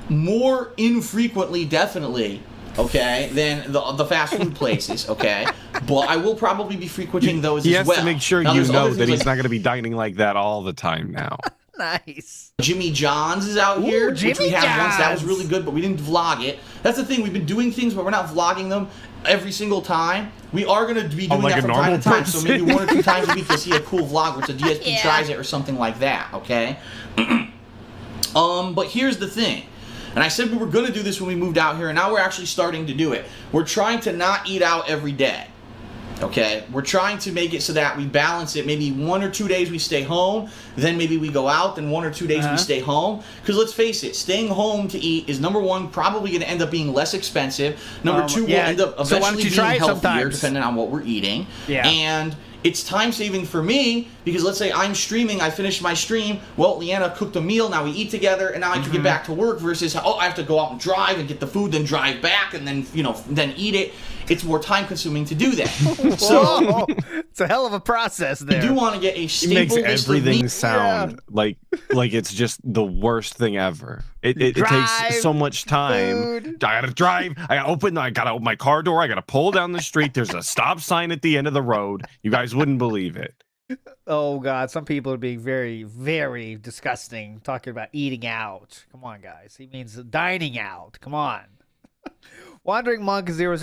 More infrequently, definitely. Okay, than the fast food places, okay? But I will probably be frequenting those He as has well. to make sure Now, you there's know other that things he's like not going to be dining like that all the time now. Nice. Jimmy John's is out here, which we Jimmy had once. That was John's. really good, but we didn't vlog it. That's the thing. We've been doing things, but we're not vlogging them every single time. We are going to be doing like that a from time normal to time. So maybe person. 1 or 2 times a week you'll see a cool vlog where it's a DSP Yeah. Tries It or something like that, okay? But here's the thing. And I said we were going to do this when we moved out here, and now we're actually starting to do it. We're trying to not eat out every day. Okay, we're trying to make it so that we balance it. Maybe 1 or 2 days we stay home, then maybe we go out, then 1 or 2 days we stay home. Because let's face it, staying home to eat is, number one, probably going to end up being less expensive. Number two, yeah. we'll end up So why don't eventually you try being it healthier, sometimes? depending on what we're eating. Yeah. And it's time saving for me because let's say I'm streaming, I finished my stream, well, Leanna cooked a meal, now we eat together, and now I can get back to work versus, oh, I have to go out and drive and get the food, then drive back, and then, then eat it. It's more time consuming to do that. So it's a hell of a process there. you do want to get a staple It makes list of everything meat. sound like it's just the worst thing ever. It takes so much time. food. I gotta drive. I gotta open my car door. I gotta pull down the street. There's a stop sign at the end of the road. You guys wouldn't believe it. Oh God, some people are being very, very disgusting talking about eating out. Come on, guys. He means dining out. Come on. Wandering Monk 000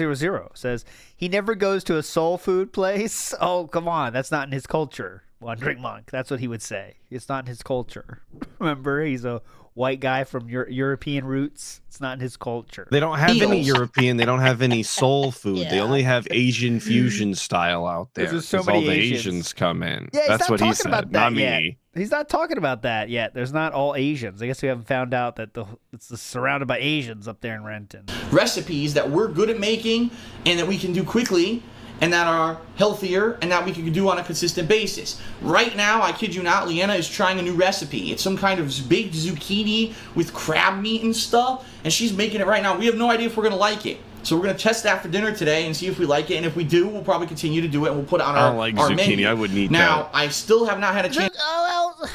says he never goes to a soul food place. Oh, come on. That's not in his culture. Wandering Monk. That's what he would say. It's not in his culture. Remember, he's a white guy from European roots. It's not in his culture. They don't have any Eels. European. They don't have any soul food. They only have Asian fusion style out there. There's so 'cause many all the Asians. Asians come in. Yeah, he's That's not what he talking about said. that Not yet. me. He's not talking about that yet. There's not all Asians. I guess we haven't found out that it's surrounded by Asians up there in Renton. Recipes that we're good at making and that we can do quickly and that are healthier and that we can do on a consistent basis. Right now, I kid you not, Leanna is trying a new recipe. It's some kind of big zucchini with crab meat and stuff, and she's making it right now. We have no idea if we're going to like it. So we're going to test that for dinner today and see if we like it, and if we do, we'll probably continue to do it and we'll put it on I don't like our zucchini. menu. I wouldn't eat now, that. I still have not had a chance. Oh, well,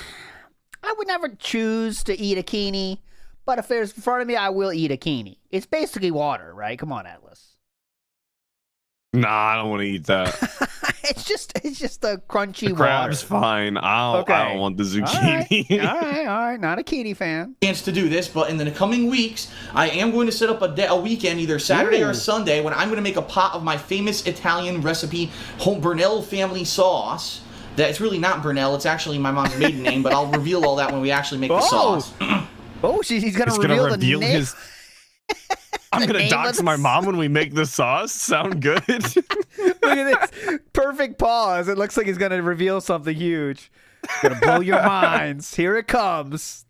I would never choose to eat a kini, but if there's in front of me, I will eat a kini. It's basically water, right? Come on, Atlas. Nah, I don't want to eat that. it's just a crunchy The crab's water. fine. I don't want the zucchini. All right. Not a kini fan. Chance to do this, but in the coming weeks, I am going to set up a weekend, either Saturday or Sunday, when I'm going to make a pot of my famous Italian recipe, Burnell family sauce. That it's really not Burnell; it's actually my mom's maiden name, but I'll reveal all that when we actually make the sauce. He's gonna He's reveal gonna the reveal name. his. I'm the gonna name dox of my the mom when we make the sauce. Sound good? Look at this perfect pause. It looks like he's gonna reveal something huge. It's gonna blow your minds. Here it comes.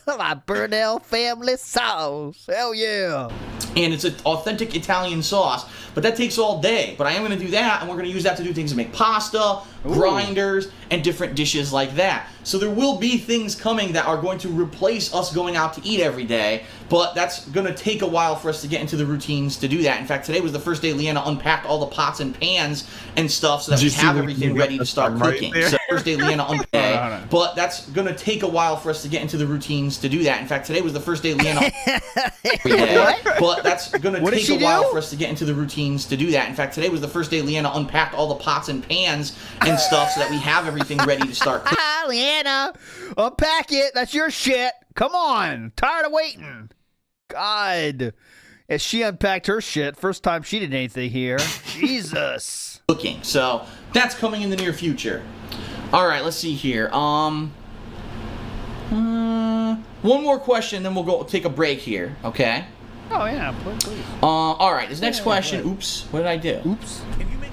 My Burnell family sauce. Hell yeah. And it's an authentic Italian sauce, but that takes all day. But I am going to do that, and we're going to use that to do things to make pasta, grinders, and different dishes like that. So there will be things coming that are going to replace us going out to eat every day, but that's going to take a while for us to get into the routines to do that. In fact, today was the first day Leanna unpacked all the pots and pans and stuff so that Did we you see have the- everything you ready got to start the thumb right cooking. there? So first day Leanna unpacked, but that's going to take a while for us to get into the routines to do that. In fact, today was the first day Leanna every day, but that's going to take a while for us to get into the routines to do that. In fact, today was the first day Leanna unpacked all the pots and pans and stuff so that we have everything ready to start cooking. Leanna, unpack it. That's your shit. Come on. Tired of waiting. God. As she unpacked her shit, first time she did anything here. Jesus. So that's coming in the near future. All right, let's see here. One more question, then we'll go take a break here. Okay. Oh yeah, please. All right. This next question. Oops. What did I do? Oops.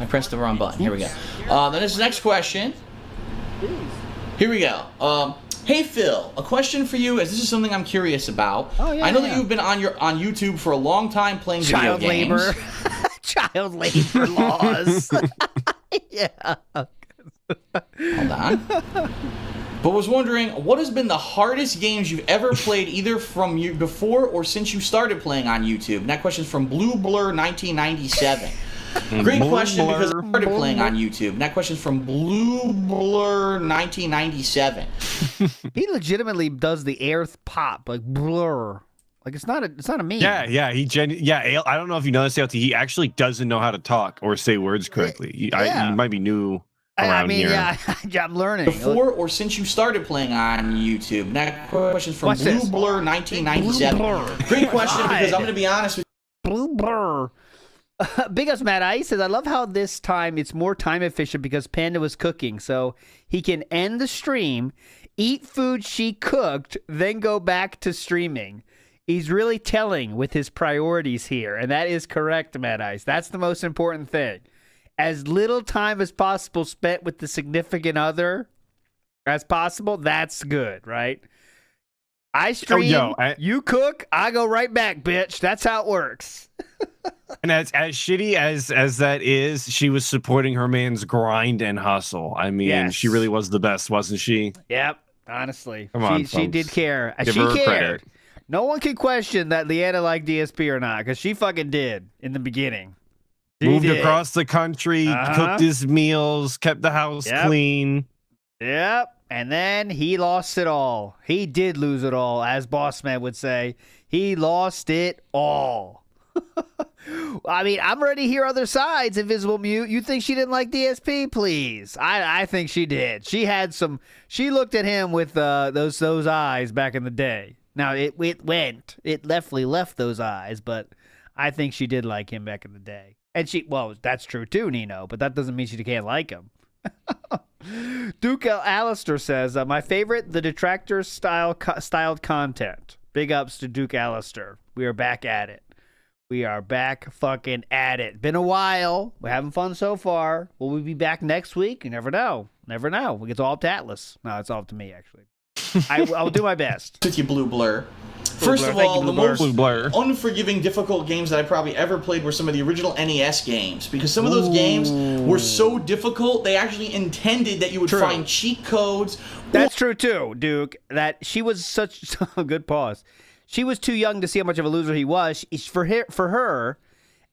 I pressed the wrong button. Here we go. Then this next question. Here we go. Hey Phil, a question for you, as this is something I'm curious about. Oh, yeah, I know that yeah. you've been on YouTube for a long time playing Child video games. labor. Child labor laws. Yeah. Hold on. But was wondering, what has been the hardest games you've ever played, either from you before or since you started playing on YouTube? And that question's from Blue Blur 1997. Great question because I started playing on YouTube. And that question's from Blue Blur 1997. He legitimately does the air pop, like blur. Like it's not a meme. Yeah. I don't know if you noticed, LT. He actually doesn't know how to talk or say words correctly. He might be new around here. Yeah, I'm learning. Before or since you started playing on YouTube? And that question's from What's Blue this? Blur 1997. Blue Blur. Great question God. because I'm going to be honest with Blue blur. Big Us Matt Ice says, I love how this time it's more time efficient because Panda was cooking, so he can end the stream, eat food she cooked, then go back to streaming. He's really telling with his priorities here, and that is correct, Matt Ice. That's the most important thing. As little time as possible spent with the significant other as possible, that's good, right? I stream, you cook, I go right back, bitch. That's how it works. And as shitty as that is, she was supporting her man's grind and hustle. I mean, Yes. she really was the best, wasn't she? Yep, honestly. Come on, she did folks. care. Give She her cared. credit. No one can question that Leanna liked DSP or not, because she fucking did in the beginning. She Moved did. across the country, cooked his meals, kept the house clean. Yep. And then he lost it all. He did lose it all, as Bossman would say. He lost it all. I mean, I'm ready to hear other sides, Invisible Mute. You think she didn't like DSP? Please. I think she did. She had some. She looked at him with those eyes back in the day. Now, it definitely left those eyes, but I think she did like him back in the day. And well, that's true too, Nino, but that doesn't mean she can't like him. Duke Alistair says, my favorite, the detractor styled content. Big ups to Duke Alistair. We are back at it. We are back fucking at it. Been a while. We're having fun so far. Will we be back next week? You never know. Never know. It's all up to Atlus. No, it's all up to me, actually. I'll do my best. With you, Blue Blur. First Blur. of Thank all, you, the Blue Blur. most Blue Blur. unforgiving, difficult games that I probably ever played were some of the original NES games. Because some of those games were so difficult, they actually intended that you would find cheat codes. That's true, too, Duke. That she was such a good pause. She was too young to see how much of a loser he was. For her,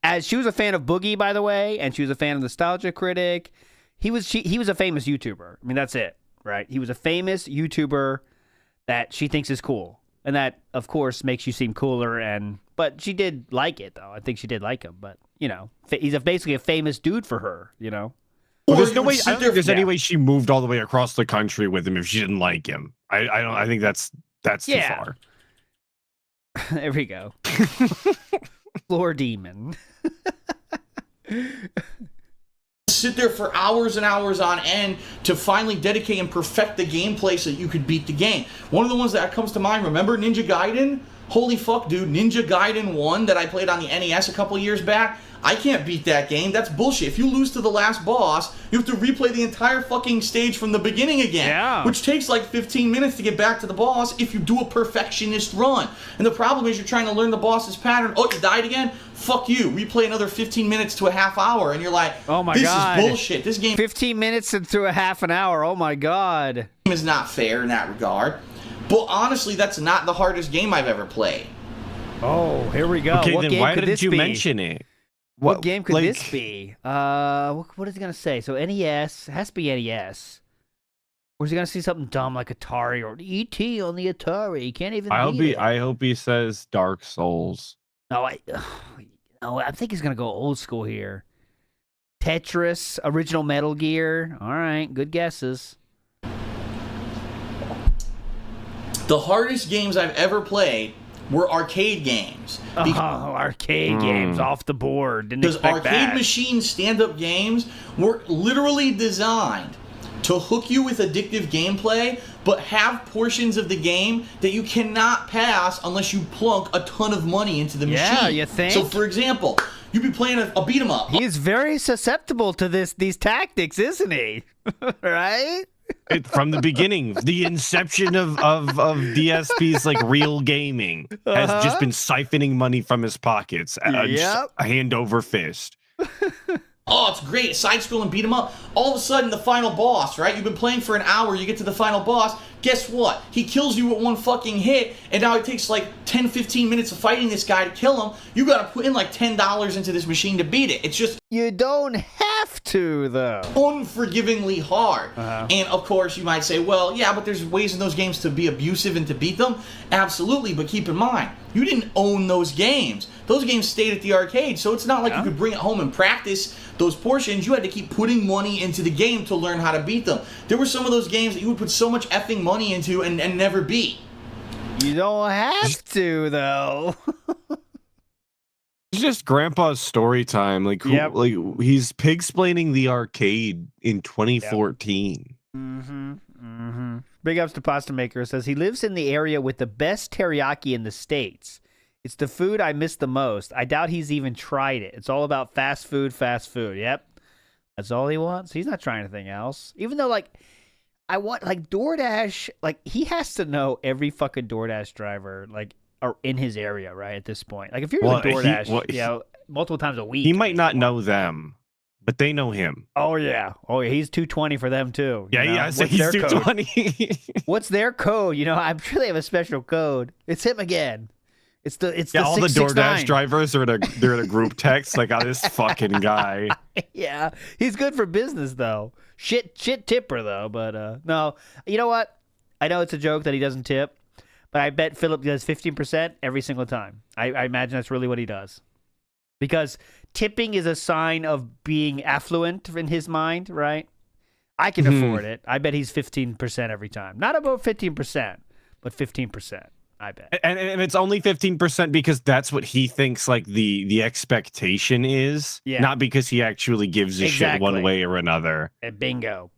as she was a fan of Boogie, by the way, and she was a fan of Nostalgia Critic, he was a famous YouTuber. I mean, that's it, right? He was a famous YouTuber that she thinks is cool. And that, of course, makes you seem cooler. But she did like it, though. I think she did like him. But, you know, he's basically a famous dude for her, you know? Well, there's no way. I don't think there's any way she moved all the way across the country with him if she didn't like him. I think that's too far. There we go. Floor demon. Sit there for hours and hours on end to finally dedicate and perfect the gameplay so that you could beat the game. One of the ones that comes to mind, remember Ninja Gaiden? Holy fuck, dude. Ninja Gaiden 1 that I played on the NES a couple years back. I can't beat that game. That's bullshit. If you lose to the last boss, you have to replay the entire fucking stage from the beginning again. Yeah. Which takes like 15 minutes to get back to the boss if you do a perfectionist run. And the problem is you're trying to learn the boss's pattern. Oh, you died again? Fuck you. Replay another 15 minutes to a half hour. And you're like, oh my this God. is bullshit. This game 15 minutes into a half an hour. Oh, my God. is not fair in that regard. But honestly, that's not the hardest game I've ever played. Oh, here we go. Okay, what then game why could did this you be? mention it? What game could this be? What is he gonna say? So NES, it has to be NES. Or is he gonna see something dumb like Atari or ET on the Atari? He can't even. I hope he says Dark Souls. No, I think he's gonna go old school here. Tetris, original Metal Gear. All right, good guesses. The hardest games I've ever played were arcade games. Arcade games off the board. Didn't Because expect arcade that. machine stand-up games were literally designed to hook you with addictive gameplay, but have portions of the game that you cannot pass unless you plunk a ton of money into the machine. Yeah, you think? So, for example, you'd be playing a beat 'em up. He is very susceptible to these tactics, isn't he? Right? From the beginning, the inception of DSP's like real gaming has just been siphoning money from his pockets, just hand over fist. Oh, it's great. Side-scrolling beat 'em up. All of a sudden, the final boss, right? You've been playing for an hour, you get to the final boss. Guess what? He kills you with one fucking hit, and now it takes like 10, 15 minutes of fighting this guy to kill him. You gotta put in like $10 into this machine to beat it. It's just... You don't have to, though. unforgivingly hard. And of course, you might say, well, yeah, but there's ways in those games to be abusive and to beat them. Absolutely, but keep in mind, you didn't own those games. Those games stayed at the arcade, so it's not like you could bring it home and practice those portions. You had to keep putting money into the game to learn how to beat them. There were some of those games that you would put so much effing money into and never beat. You don't have to, though. It's just Grandpa's story time. Like he's pig-splaining the arcade in 2014. Big ups to Pasta Maker. Says he lives in the area with the best teriyaki in the States. It's the food I miss the most. I doubt he's even tried it. It's all about fast food, fast food. Yep. That's all he wants. He's not trying anything else. Even though, like, I want, like, DoorDash, like, he has to know every fucking DoorDash driver, like, are in his area, right, at this point. Like, if you're doing DoorDash, multiple times a week. He might not know them, but they know him. Oh yeah, he's 220 for them too. Yeah, yeah. So he's 220. What's their code? I'm sure they have a special code. It's him again. It's the all the 669. DoorDash drivers are they're in a group text like, this fucking guy. Yeah, he's good for business though. Shit tipper though. But no, you know what? I know it's a joke that he doesn't tip, but I bet Philip does 15% every single time. I imagine that's really what he does, because tipping is a sign of being affluent in his mind, right? I can afford it. I bet he's 15% every time. Not about 15%, but 15%. I bet. And it's only 15% because that's what he thinks like the expectation is, not because he actually gives a shit one way or another. And bingo.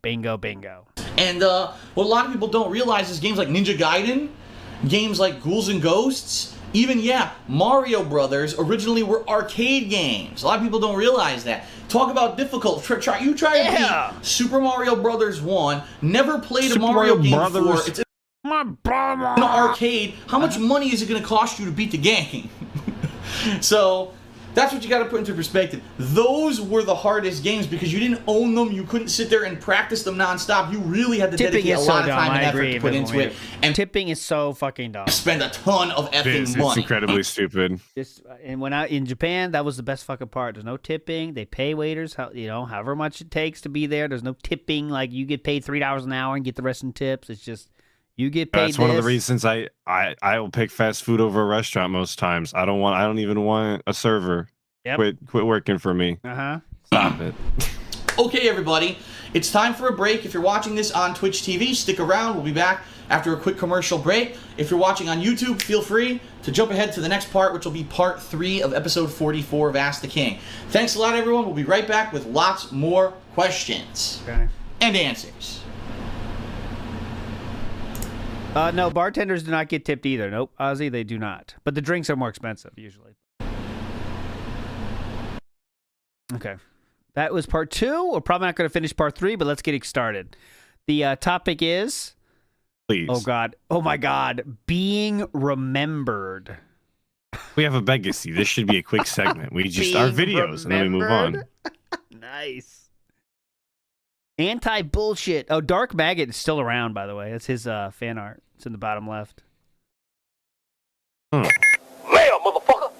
And what a lot of people don't realize is games like Ninja Gaiden, games like Ghouls and Ghosts, even, Mario Brothers originally were arcade games. A lot of people don't realize that. Talk about difficult. Try to beat Super Mario Brothers 1. Never played a Mario game before. It's an arcade. How much money is it going to cost you to beat the game? So that's what you got to put into perspective. Those were the hardest games because you didn't own them. You couldn't sit there and practice them nonstop. You really had to dedicate a lot of time and effort to put into it. And tipping is so fucking dumb. Spend a ton of effing money. It's incredibly stupid. And when in Japan, that was the best fucking part. There's no tipping. They pay waiters, however much it takes to be there. There's no tipping. Like you get paid $3 an hour and get the rest in tips. It's just you get paid. That's one of the reasons I will pick fast food over a restaurant most times. I don't even want a server. Yep. Quit working for me. Stop it. Okay, everybody. It's time for a break. If you're watching this on Twitch TV, stick around. We'll be back after a quick commercial break. If you're watching on YouTube, feel free to jump ahead to the next part, which will be part 3 of episode 44 of Ask the King. Thanks a lot, everyone. We'll be right back with lots more questions and answers. No, bartenders do not get tipped either. Nope, Ozzy, they do not. But the drinks are more expensive, usually. Okay. That was part 2. We're probably not going to finish part 3, but let's get it started. The topic is... Please. Oh, God. Oh, my God. Being remembered. We have a legacy. This should be a quick segment. We just... our videos, and then we move on. Nice. Anti-bullshit. Oh, Dark Maggot is still around, by the way. That's his fan art. It's in the bottom left. Mail, motherfucker!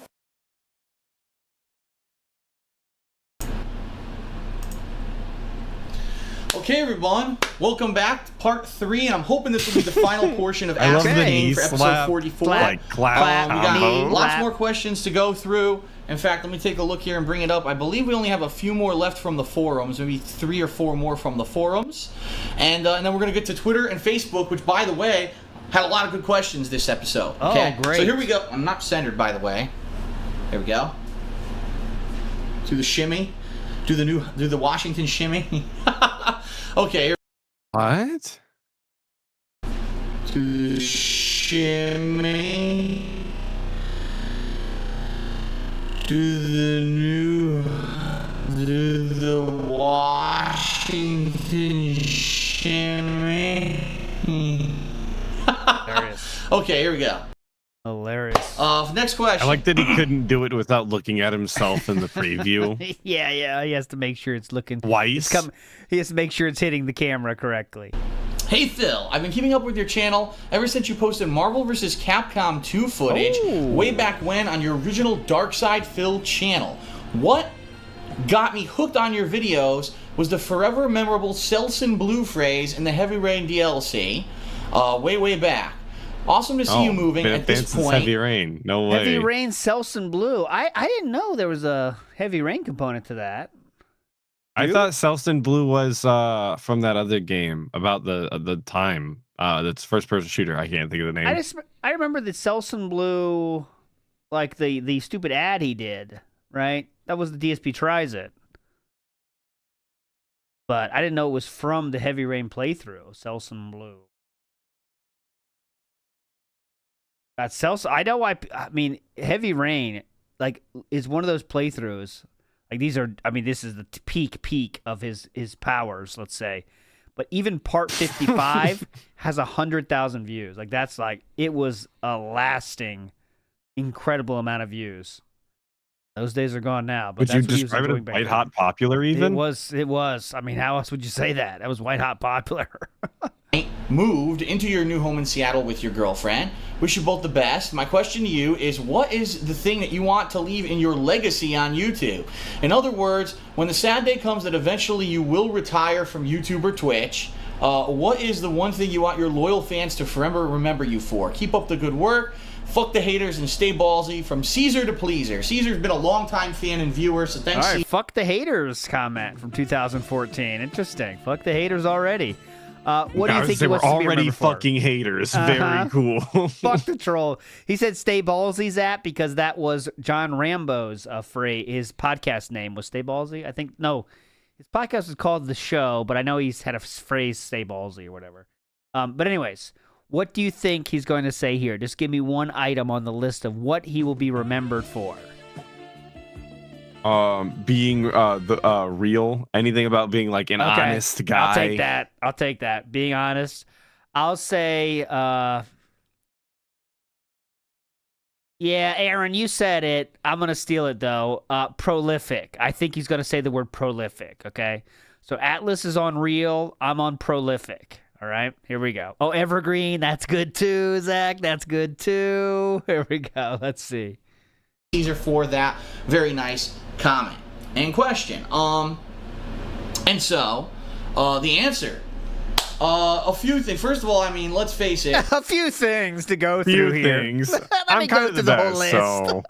Okay, everyone. Welcome back to part 3, and I'm hoping this will be the final portion of Ask the the King knee for episode slap. 44. Like clap. We got combo. lots more questions to go through. In fact, let me take a look here and bring it up. I believe we only have a few more left from the forums, maybe 3 or 4 more from the forums. And then we're going to get to Twitter and Facebook, which, by the way, had a lot of good questions this episode. Okay? Oh, great. So here we go. I'm not centered, by the way. There we go. Do the shimmy. Do the Washington shimmy. Okay. What? Do the shimmy. Do the Washington shimmy. Hilarious. Okay, here we go. Hilarious. Next question. I like that he couldn't do it without looking at himself in the preview. Yeah. He has to make sure it's looking... Twice? He has to make sure it's hitting the camera correctly. Hey Phil, I've been keeping up with your channel ever since you posted Marvel vs. Capcom 2 footage way back when on your original Dark Side Phil channel. What got me hooked on your videos was the forever memorable Selsun Blue phrase in the Heavy Rain DLC way back. Awesome to see you moving at this point. Heavy Rain, no way. Heavy Rain, Selsun Blue. I didn't know there was a Heavy Rain component to that. I thought Selsun Blue was from that other game about the time. That's first person shooter. I can't think of the name. I remember the Selsun Blue, like the stupid ad he did, right? That was the DSP Tries It. But I didn't know it was from the Heavy Rain playthrough, Selsun Blue. That's Selsun. I know. I mean, Heavy Rain like is one of those playthroughs. Like these are, I mean, this is the peak of his powers, let's say. But even part 55 has 100,000 views. Like that's like, it was a lasting, incredible amount of views. Those days are gone now. But Would you that's what he was describe it enjoying as back white then. hot popular even? It was. I mean, how else would you say that? That was white hot popular. Moved into your new home in Seattle with your girlfriend. Wish you both the best. My question to you is, what is the thing that you want to leave in your legacy on YouTube? In other words, when the sad day comes that eventually you will retire from YouTube or Twitch, what is the one thing you want your loyal fans to forever remember you for? Keep up the good work. Fuck the haters and stay ballsy. From Caesar to Pleaser. Caesar's been a longtime fan and viewer, so thanks. All right, fuck the haters comment from 2014. Interesting. Fuck the haters already. What do you think he they were wants to be already remembered for? fucking haters. Very cool. Fuck the troll. He said Stay Ballsy, Zap, because that was John Rambo's phrase. His podcast name was Stay Ballsy. I think, no, his podcast was called The Show, but I know he's had a phrase Stay Ballsy or whatever. But anyways, what do you think he's going to say here? Just give me one item on the list of what he will be remembered for. Being the real, anything about being like an honest guy. I'll take that. Being honest. I'll say yeah, Aaron, you said it. I'm going to steal it though. Prolific. I think he's going to say the word prolific, okay? So Atlus is on real, I'm on prolific. All right, here we go. Oh, evergreen, that's good too, Zach. That's good too. Here we go. Let's see. Caesar for that very nice comment and question. And so, the answer. A few things. First of all, I mean, let's face it. A few things to go through here. Things. I'm I'm kind of the best, so.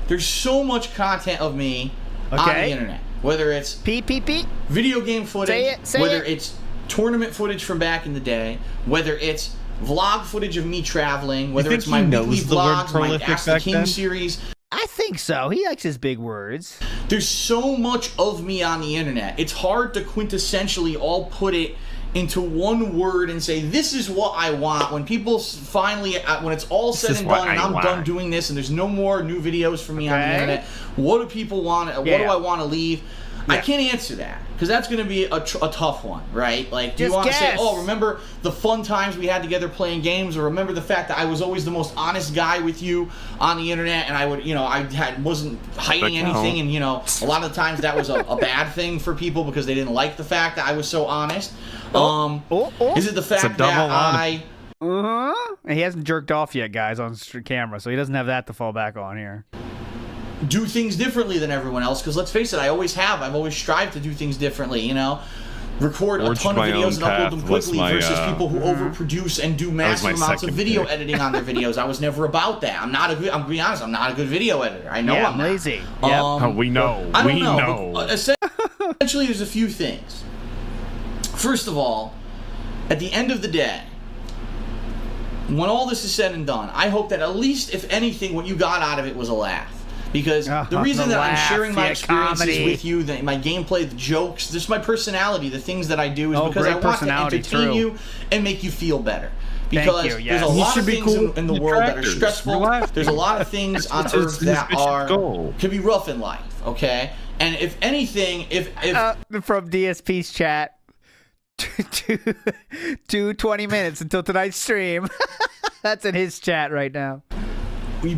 There's so much content of me on the internet. Whether it's PPP, video game footage, whether it's tournament footage from back in the day, whether it's vlog footage of me traveling, whether it's my weekly vlogs, my Ask the King series. I think so. He likes his big words. There's so much of me on the internet. It's hard to quintessentially all put it into one word and say, this is what I want. When people finally, when it's all said and done and I'm done doing this and there's no more new videos for me on the internet, what do people want? What do I want to leave? I can't answer that because that's going to be a tough one, right? Like, do you want to say, oh, remember the fun times we had together playing games, or remember the fact that I was always the most honest guy with you on the internet, and I would, wasn't hiding anything, and a lot of the times that was a bad thing for people because they didn't like the fact that I was so honest. Is it the fact that He hasn't jerked off yet, guys, on camera, so he doesn't have that to fall back on here. Do things differently than everyone else? Because let's face it, I always have. I've always strived to do things differently, record a ton of videos and upload them quickly versus people who overproduce and do massive amounts of video editing on their videos. I was never about that. I'm gonna be honest, I'm not a good video editor. I know I'm lazy. We know. I don't know. Essentially, there's a few things. First of all, at the end of the day, when all this is said and done, I hope that at least, if anything, what you got out of it was a laugh. Because the reason that I'm sharing my experiences with you, my gameplay, the jokes, just my personality, the things that I do, is because I want to entertain you and make you feel better. Because there's a lot of things in the world that are stressful. There's a lot of things on Earth that can be rough in life, okay? And if anything, if from DSP's chat, 20 minutes until tonight's stream. That's in his chat right now.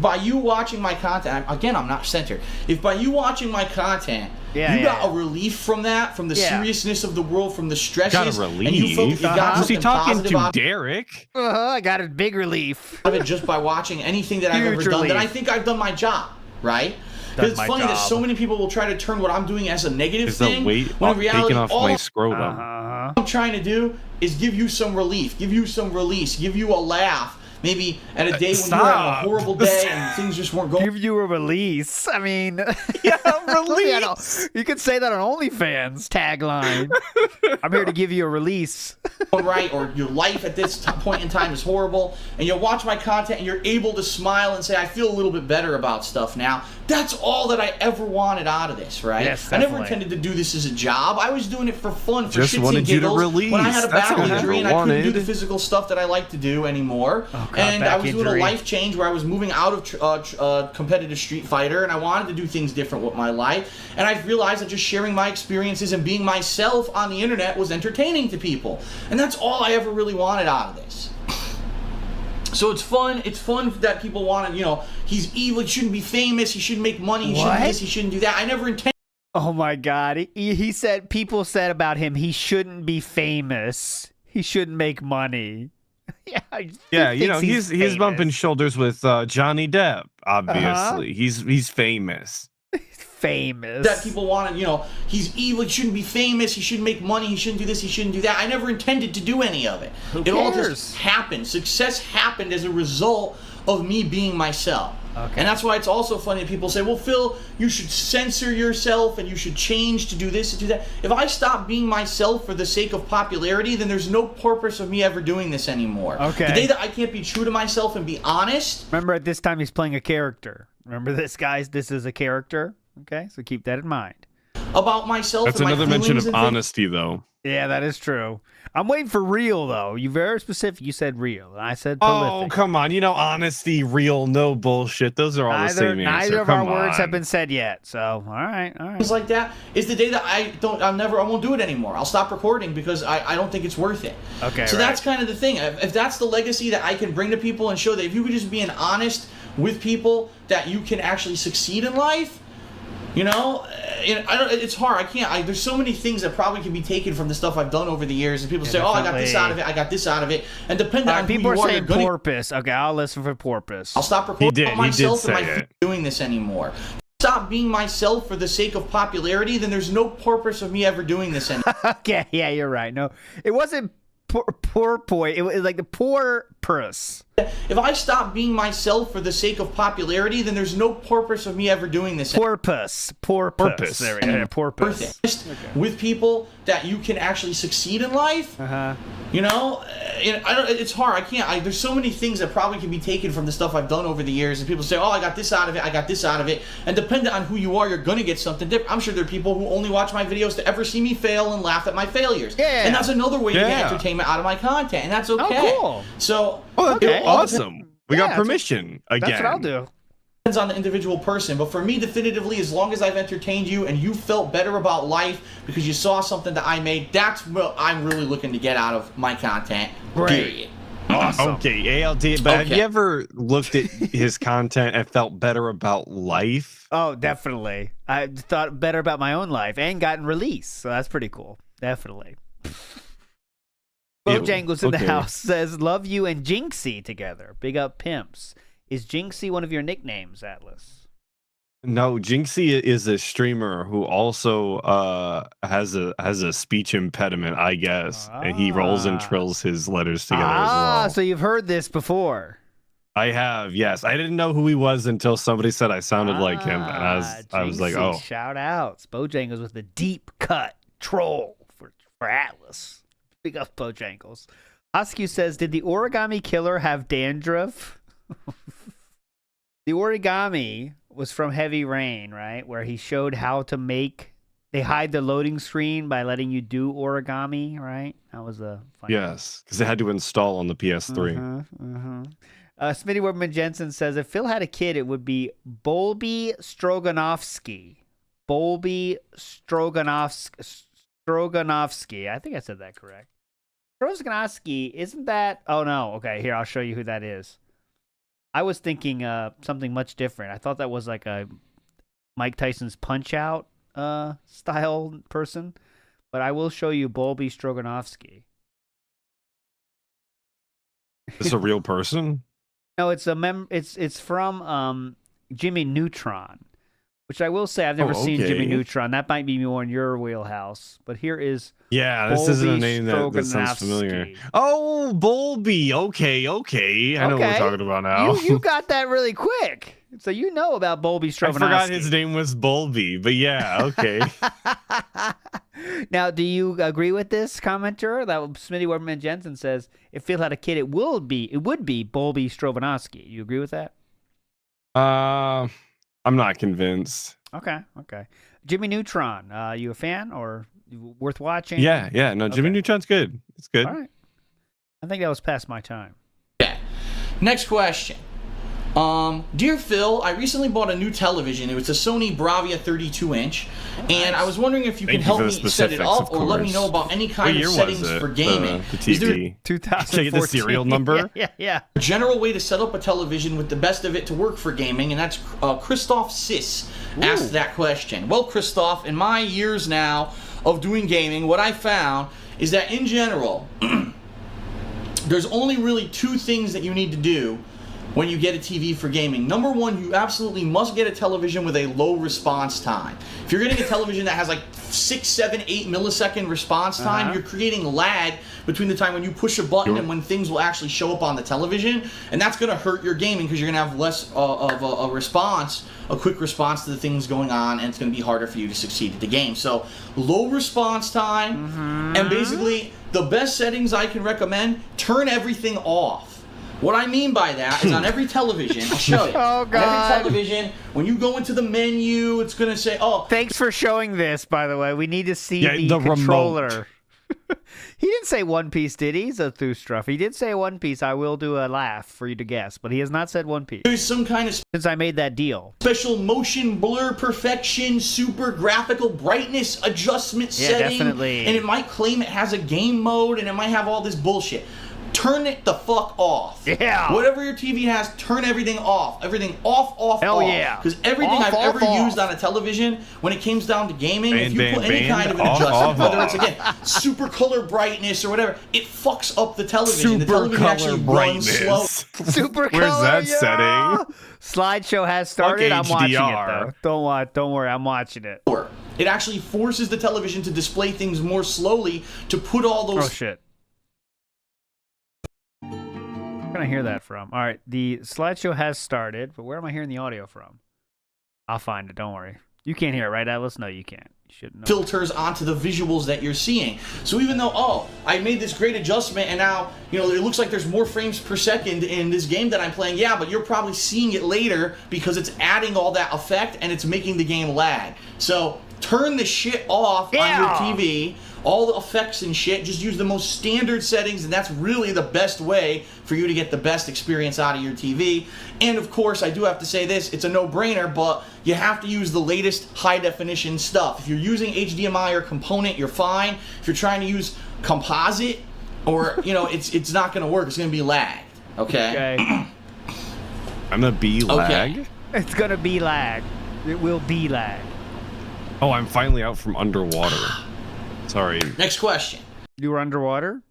By you watching my content, again, I'm not centered. If by you watching my content, you got a relief from that, from the seriousness of the world, from the stresses. Got a relief? And you got was he talking to Derek? I got a big relief. Of it just by watching anything that I've ever done, then I think I've done my job, right? Because it's funny that so many people will try to turn what I'm doing as a negative thing, when in reality, all I'm trying to do is give you some relief, give you some release, give you a laugh. Maybe at a day when you're having a horrible day and things just weren't going. Give you a release. I mean, release. You could say that on OnlyFans tagline. I'm here to give you a release. Right, or your life at this point in time is horrible, and you'll watch my content and you're able to smile and say, I feel a little bit better about stuff now. That's all that I ever wanted out of this, right? Yes, I never intended to do this as a job. I was doing it for fun, for just shits and giggles. When I had a back That's injury and I couldn't do the physical stuff that I like to do anymore. And I was doing a life change where I was moving out of competitive Street Fighter, and I wanted to do things different with my life. And I realized that just sharing my experiences and being myself on the internet was entertaining to people. And that's all I ever really wanted out of this. So it's fun. It's fun that people want to, he's evil. He shouldn't be famous. He shouldn't make money. He shouldn't do this. He shouldn't do that. I never intended. Oh my God. He said, people said about him, he shouldn't be famous. He shouldn't make money. Yeah, he's bumping shoulders with Johnny Depp, obviously. He's famous. Famous. That people want to, he's evil. He shouldn't be famous. He shouldn't make money. He shouldn't do this. He shouldn't do that. I never intended to do any of it. Who It cares? all just happened. Success happened as a result of me being myself. Okay. And that's why it's also funny that people say, well, Phil, you should censor yourself and you should change to do this and do that. If I stop being myself for the sake of popularity, then there's no purpose of me ever doing this anymore. Okay. The day that I can't be true to myself and be honest. Remember, at this time, he's playing a character. Remember this, guys? This is a character. Okay, so keep that in mind. About myself. That's and my another mention feelings of and things. honesty, though. Yeah, that is true. I'm waiting for real, though. You very specific. You said real, and I said prolific. Oh, come on. honesty, real, no bullshit. Those are all the same answer. Neither of Come our words on. have been said yet. So, all right. Things like that is the day that I won't do it anymore. I'll stop recording because I don't think it's worth it. Okay, So right. that's kind of the thing. If that's the legacy that I can bring to people and show that if you could just be honest with people that you can actually succeed in life, it's hard. I can't. There's so many things that probably can be taken from the stuff I've done over the years, and people say, "Oh, I got this out of it. I got this out of it." And depending on people who you are are, saying porpoise. Okay, I'll listen for porpoise. I'll stop recording He myself did and say my it. doing this anymore. Stop being myself for the sake of popularity, then there's no purpose of me ever doing this anymore. Okay, yeah, you're right. No, it wasn't porpoise. It was like the porpoise. If I stop being myself for the sake of popularity, then there's no purpose of me ever doing this. Porpoise. There we go. Porpoise. With people that you can actually succeed in life. It's hard. I can't. There's so many things that probably can be taken from the stuff I've done over the years, and people say, "Oh, I got this out of it. I got this out of it." And depending on who you are, you're gonna get something different. I'm sure there are people who only watch my videos to ever see me fail and laugh at my failures. Yeah. And that's another way to get entertainment out of my content, and that's okay. Oh, cool. So. Okay. Awesome. We got Yeah, permission again. That's what I'll do. Depends on the individual person, but for me, definitively, as long as I've entertained you and you felt better about life because you saw something that I made, that's what I'm really looking to get out of my content. Great. Period. Awesome. Okay, ALD, but have you ever looked at his content and felt better about life? Oh, definitely. I thought better about my own life and gotten released, so that's pretty cool. Definitely. Bojangles in the house says, "Love you and Jinxie together. Big up pimps." Is Jinxie one of your nicknames, Atlus? No, Jinxie is a streamer who also has a speech impediment, I guess, and he rolls and trills his letters together as well. So you've heard this before. I have, yes. I didn't know who he was until somebody said I sounded like him, and I was like, Jinxie, oh. shout outs. Bojangles with the deep cut troll for Atlus. Big up Bojangles. Hoskew says, "Did the origami killer have dandruff?" The origami was from Heavy Rain, right? Where he showed how to make. They hide the loading screen by letting you do origami, right? That was a funny Yes, because it had to install on the PS3. Smitty Woodman Jensen says, "If Phil had a kid, it would be Bolby Stroganovsky." Bolby Stroganovsky. I think I said that correct. Stroganovsky, isn't that? Oh no. Okay, here I'll show you who that is. I was thinking something much different. I thought that was like a Mike Tyson's Punch Out style person, but I will show you Bolby Stroganovsky. Is this a real person? No, it's it's from Jimmy Neutron, which I will say I've never seen Jimmy Neutron. That might be more in your wheelhouse. But here is this isn't a name that sounds familiar. Oh, Bolby. Okay. I know what we're talking about now. You got that really quick. So you know about Bolby Stroganovsky. I forgot his name was Bolby, but yeah, okay. Now, do you agree with this commenter? That Smitty Warman Jensen says, if Phil had a kid, it would be Bolby Stroganovsky. You agree with that? I'm not convinced. Okay. Jimmy Neutron, you a fan or worth watching? Yeah. No, Jimmy Neutron's good. It's good. All right. I think that was past my time. Okay. Next question. Dear Phil, I recently bought a new television. It was a Sony Bravia 32-inch, and I was wondering if you can help me set it up or let me know about any kind of settings for gaming. The TV. 2014. Can I get the serial number? Yeah. A general way to set up a television with the best of it to work for gaming, and that's Christoph Sis asked that question. Well, Christoph, in my years now of doing gaming, what I found is that in general, there's only really two things that you need to do when you get a TV for gaming. Number one, you absolutely must get a television with a low response time. If you're getting a television that has like 6, 7, 8 millisecond response time, you're creating lag between the time when you push a button and when things will actually show up on the television, and that's going to hurt your gaming because you're going to have less of a response, a quick response to the things going on, and it's going to be harder for you to succeed at the game. So low response time, and basically the best settings I can recommend, turn everything off. What I mean by that is on every television, I'll show you. Oh, God. On every television, when you go into the menu, it's going to say, oh. Thanks for showing this, by the way. We need to see the controller. He didn't say One Piece, did he? So through stuff. He did say One Piece. I will do a laugh for you to guess, but he has not said One Piece. There's some kind of Since I made that deal. special motion blur perfection, super graphical brightness adjustment Yeah, setting. definitely. And it might claim it has a game mode, and it might have all this bullshit. Turn it the fuck off. Yeah. Whatever your TV has, turn everything off. Everything off. Hell off. yeah. Because everything Off, I've off, ever off. used on a television, when it comes down to gaming, if you Bang, put bang, any kind of an off, adjustment, off, whether off. it's, again, super color brightness or whatever, it fucks up the television. The Super television color actually runs brightness. slow. Super Where's color, that yeah! setting? Slideshow has started. I'm watching it, HDR. though. Don't worry. I'm watching it. It actually forces the television to display things more slowly to put all those Oh, shit. Where can I hear that from? All right, the slideshow has started, but where am I hearing the audio from? I'll find it. Don't worry. You can't hear it, right, Atlas? No, you can't. You shouldn't know. filters onto the visuals that you're seeing. So even though, oh, I made this great adjustment and now, you know, it looks like there's more frames per second in this game that I'm playing, yeah, but you're probably seeing it later because it's adding all that effect and it's making the game lag. So turn the shit off on your TV, all the effects and shit, just use the most standard settings, and that's really the best way for you to get the best experience out of your TV. And of course, I do have to say this, it's a no-brainer, but you have to use the latest high-definition stuff. If you're using HDMI or component, you're fine. If you're trying to use composite, or, you know, it's not going to work. It's going to be lagged, okay? I'm gonna be lag. It's going to be lag. It will be lag. Oh, I'm finally out from underwater. Sorry. Next question. You were underwater?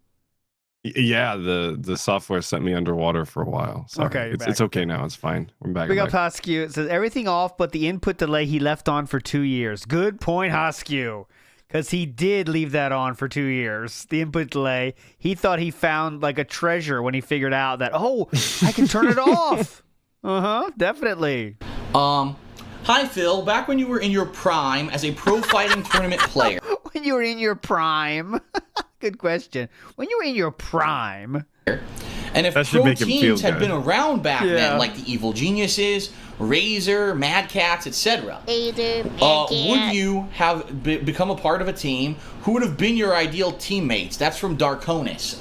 Yeah, the software sent me underwater for a while. Sorry. Okay, you're it's okay now. It's fine. We're back. Big up Hoskew. It says everything off but the input delay he left on for 2 years. Good point, Hoskew. Because he did leave that on for 2 years. The input delay. He thought he found like a treasure when he figured out that, oh, I can turn it off. Definitely. Hi, Phil. Back when you were in your prime as a pro fighting tournament player. When you were in your prime. Good question. When you were in your prime. And if That should pro make him feel teams had good. been around back Yeah. then, like the Evil Geniuses, Razor, Mad Cats, etc., would you have become a part of a team? Who would have been your ideal teammates? That's from Darkonis.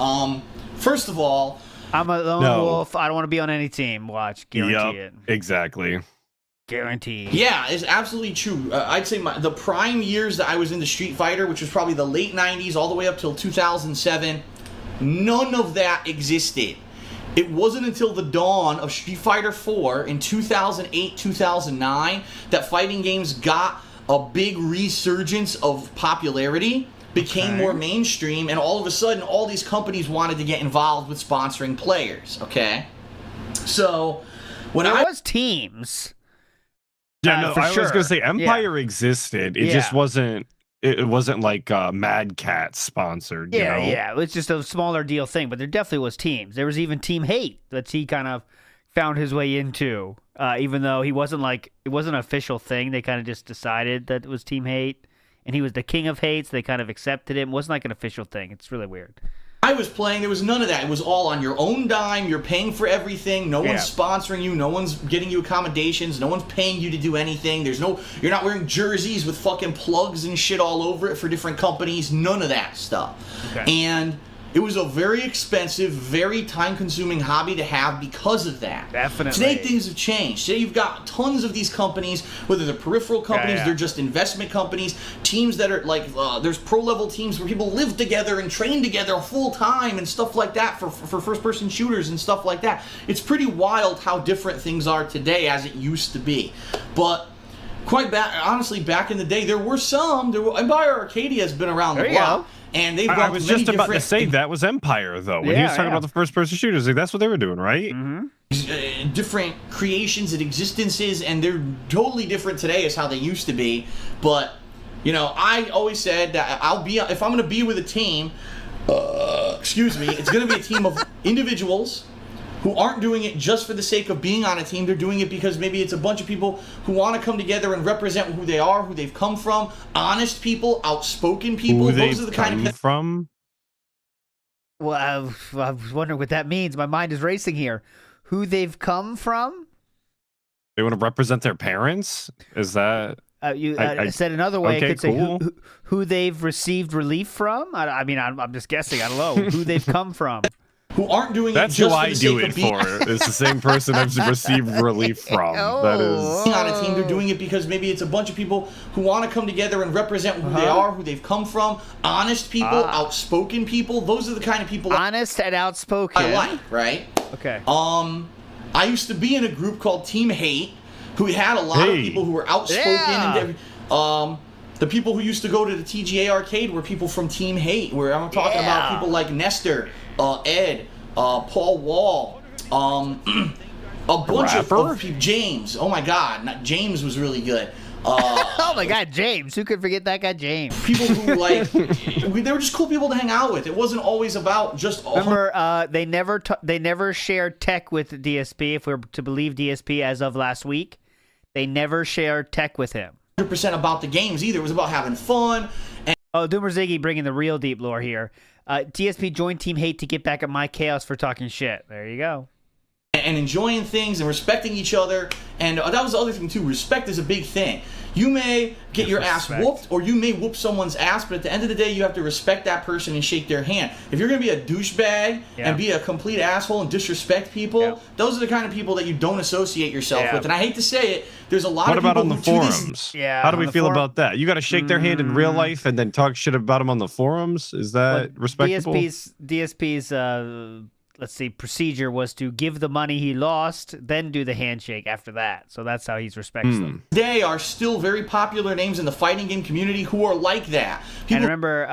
First of all, I'm a lone No. wolf. I don't want to be on any team. Watch. Guarantee it. Exactly. Guaranteed. yeah, it's absolutely true. I'd say the prime years that I was into Street Fighter, which was probably the late 90s all the way up till 2007, none of that existed. It wasn't until the dawn of Street Fighter 4 in 2008, 2009 that fighting games got a big resurgence of popularity, became more mainstream, and all of a sudden all these companies wanted to get involved with sponsoring players, okay? So, when There I was teams. Yeah, no, for I sure. was gonna say Empire existed. It just Yeah. wasn't. It wasn't like Mad Cat sponsored. Yeah, you know? yeah. It was just a smaller deal thing, but there definitely was teams. There was even Team Hate that he kind of found his way into, even though he wasn't like, it wasn't an official thing. They kind of just decided that it was Team Hate, and he was the king of hates. They kind of accepted him. It wasn't like an official thing. It's really weird. was playing, there was none of that. It was all on your own dime. You're paying for everything. No one's sponsoring you. No one's getting you accommodations. No one's paying you to do anything. You're not wearing jerseys with fucking plugs and shit all over it for different companies. None of that stuff. Okay. And It was a very expensive, very time-consuming hobby to have because of that. Definitely. Today, things have changed. Today, you've got tons of these companies, whether they're peripheral companies, they're just investment companies, teams that are like, there's pro-level teams where people live together and train together full-time and stuff like that for first-person shooters and stuff like that. It's pretty wild how different things are today as it used to be. But honestly, back in the day, there were some. Empire Arcadia has been around the block. And they've got I was just about to say that was Empire, though. When he was talking about the first-person shooters, like, that's what they were doing, right? Different creations and existences, and they're totally different today as how they used to be. But, you know, I always said that if I'm going to be with a team, excuse me, it's going to be a team of individuals who aren't doing it just for the sake of being on a team. They're doing it because maybe it's a bunch of people who want to come together and represent who they are, who they've come from, honest people, outspoken people. Those are the kind of from. Well, I was wondering what that means. My mind is racing here. Who they've come from? They want to represent their parents? Is that... I said another way, okay, I could say cool. who they've received relief from? I mean, I'm just guessing. I don't know. Who they've come from. Who aren't doing That's it just who for I the do sake it of being for. It's the same person I've received relief from. That is on a team. They're doing it because maybe it's a bunch of people who want to come together and represent who they are, who they've come from, honest people, outspoken people. Those are the kind of people honest and outspoken. I like, right? Okay. I used to be in a group called Team Hate, who had a lot of people who were outspoken and the people who used to go to the TGA arcade were people from Team Hate, where I'm talking about people like Nestor, Ed, Paul Wall, a bunch of people. James. Oh my God, James was really good. Oh my God, James. Who could forget that guy, James? People who they were just cool people to hang out with. It wasn't always about just. Remember, they never shared tech with DSP. If we're to believe DSP as of last week, they never shared tech with him. 100% about the games either. It was about having fun. And Doomer Ziggy bringing the real deep lore here. DSP joined Team Hate to get back at my chaos for talking shit. There you go. And enjoying things and respecting each other. And that was the other thing, too. Respect is a big thing. You may get your ass whooped, or you may whoop someone's ass, but at the end of the day, you have to respect that person and shake their hand. If you're going to be a douchebag and be a complete asshole and disrespect people, those are the kind of people that you don't associate yourself with. And I hate to say it, there's a lot of people. What about on the forums? How do we feel about that? You got to shake their hand in real life and then talk shit about them on the forums? Is that respectable? DSP's let's see, procedure was to give the money he lost, then do the handshake after that. So that's how he respects them. They are still very popular names in the fighting game community who are like that. And remember,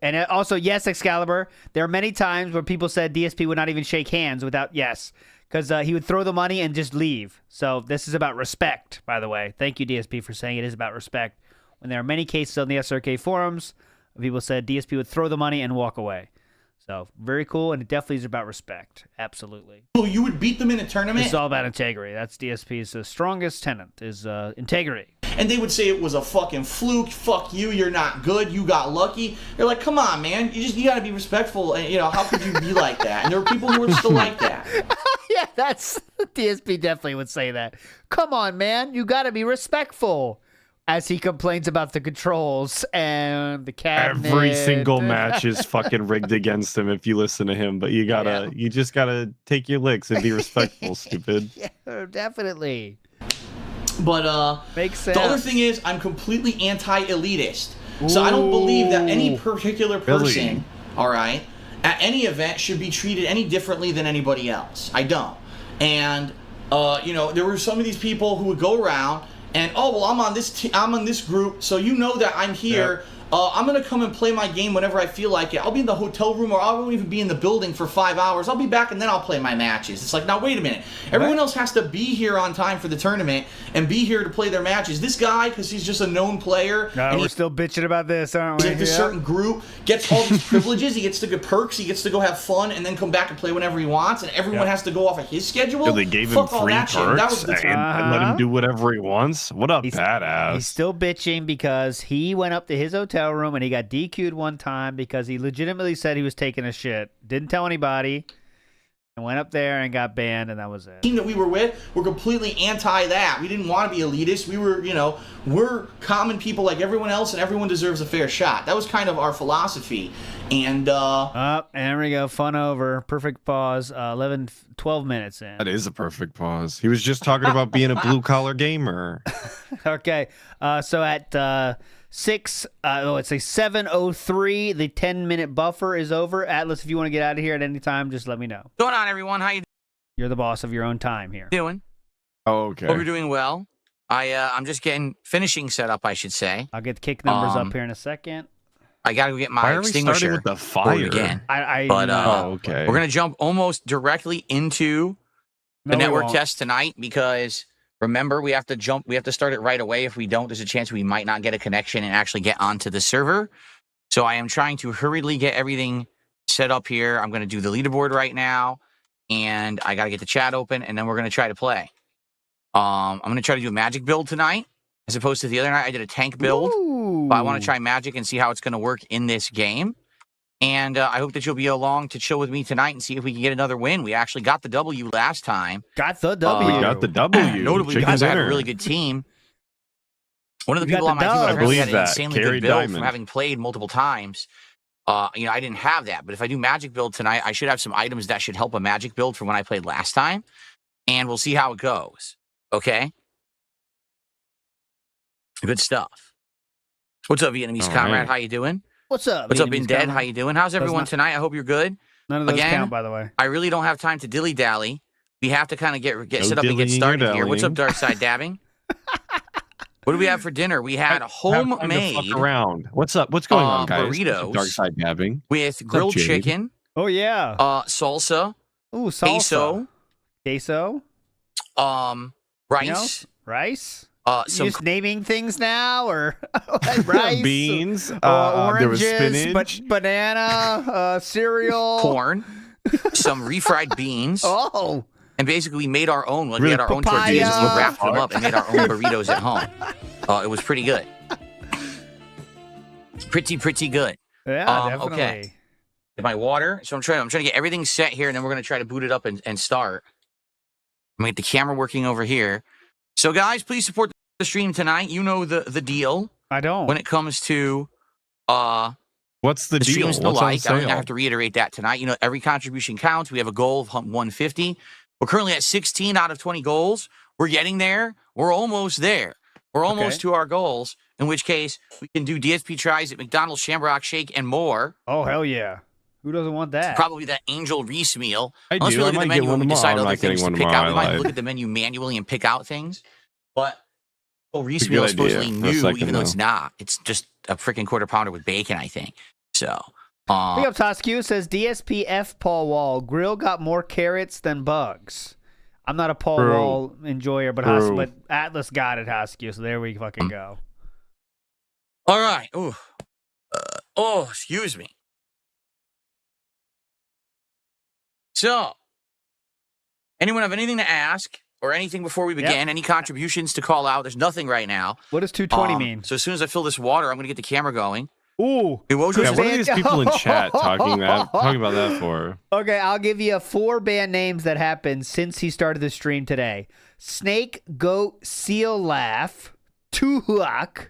and also, yes, Excalibur, there are many times where people said DSP would not even shake hands without yes, because he would throw the money and just leave. So this is about respect, by the way. Thank you, DSP, for saying it is about respect. When there are many cases on the SRK forums, people said DSP would throw the money and walk away. So, very cool, and it definitely is about respect. Absolutely. You would beat them in a tournament? It's all about integrity. That's DSP's strongest tenet, is integrity. And they would say it was a fucking fluke. Fuck you, you're not good, you got lucky. They're like, come on, man, you got to be respectful. And, how could you be like that? And there were people who were still like that. Yeah, that's... DSP definitely would say that. Come on, man, you got to be respectful. As he complains about the controls and the cabinet. Every single match is fucking rigged against him if you listen to him, but you just gotta take your licks and be respectful, stupid. Yeah, definitely. But makes sense. The other thing is, I'm completely anti-elitist. So I don't believe that any particular person, all right, at any event should be treated any differently than anybody else. I don't. And there were some of these people who would go around and I'm on this group, so you know that I'm here. Yep. I'm gonna come and play my game whenever I feel like it. I'll be in the hotel room, or I won't even be in the building for 5 hours. I'll be back, and then I'll play my matches. It's like, now wait a minute. Everyone else has to be here on time for the tournament and be here to play their matches. This guy, because he's just a known player, and we're still bitching about this, aren't we? He's in this certain group, gets all these privileges. He gets to get perks. He gets to go have fun, and then come back and play whenever he wants. And everyone has to go off of his schedule. So they gave him free perks and let him do whatever he wants. What a badass! He's still bitching because he went up to his hotel room and he got DQ'd one time because he legitimately said he was taking a shit. Didn't tell anybody. I went up there and got banned, and that was it. Team that we were with were completely anti that. We didn't want to be elitist. We were, we're common people like everyone else, and everyone deserves a fair shot. That was kind of our philosophy. And and there we go. Fun over. Perfect pause. 12 minutes in. That is a perfect pause. He was just talking about being a blue collar gamer. Okay. So at it's a 7:03. The 10-minute buffer is over. Atlas, if you want to get out of here at any time, just let me know. What's going on, everyone? How you You're the boss of your own time here. doing? Oh, okay. Hope you're doing well. I'm just finishing set up, I should say. I'll get the kick numbers up here in a second. I gotta go get Why my are we starting extinguisher. with the fire again. But oh, okay. We're gonna jump almost directly into the network test tonight because remember we have to start it right away. If we don't, there's a chance we might not get a connection and actually get onto the server. So I am trying to hurriedly get everything set up here. I'm gonna do the leaderboard right now, and I gotta get the chat open, and then we're gonna try to play. I'm gonna try to do a magic build tonight, as opposed to the other night I did a tank build. But I want to try magic and see how it's going to work in this game. And I hope that you'll be along to chill with me tonight and see if we can get another win. We actually got the W last time. Got the W. We got the W. Notably Chicken because I had a dinner. really good team. One of the You got people on the my team dub. apparently had I believe an that. insanely Carrie good build Diamond. from having played multiple times. I didn't have that. But if I do magic build tonight, I should have some items that should help a magic build from when I played last time. And we'll see how it goes. Okay? Good stuff. What's up, Vietnamese All comrade? right. How you doing? What's up? What's up, Vietnamese In Dead? comrade? How you doing? How's everyone tonight? I hope you're good. None of those Again? count, by the way. I really don't have time to dilly-dally. We have to kind of get No set up and get dillying or started here. What's up, dallying. Darkside Dabbing? What do we have for dinner? We had Have time to homemade fuck around. What's up? What's going on, guys? burritos. Dark side dabbing. with grilled Jade? chicken, Oh, yeah. salsa, Ooh, salsa. queso, Queso? rice, else? Rice? You some just naming things now, or rice, Beans. There oranges, was spinach. banana, cereal, corn, some refried beans, Oh, and basically we made our own. Like we Really? had our own Papaya. tortillas and we wrapped them up and made our own burritos at home. It was pretty good. Pretty good. yeah, Okay. definitely. My water. So I'm trying to get everything set here, and then we're gonna try to boot it up and start. I'm gonna get the camera working over here. So guys, please support the stream tonight. You know the deal I don't. when it comes to What's the the deal? streams and the What's on like. I don't think I sale? have to reiterate that tonight. You know, every contribution counts. We have a goal of 150. We're currently at 16 out of 20 goals. We're getting there. We're almost there. We're almost to our goals, in which case we can do DSP tries at McDonald's, Shamrock Shake, and more. Oh, hell yeah. Who doesn't want that? Probably that Angel Reese meal. I Unless do. we I look at might the get menu one and we tomorrow. decide I'm other not things getting to one pick out. We tomorrow. might I look lied. at the menu manually and pick out things. But Reese It's a meal good is supposedly idea for a new, second, even though it's though. not. It's just a freaking quarter pounder with bacon, I think. So, Big up Toscu says DSPF Paul Wall. Grill got more carrots than bugs. I'm not a Paul True. Wall enjoyer, but True. but Atlas got it, Hoscu, so there we fucking go. all right. Ooh. Excuse me. So, anyone have anything to ask or anything before we begin? Any contributions to call out? There's nothing right now. What does 220 mean? So as soon as I fill this water, I'm going to get the camera going. Ooh. Hey, Wojo Yeah, says- what are these people in chat talking about that for? Okay, I'll give you 4 band names that happened since he started the stream today. Snake, Goat, Seal, Laugh, Tuhuak.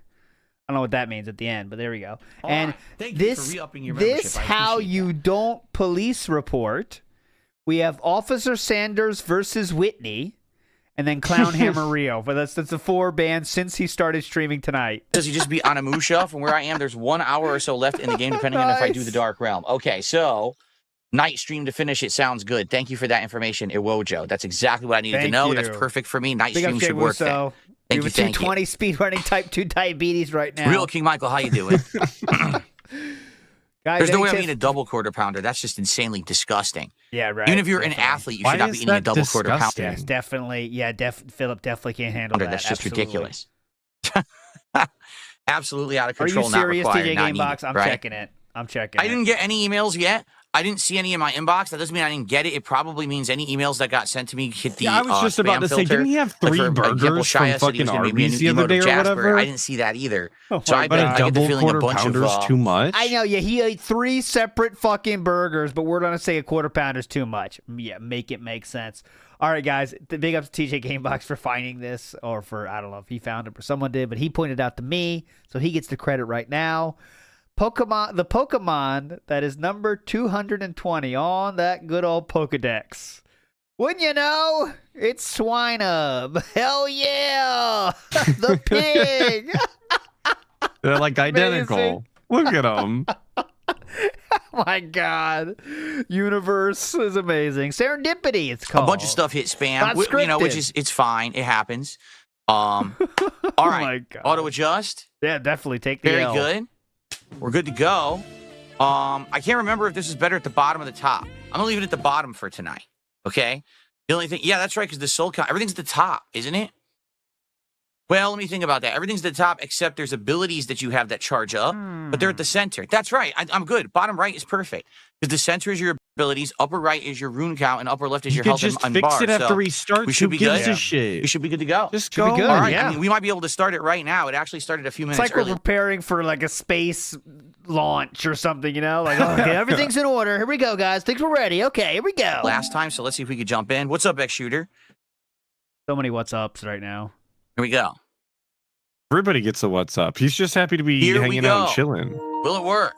I don't know what that means at the end, but there we go. And Thank you for this, re-upping your membership. this I how appreciate you don't police report. We have Officer Sanders versus Whitney, and then Clown Hammer Rio. But that's the 4 bands since he started streaming tonight. Does he just beat Anamusha? From where I am, there's 1 hour or so left in the game, depending on if I do the Dark Realm. Okay, so night stream to finish it sounds good. Thank you for that information, Iwojo. That's exactly what I needed to Thank know. you. That's perfect for me. Night Big up stream Jay should work then. Wusso. Thank We you, have a thank you. 220 speed running type 2 diabetes right now. Real King Michael, how you doing? Guys, There's no any way I'm tips- eating a double quarter pounder. That's just insanely disgusting. Yeah, right. Even if you're an definitely. athlete, you Why should not is be eating a that double quarter pounder. disgusting? Yes, definitely. Yeah, Philip definitely can't handle that. That's just Absolutely. ridiculous. Absolutely out of Are control. you not serious, required, TJ not Gamebox? needed, I'm right? checking it. I'm checking I didn't get any emails yet. I didn't see any in my inbox. That doesn't mean I didn't get it. It probably means any emails that got sent to me hit the I was just about spam to say, filter. didn't he have Like, 3 for example, burgers from Shia said he fucking was gonna make me a Arby's new the other emote day of or Jasper. whatever? I didn't see that either. Oh So my I But bet a I get the double feeling a quarter bunch of pounder's too much? I know, yeah, he ate 3 separate fucking burgers, but we're gonna say a quarter pounder's too much. Yeah, make it make sense. All right, guys, the big up to TJ Gamebox for finding this, or for, I don't know if he found it or someone did, but he pointed out to me, so he gets the credit right now. The Pokemon that is number 220 on that good old Pokedex. Wouldn't you know? It's Swinub. Hell yeah! The pig! They're like identical. Amazing. Look at them. My God. Universe is amazing. Serendipity, it's called. A bunch of stuff hit spam, Not which scripted. is it's fine. It happens. All right, my God. auto adjust. Yeah, definitely take the Very L. good. We're good to go. I can't remember if this is better at the bottom or the top. I'm gonna leave it at the bottom for tonight. Okay. The only thing, yeah, that's right, because the soul count, everything's at the top, isn't it? Well, let me think about that. Everything's at the top except there's abilities that you have that charge up, but they're at the center. That's right. I'm good. Bottom right is perfect because the center is your abilities, upper right is your rune count, and upper left is You your could health just and fix bar. it after So restart. we should Who be gives good. a shit? we should be good to go. Just Should be go. good. All right. yeah. I mean, we might be able to start it right now. It actually started a few It's minutes like we're early. preparing for like a space launch or something, you know? Like, okay, everything's in order. Here we go, guys. Things were ready. Okay, here we go. Last time, so let's see if we could jump in. What's up, X Shooter? So many what's ups right now. Here we go. Everybody gets a what's up. He's just happy to be Here we hanging out and go. chilling. Will it work?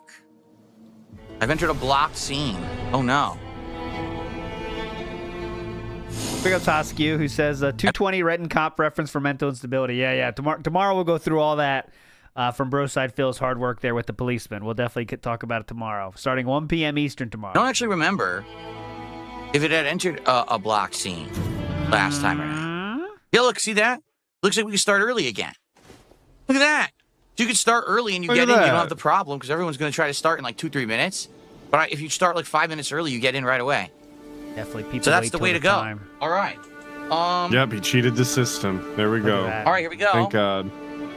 I've entered a blocked scene. Oh no. Big up Toskew, who says 220 Renton Cop reference for mental instability. Yeah. Tomorrow we'll go through all that from Broside Phil's hard work there with the policeman. We'll definitely talk about it tomorrow, starting 1 p.m. Eastern tomorrow. I don't actually remember if it had entered a blocked scene last time or not. Yeah, look, see that? Looks like we can start early again. Look at that. You can start early and you Look get at in. You that. don't have the problem because everyone's going to try to start in like 2-3 minutes. But if you start like 5 minutes early, you get in right away. Definitely people So that's wait the till way to go. time. All right. Yep, he cheated the system. There we Look at go. that. All right, here we go. Thank God.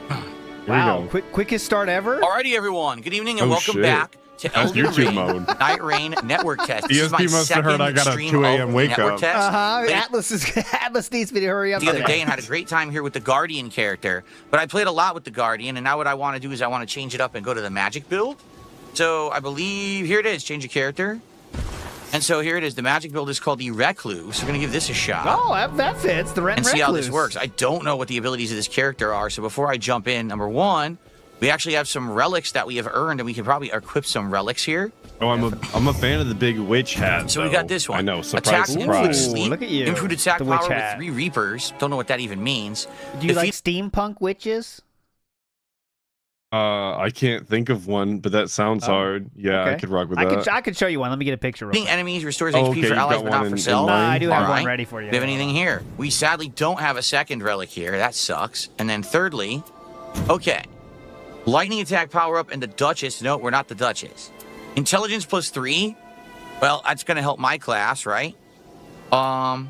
Here Wow, we go. quickest start ever? Alrighty, everyone. Good evening and Oh, welcome shit. back to That's Elden YouTube Ring mode. Nightreign Network Test. This is my ESP must have heard I got a stream 2 a.m. of the wake network up. test. Atlas needs me to hurry up. The other day and had a great time here with the Guardian character. But I played a lot with the Guardian, and now what I want to do is I want to change it up and go to the magic build. So I believe, here it is, change a character. And so here it is. The magic build is called the Recluse. We're going to give this a shot. Oh, that fits. The Rent and see how this works. I don't know what the abilities of this character are, so before I jump in, number one, we actually have some relics that we have earned, and we can probably equip some relics here. Oh, I'm a fan of the big witch hat. So we got this one. I know. Attack Surprise, improved surprise. sleep, look at you. improved attack The witch power hat. with 3 Reapers. Don't know what that even means. Do you like Defeat steampunk witches? I can't think of one, but that sounds hard. Yeah, I okay. could rock with that. I could show you one. Let me get a picture. Real quick. enemies restores Oh, HP okay, for you've allies, got but one not in- for in self. line? I do have All one right. ready for you. Do you have anything here? We sadly don't have a second relic here. That sucks. And then thirdly, okay. Lightning attack power up and the Duchess. No, we're not the Duchess. Intelligence plus 3. Well, that's going to help my class, right? And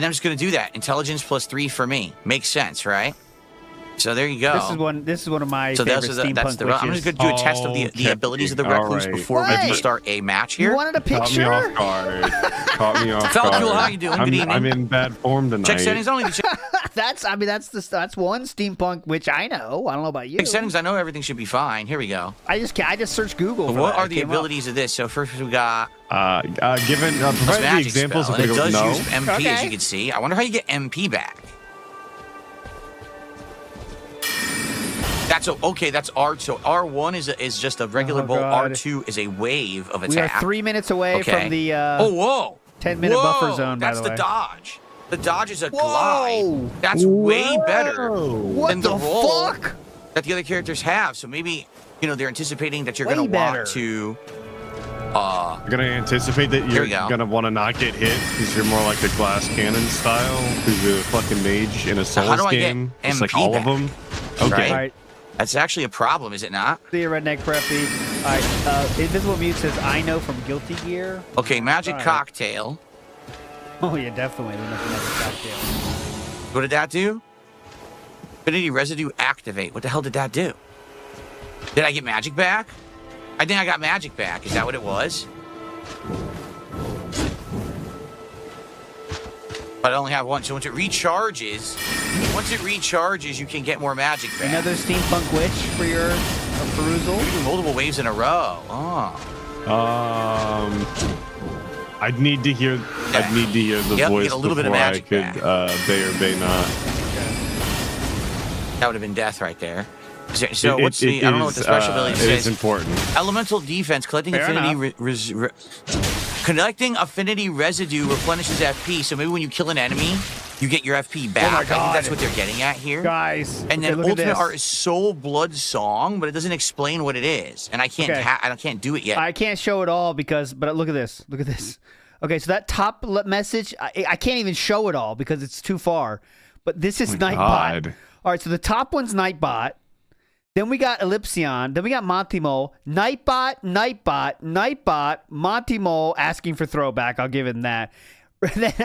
I'm just going to do that. Intelligence plus 3 for me. Makes sense, right? So there you go. This is one of my So favorite that's steampunk the. witches. I'm just going to do a test of the Okay. abilities of the All Recluse right. before we What? do start a match You here. wanted a Caught me picture? off guard. Caught me off Falcul, guard. how you doing? Good evening. I'm in bad form tonight. Check settings only. Check That's one steampunk witch I know. I don't know about you. settings. I know everything should be fine. Here we go. I just searched Google. So for what that. are It the came up. abilities of this? So first we got Provide the magic examples spell. if And we it don't does know. use MP, as Okay. you can see. I wonder how you get MP back. That's okay. That's R. So R1 is just a regular Oh, bolt. God. R2 is a wave of We are attack. 3 minutes away Okay. from the. Oh, whoa! 10-minute buffer zone, by That's the way. dodge. The dodge is a Whoa! glide. That's way better What than the roll fuck? that the other characters have. So maybe they're anticipating that you're Way going to better. want to. You're gonna anticipate that Here you're we go. gonna want to not get hit because you're more like the glass cannon style. Because you're a fucking mage in a how Souls do I get game. It's like MP all back? of them. Okay. Right. All right. That's actually a problem, is it not? See you, Redneck Preppy. All right. Invisible Mute says, I know from Guilty Gear. Okay, magic All right. cocktail. Oh, yeah, definitely. We know from Magic Cocktail. What did that do? Affinity residue activate. What the hell did that do? Did I get magic back? I think I got magic back. Is that what it was? But I only have one, so once it recharges, you can get more magic back. Another steampunk witch for your perusal. You do multiple waves in a row. Oh. I'd need to hear the Yep, voice get a little bit of before I magic could back. bay or bay not. That would have been death right there. So It- what's it the? I don't know what the special ability It says. is important. Elemental defense, collecting Fair collecting affinity residue replenishes FP. So maybe when you kill an enemy, you get your FP back. my I think God. that's what they're getting at here. Guys. And then okay, look at ultimate this. art is Soul Blood Song, but it doesn't explain what it is, and I can't Okay. I can't do it yet. I can't show it all but look at this. Look at this. Okay, so that top message, I can't even show it all because it's too far. But this is my Nightbot. God. All right, so the top one's Nightbot. Then we got Ellipsion. Then we got Montimo. Nightbot, Montimo asking for throwback. I'll give him that.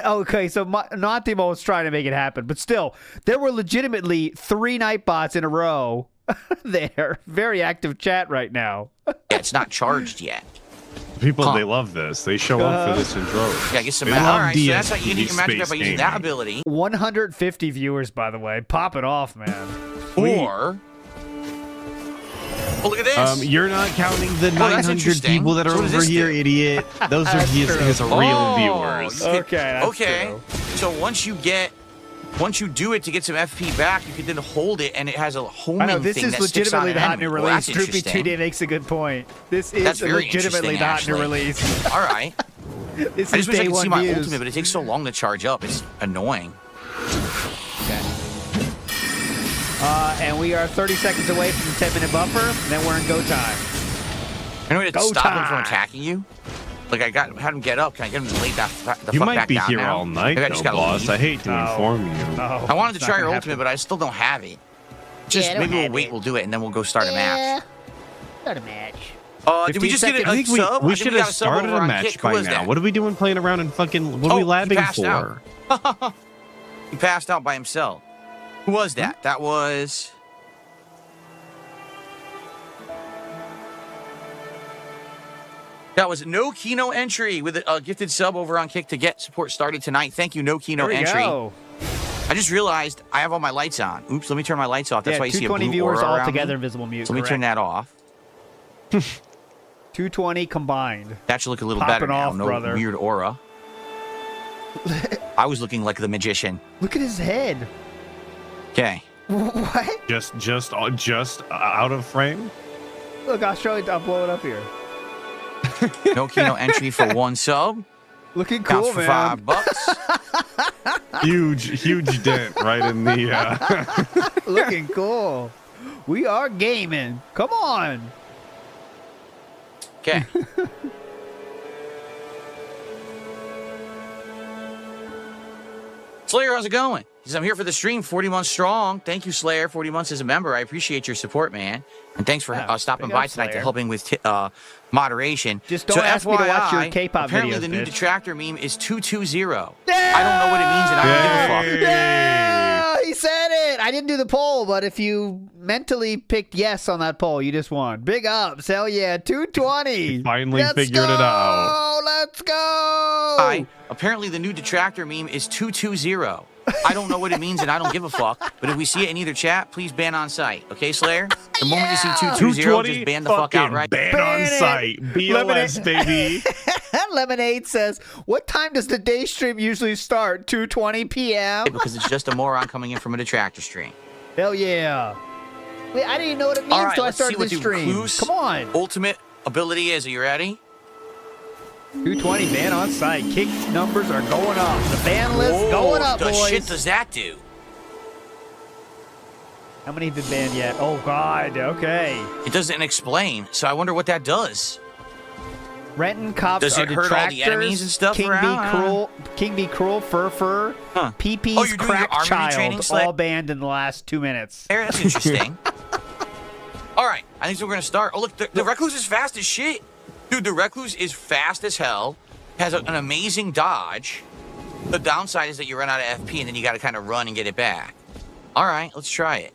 Okay, so Montimo was trying to make it happen. But still, there were legitimately 3 Nightbots in a row there. Very active chat right now. Yeah, it's not charged yet. People, Huh. they love this. They show up for this in droves. Yeah, I guess some They All love right, so that's how you DSP, get your magic back by using that gaming. ability. 150 viewers, by the way. Pop it off, man. Or oh, look at this. You're not counting the that's 900 interesting. people that are So what does over this here, do? idiot. Those are That's his true. real viewers. you could- Okay, that's okay. true. So once you do it to get some FP back, you can then hold it, and it has a homing I know, this thing is that sticks on legitimately an the hot enemy. new Well, release. that's Droopy interesting. 2D makes a good point. This is That's very legitimately the hot new interesting, release. All right. This I is just wish I day could see one my views. ultimate, but it takes so long to charge up. It's annoying. And we are 30 seconds away from the 10-minute buffer, and then we're in go time. Any way to Go stop him from time. attacking you? Like had him get up. Can I get him to lay the You fuck might back be down here now? all night, Maybe I though, just gotta boss. leave? I hate to No. inform you. No, I wanted to it's try not your gonna ultimate, happen. but I still don't have it. Just I don't maybe we'll have wait. it. We'll do it, and then we'll go start a match. Not a match. Did we 15 just get seconds. a I think sub? we think should got have a sub started over a on match Kick. Who by was now. that? What are we doing playing around and fucking, what are we Oh, he labbing passed for? out. He passed out by himself. Who was that? That was... That was No Kino Entry with a gifted sub over on Kick to get support started tonight. Thank you, No Kino There we Entry. go. I just realized I have all my lights on. Oops, let me turn my lights off. That's Yeah, why you see a 220 blue viewers aura all around together, me. invisible mute. So let me turn that off. 220 combined. That should look a little Popping better now. off, No brother. weird aura. I was looking like the magician. Look at his head. Okay. What? Just out of frame? Look, I'll show you. I'll blow it up here. No Kino Entry for 1 sub. Looking Counts cool, for man. $5. Huge dent right in the... Looking cool. We are gaming. Come on. Okay. Slayer, how's it going? He says, I'm here for the stream, 40 months strong. Thank you, Slayer, 40 months as a member. I appreciate your support, man. And thanks for Yeah, stopping big by up, tonight to Slayer. helping with moderation. Just don't ask me to watch your FYI, K-pop apparently videos, the new bitch. detractor meme is 220. I don't know what it means, and I don't give a fuck. Yeah, he said it. I didn't do the poll, but if you mentally picked yes on that poll, you just won. Big ups. Hell yeah. 220. Finally Let's figured it out. Let's go. Hi. Apparently the new detractor meme is 220. I don't know what it means, and I don't give a fuck. But if we see it in either chat, please ban on site. Okay, Slayer? The moment you see 220, just ban the fuck fucking outright. ban Ban on it. site. BOS, Lemonade. baby. Lemonade says, what time does the day stream usually start? 2:20 p.m.? Because it's just a moron coming in from a detractor stream. Hell yeah. Wait, I didn't even know what it means All right, until I let's see started what this the stream. recluse Come on. ultimate ability is. Are you ready? 220 ban on site. Kick numbers are going up. The ban list going up, the boys. shit does that do? How many have been banned yet? Oh, God. Okay. It doesn't explain, so I wonder what that does. Renton cops Does are it hurt all the detractors. enemies and stuff King around? be cruel, fur, Huh. PP's Oh, you're doing your crack army retraining, child, Slay? all banned in the last 2 minutes. There, that's interesting. All right, I think so. We're gonna start. Oh, look, the Recluse is fast as shit, dude. The Recluse is fast as hell. Has an amazing dodge. The downside is that you run out of FP and then you got to kind of run and get it back. All right, let's try it.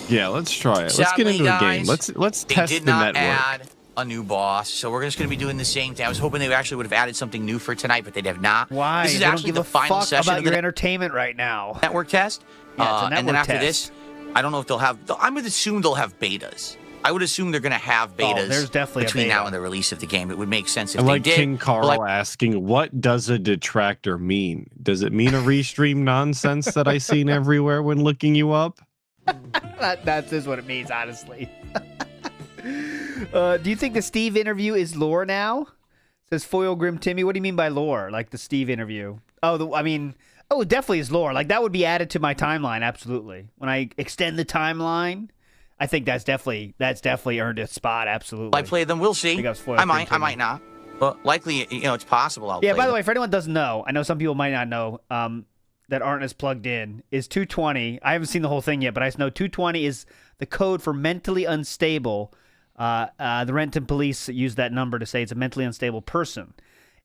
Yeah, let's try it. Let's get Sadly, into the guys, game. Let's They test did the not network. add a new boss, so we're just going to be doing the same thing. I was hoping they actually would have added something new for tonight, but they have not. Why? This is They don't actually give the a final fuck session about of your the entertainment right now. network test. Yeah, it's a and then network after test. this, I don't know if they'll have. I would assume they'll have betas. I would assume they're going to have betas there's definitely a between beta. now and the release of the game. It would make sense if I they like did. King Carl Well, asking, what does a detractor mean? Does it mean a restream nonsense that I seen everywhere when looking you up? That's just what it means, honestly. Do you think the Steve interview is lore now? Says Foil Grim Timmy. What do you mean by lore? Like the Steve interview? It definitely is lore. Like that would be added to my timeline. Absolutely. When I extend the timeline, I think that's definitely earned its spot. Absolutely. I play them. We'll see. think I was Foil I Grim might Timmy. not. But likely, it's possible. I'll Yeah. play By the them. way, if anyone doesn't know, I know some people might not know. That aren't as plugged in is 220. I haven't seen the whole thing yet, but I just know 220 is the code for mentally unstable. The Renton police use that number to say it's a mentally unstable person.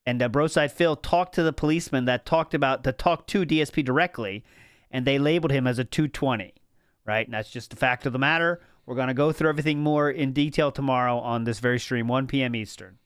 And Broside Phil talked to the policeman that talked to DSP directly, and they labeled him as a 220, right? And that's just the fact of the matter. We're going to go through everything more in detail tomorrow on this very stream, 1 p.m. Eastern.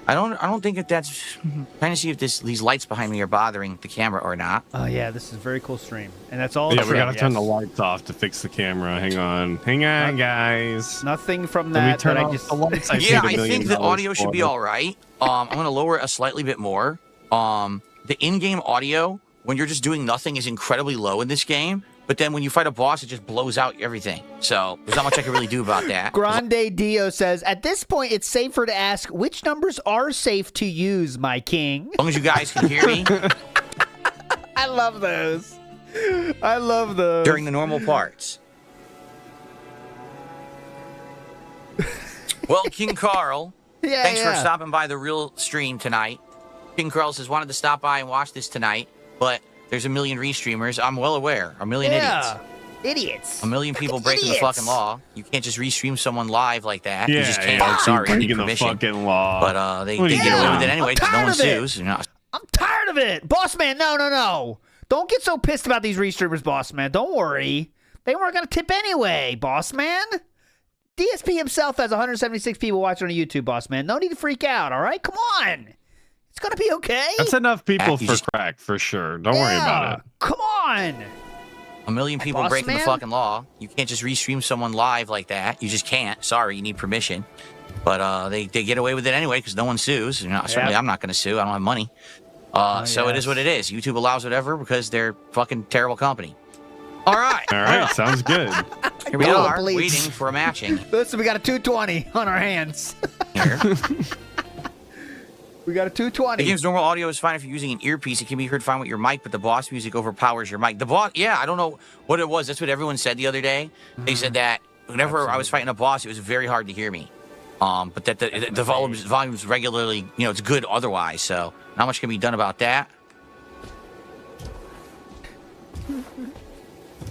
I don't think that that's trying to see if these lights behind me are bothering the camera or not. Oh, yeah, this is a very cool stream. And that's all. Yeah, true, we gotta turn the yes. lights off to fix the camera. Hang on, guys. Nothing from Let me that, turn but I off just... the lights. I Yeah, paid $1 I think million the audio should for be it. all right. I'm going to lower it a slightly bit more. The in-game audio, when you're just doing nothing, is incredibly low in this game. But then when you fight a boss, it just blows out everything. So there's not much I can really do about that. Grande Dio says, at this point, it's safer to ask which numbers are safe to use, my king. As long as you guys can hear me I love those. I love those. during the normal parts. Well, King Carl, thanks for stopping by the real stream tonight. King Carl says, wanted to stop by and watch this tonight, but there's a million restreamers. I'm well aware. A million idiots. A million people breaking the fucking law. You can't just restream someone live like that. You just can't. yeah, Sorry, you need breaking the permission. fucking law. But they What are get you away doing? with it anyway because no one sues. You know. I'm tired of it. Boss man, no. Don't get so pissed about these restreamers, boss man. Don't worry. They weren't going to tip anyway, boss man. DSP himself has 176 people watching on YouTube, boss man. No need to freak out, all right? Come on. It's going to be okay. That's enough people You for just- crack, for sure. Don't worry about it. Come on. A million people Boss breaking the man? fucking law. You can't just restream someone live like that. You just can't. Sorry, you need permission. But they get away with it anyway because no one sues. You know, certainly I'm not going to sue. I don't have money. So it is what it is. YouTube allows whatever because they're fucking terrible company. All right. All right, sounds good. Here we Roll, are please. waiting for a matching Listen, we got a 220 on our hands. here. We got a The 220. game's normal audio is fine if you're using an earpiece. It can be heard fine with your mic, but the boss music overpowers your mic. The boss, yeah, I don't know what it was. That's what everyone said the other day. They said that whenever I was fighting a boss, it was very hard to hear me. But that the volume's regularly, it's good otherwise. So not much can be done about that.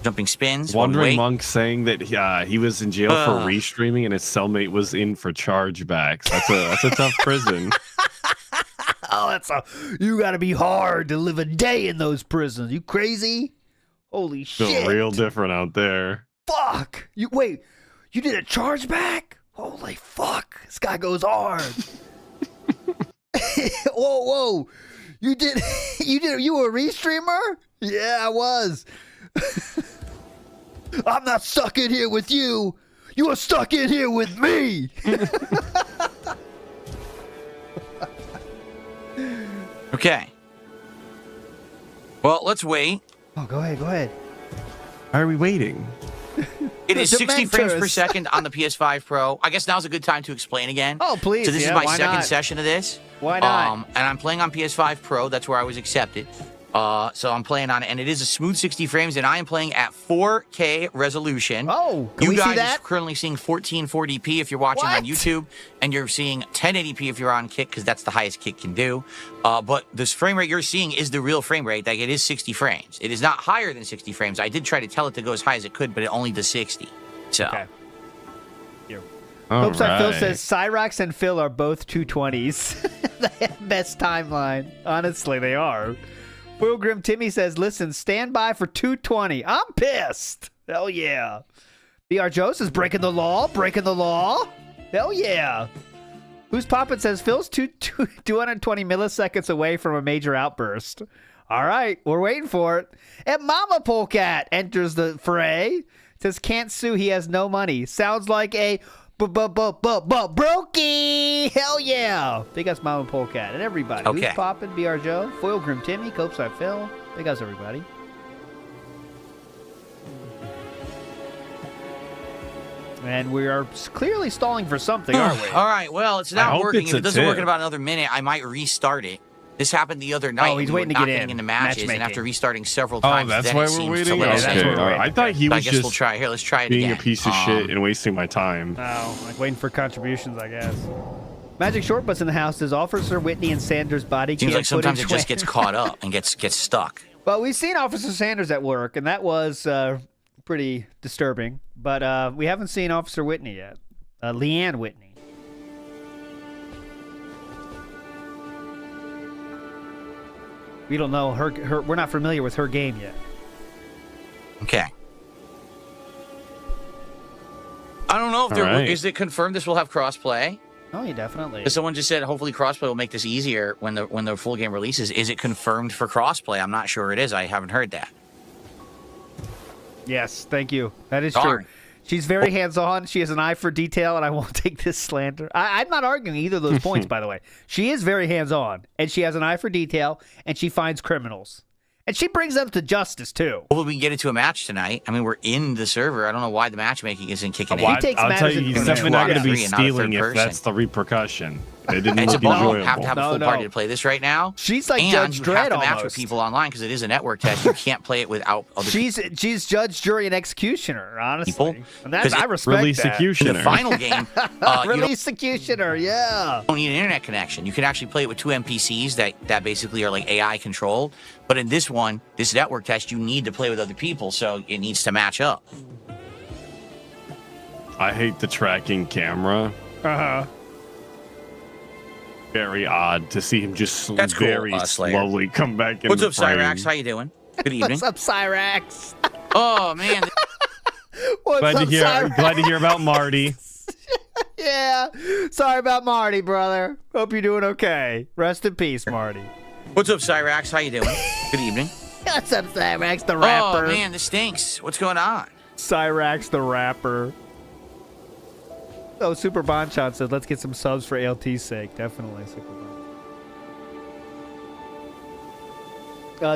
Jumping spins. Wandering wait. Monk saying that he was in jail for restreaming and his cellmate was in for chargebacks. That's a tough prison. Oh, you got to be hard to live a day in those prisons. You crazy? Holy Feel shit. real different out there. Fuck. You did a chargeback? Holy fuck. This guy goes hard. Whoa. You were a restreamer? Yeah, I was. I'm not stuck in here with you. You are stuck in here with me. Okay. Well, let's wait. Oh, go ahead. Why are we waiting? It is 60 frames per Dementors. second on the PS5 Pro. I guess now's a good time to explain again. Oh, please. So this is yeah, my why second not? session of this. Why not? And I'm playing on PS5 Pro. That's where I was accepted. So I'm playing on it, and it is a smooth 60 frames, and I am playing at 4K resolution. Oh, can you we see guys that? are currently seeing 1440p if you're watching on What? YouTube, and you're seeing 1080p if you're on Kick, because that's the highest Kick can do. But this frame rate you're seeing is the real frame rate. Like, it is 60 frames. It is not higher than 60 frames. I did try to tell it to go as high as it could, but it only does 60. So. Okay. All Hoopside Phil right. says Cyrax and Phil are both 220s. They have best timeline. Honestly, they are. Will Grim Timmy says, listen, stand by for 220. I'm pissed. Hell yeah. BR Joe says, breaking the law. Hell yeah. Who's Poppin says Phil's 220 milliseconds away from a major outburst. All right, we're waiting for it. And Mama Polecat enters the fray. Says can't sue, he has no money. Sounds like a brokey. Hell yeah. Big ups Mama Polecat and everybody. Okay. Who's Poppin? BR Joe, Foil Grim Timmy, Copeside Phil. Big ups everybody. And we are clearly stalling for something, aren't we? All right. Well, it's I not hope working. it's If a it doesn't work in tip. about another minute, I might restart it. This happened the other night. Oh, he's when we waiting were to not get getting in. into matches, and Matchmaking. after restarting several Oh, times, that's then why it we're seems waiting. to let us that's in. what we're waiting I thought he So I was guess we'll just try. Here, let's try it being again. a piece of shit and wasting my time. Oh, like waiting for contributions, I guess. Magic Shortbus in the house is Officer Whitney and Sanders' body Seems cam like sometimes it footage just gets caught up and gets stuck. Well, we've seen Officer Sanders at work, and that was pretty disturbing. But we haven't seen Officer Whitney yet. Leanne Whitney. We don't know her. We're not familiar with her game yet. Okay. I don't know if there right. is it confirmed this will have crossplay. Oh, yeah, definitely. Because someone just said hopefully crossplay will make this easier when the full game releases. Is it confirmed for crossplay? I'm not sure it is. I haven't heard that. Yes, thank you. That is Darn. true. She's very hands-on. She has an eye for detail, and I won't take this slander. I'm not arguing either of those points, by the way. She is very hands-on, and she has an eye for detail, and she finds criminals. And she brings them to justice, too. Hopefully we can get into a match tonight. I mean, we're in the server. I don't know why the matchmaking isn't kicking in. He takes I'll tell matters you, into he's his definitely not own going to be hands. Not a third stealing if person. that's the repercussion. It didn't It's a look bummer. enjoyable. Have to have a full No. party to play this right now. She's like and Judge you Dredd have to match with almost. people online because it is a network test. You can't play it without other She's judge, jury, and executioner, honestly. people. And that's, 'Cause I respect Release that. In executioner. the final game, you don't Release executioner, yeah. don't need an internet connection. You can actually play it with two NPCs that basically are like AI controlled. But in this one, this network test, you need to play with other people, so it needs to match up. I hate the tracking camera. Uh-huh. Very odd to see him just That's cool, very Slayer. slowly come back in What's the up, frame. Cyrax? How you doing? Good evening. What's up, Cyrax? Oh man, What's Glad up, to hear. Cyrax? Glad to hear about Marty. Yeah. Sorry about Marty, brother. Hope you're doing okay. Rest in peace, Marty. what's up, Cyrax? How you doing? Good evening. What's up, Cyrax the rapper? Oh man, this stinks. What's going on? Cyrax the rapper. Oh, Super Bonchon said, let's get some subs for ALT's sake. Definitely, Super Bonchon.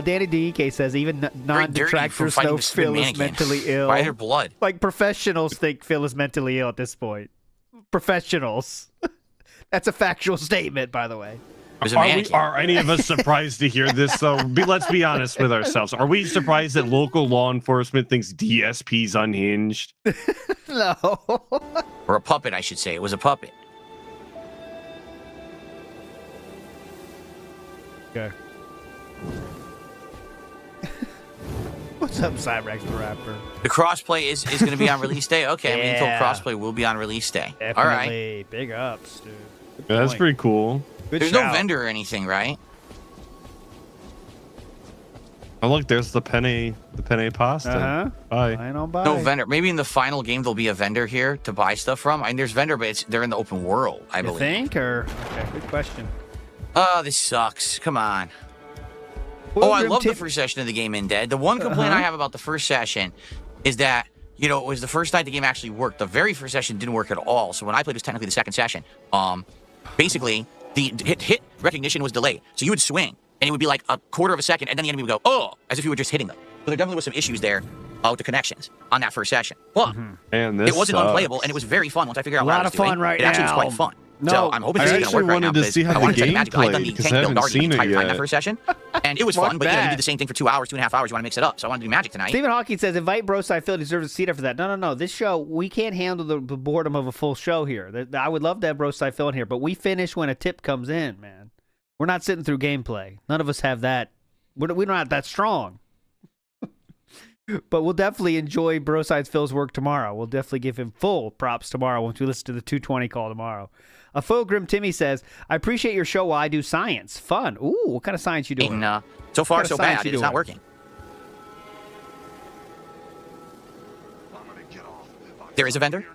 Danny DK says, even Very dirty from non-detractors fighting know the stupid Phil is mannequins. mentally ill. By their blood. Like, professionals think Phil is mentally ill at this point. Professionals. That's a factual statement, by the way. There's a mannequin. Are any of us surprised to hear this, though? Let's be honest with ourselves. Are we surprised that local law enforcement thinks DSP's unhinged? No. Or a puppet, I should say. It was a puppet. Okay. What's up, Cyrax the rapper? The crossplay is going to be on release day. Okay, I mean, Yeah. crossplay will be on release day. Definitely. All right. Big ups, dude. Good That's point. pretty cool. Good There's no shout. vendor or anything, right? Oh, look, there's the penne pasta. Uh-huh. Bye. Line on by. No vendor. Maybe in the final game there'll be a vendor here to buy stuff from. I mean, there's vendor, but they're in the open world, I You believe. think? Or okay, good question. Oh, this sucks. Come on. Well, Oh, I Grim love the Tip- first session of the game in Dead. The one complaint I have about the first session is that, you know, it was the first night the game actually worked. The very first session didn't work at all. So when I played, it was technically the second session. Basically, the hit recognition was delayed. So you would swing, and it would be like a quarter of a second, and then the enemy would go, oh, as if you were just hitting them. So there definitely was some issues there with the connections on that first session. But And this it wasn't sucks. unplayable, and it was very fun once I figured out A what I lot was of fun doing. right It actually was now. quite fun. No, So I'm hoping I this is going to actually work right now. wanted to because see how I the wanted to check game magic. I'd done the played, 'cause tank I build haven't already the seen it entire time that yet. first session, and it was Fuck fun. But you know, you that. do the same thing for 2 hours, 2.5 hours. You want to mix it up. So I want to do magic tonight. Stephen Hawking says, invite Broside Phil. He deserves a seat after that. No. This show, we can't handle the boredom of a full show here. I would love to have Broside Phil in here, but we finish when a tip comes in, man. We're not sitting through gameplay. None of us have that. We're not that strong. But we'll definitely enjoy Broside Phil's work tomorrow. We'll definitely give him full props tomorrow once we listen to the 220 call tomorrow. A Grim Timmy says, I appreciate your show while I do science. Fun. Ooh, what kind of science you doing? And so far, What kind of so science bad. you It's not doing? working. There is a vendor?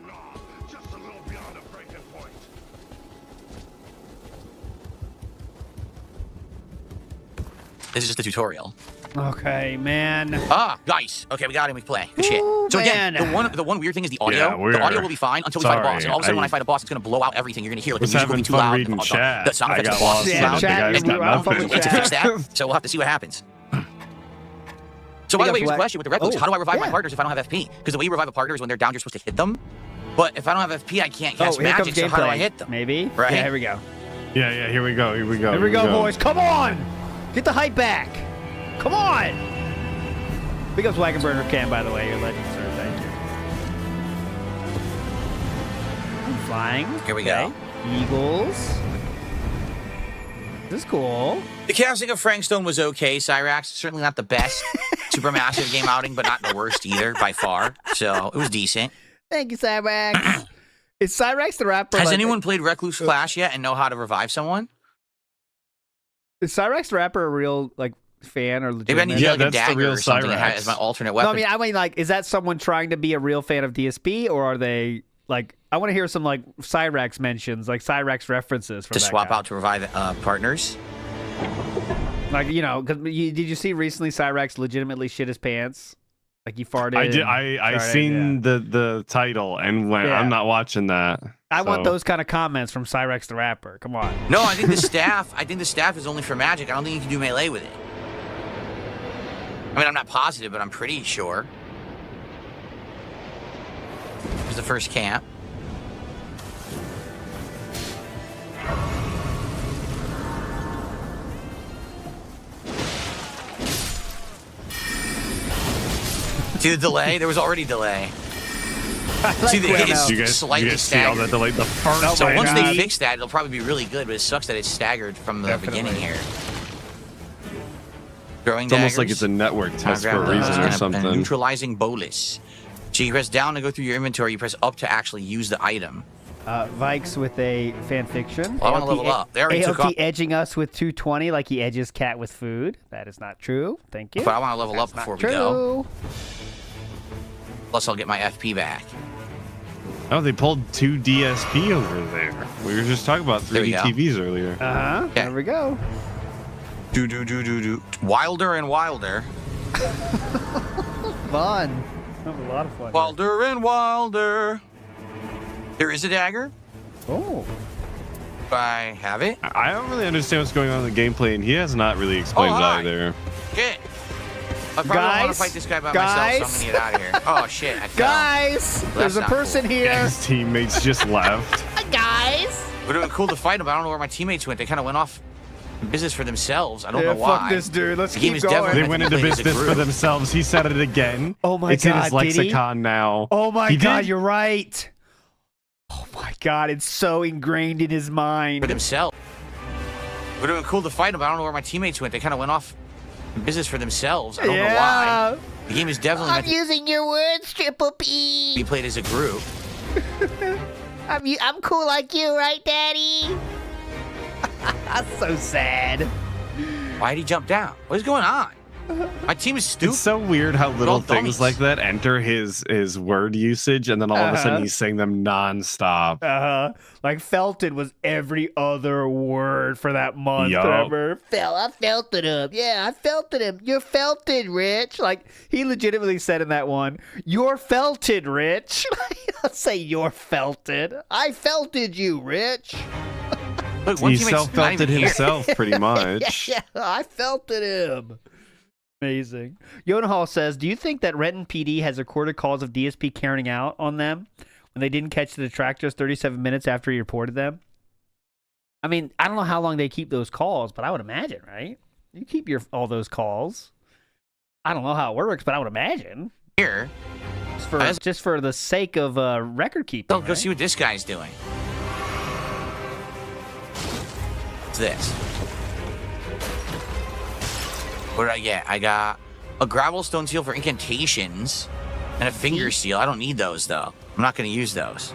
This is just a tutorial. Okay, man. Ah, nice. Okay, we got him. We play. Good shit. Ooh, So again, man. the one weird thing is the audio. Yeah, the audio will be fine until we fight a boss. And all of a sudden, when I I fight a boss, it's gonna blow out everything. You're gonna hear like the was music will be having too fun loud. reading chat. The sound I effects got of the boss lost. is Yeah, loud. chat, And the guy's we're got on fun nothing. with we need to fix chat. that. So we'll have to see what happens. So by the way, here's a question with the red boots. How do I revive my partners if I don't have FP? Because the way you revive a partner is when they're down, you're supposed to hit them. But if I don't have FP, I can't cast here magic. comes So how do I gameplay. hit them? Maybe. Right? Yeah, here we go. Yeah, here we go. Here we go, boys. Come on. Get the hype back. Come on. Big ups Wagonburner Cam, by the way. Your legend, sir. Thank you. I'm flying. Here we go. Eagles. This is cool. The casting of Frankstone was okay, Cyrax. Certainly not the best Supermassive game outing, but not the worst either, by far. So it was decent. Thank you, Cyrax. Is Cyrax the rapper? Has anyone played Recluse Clash yet and know how to revive someone? Is Cyrax the rapper a real fan or Maybe I need legitimate? to Yeah, get like a that's the dagger real or something Cyrax. as my alternate No, weapon. I mean, like, is that someone trying to be a real fan of DSP, or are they like? I want to hear some like Cyrax mentions, like Cyrax references from to that swap guy. out to revive partners. Like, you know, because did you see recently Cyrax legitimately shit his pants? Like he farted. I did. and I farted, seen the title and went. Yeah. I'm not watching that. I want so. those kind of comments from Cyrax the rapper. Come on. No, I think the staff. I think the staff is only for magic. I don't think you can do melee with it. I mean, I'm not positive, but I'm pretty sure. Here's the first camp. See the delay? There was already delay. See, the hit is You guys slightly see all staggered. that delay? The first So one. once they fix that, it'll probably be really good, but it sucks that it's staggered from the beginning here. Throwing It's almost like daggers. it's a network test Grab for a those reason and or a something. neutralizing bolus. So you press down to go through your inventory, you press up to actually use the item. Vikes with a fan fiction. Well, I wanna level up. They already took ALT off. edging us with 220 like he edges cat with food. That is not true. Thank you. But I want to level up before we go. True. Plus, I'll get my FP back. Oh, they pulled 2 DSP over there. We were just talking about There we 3D go. TVs earlier. Uh-huh. Yeah. There we go. Do. Wilder and Wilder. Fun. That was a lot of fun. Wilder and Wilder. There is a dagger. Oh. If I have it. I don't really understand what's going on in the gameplay, and he has not really explained it hi. either. Shit. I probably don't want to Guys? fight this guy by Guys? myself, so I'm going to get out of here. Oh, shit. I fell. Guys, there's a not person cool. here. His teammates just left. Guys. It would have been cool to fight him, but I don't know where my teammates went. They kind of went off business for themselves. I don't Yeah, know why. fuck this dude. Let's The game keep is going. definitely- They went I into think they played as a business for group. themselves. He said it again. Oh my it's in his God, did he? lexicon now. Oh my He God, did? you're right. Oh my God, it's so ingrained in his For mind. themselves. It would have been cool to fight him, but I don't know where my teammates went. They kind of went off business for themselves. I don't know why. The game is definitely meant to using your words, Triple P. be played as a group. I'm cool like you, right, Daddy? That's so sad. Why did he jump down? What is going on? My team is stupid. It's so weird how little all things dummies. like that enter his word usage, and then all of a sudden Uh-huh. he's saying them nonstop. Like felted was every other word for that month. Yup. Remember? I felted him. Yeah, I felted him. You're felted, Rich. Like he legitimately said in that one, "You're felted, Rich." Let's say you're felted. I felted you, Rich. Look, one He teammate's not self-felted even here. himself, pretty much. Yeah, I felted him. Amazing. Yonahal says, do you think that Renton PD has recorded calls of DSP carrying out on them when they didn't catch the detractors 37 minutes after he reported them? I mean, I don't know how long they keep those calls, but I would imagine, right? You keep all those calls. I don't know how it works, but I would imagine. Here. Just for the sake of record keeping. Go see what this guy's doing. What's this? What did I get? I got a gravel stone seal for incantations and a finger seal. I don't need those, though. I'm not going to use those.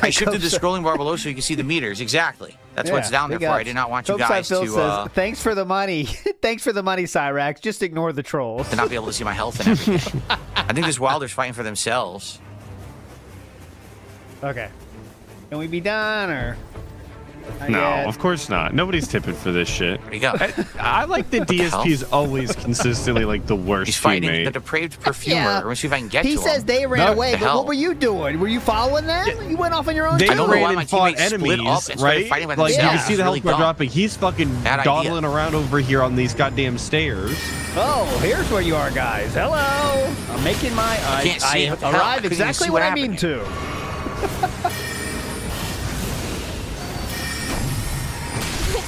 I shifted the scrolling bar below so you can see the meters. Exactly. That's what's down there big for. I ups. did not want you Topside guys Phil to says, thanks for the money. Thanks for the money, Cyrax. Just ignore the trolls. not be able to see my health and everything. I think this Wilder's fighting for themselves. Okay. Can we be done, or? No, yet. of course not. Nobody's tipping for this shit. There you go. I like that DSP is always consistently like the worst He's fighting teammate. the depraved perfumer. Yeah. Let's see if I can get He to says him. they ran No, away, the but hell? what were you doing? Were you following them? You went off on your own They I don't know why ran my and fought teammates split up enemies, and started right? fighting by Like you themselves. can see the It's health really bar dumb. dropping. He's fucking Bad idea. dawdling around over here on these goddamn stairs. Oh, here's where you are, guys. Hello. I'm making my. I can't see. What the hell? I arrive couldn't even exactly see when what I mean to.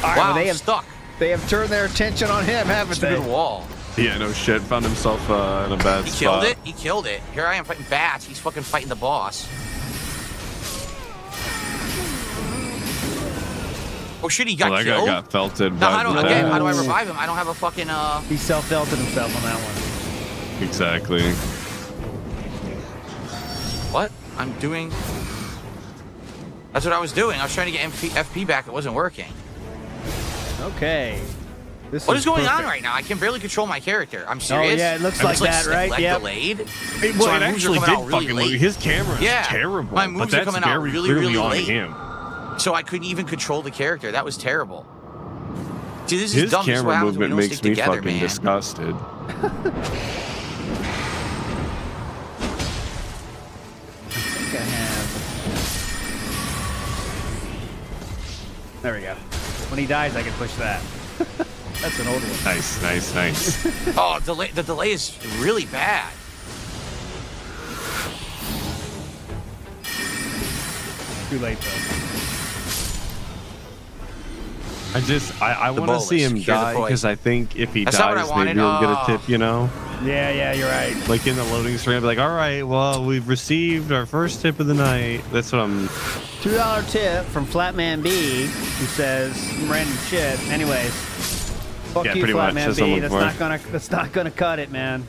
All right, Wow, well, I'm stuck. they have turned their attention on him, haven't they? Stupid wall. Yeah, no shit. Found himself in a bad He spot. killed it. He killed it. Here I am fighting bats. He's fucking fighting the boss. Oh shit, he got Well, that killed. guy got felted. Now, by how do, the again, how do I bats. revive him? I don't have a fucking He self-felted himself on that one. Exactly. What? I'm doing. That's what I was doing. I was trying to get FP back. It wasn't working. Okay. This What is going on perfect. right now? I can barely control my character. I'm serious. yeah, it looks like that, right? Like Yep. delayed. Well, So it my moves are actually coming did out really fucking late. lose. His camera is Yeah. terrible. My moves but are that's coming out very really, clearly really on late. him. So I couldn't even control the character. That was terrible. See, this is His dumb. This is what camera happens when movement we don't makes stick me together, fucking man. disgusted. I think I have. There we go. When he dies, I can push that. That's an old one. Nice, nice, nice. Oh, the delay is really bad. Too late though. I want to see bolus. him Cure the die poison. because I think if he That's not what I dies, wanted. maybe he'll get a Oh. tip, you know? Yeah, you're right. Like in the loading screen, I'll be like, all right, well, we've received our first tip of the night. That's what I'm... $2 tip from Flatman B, who says some random shit. Anyways, fuck Yeah, you, pretty much. Flatman That's B. what I'm That's not gonna cut it, man.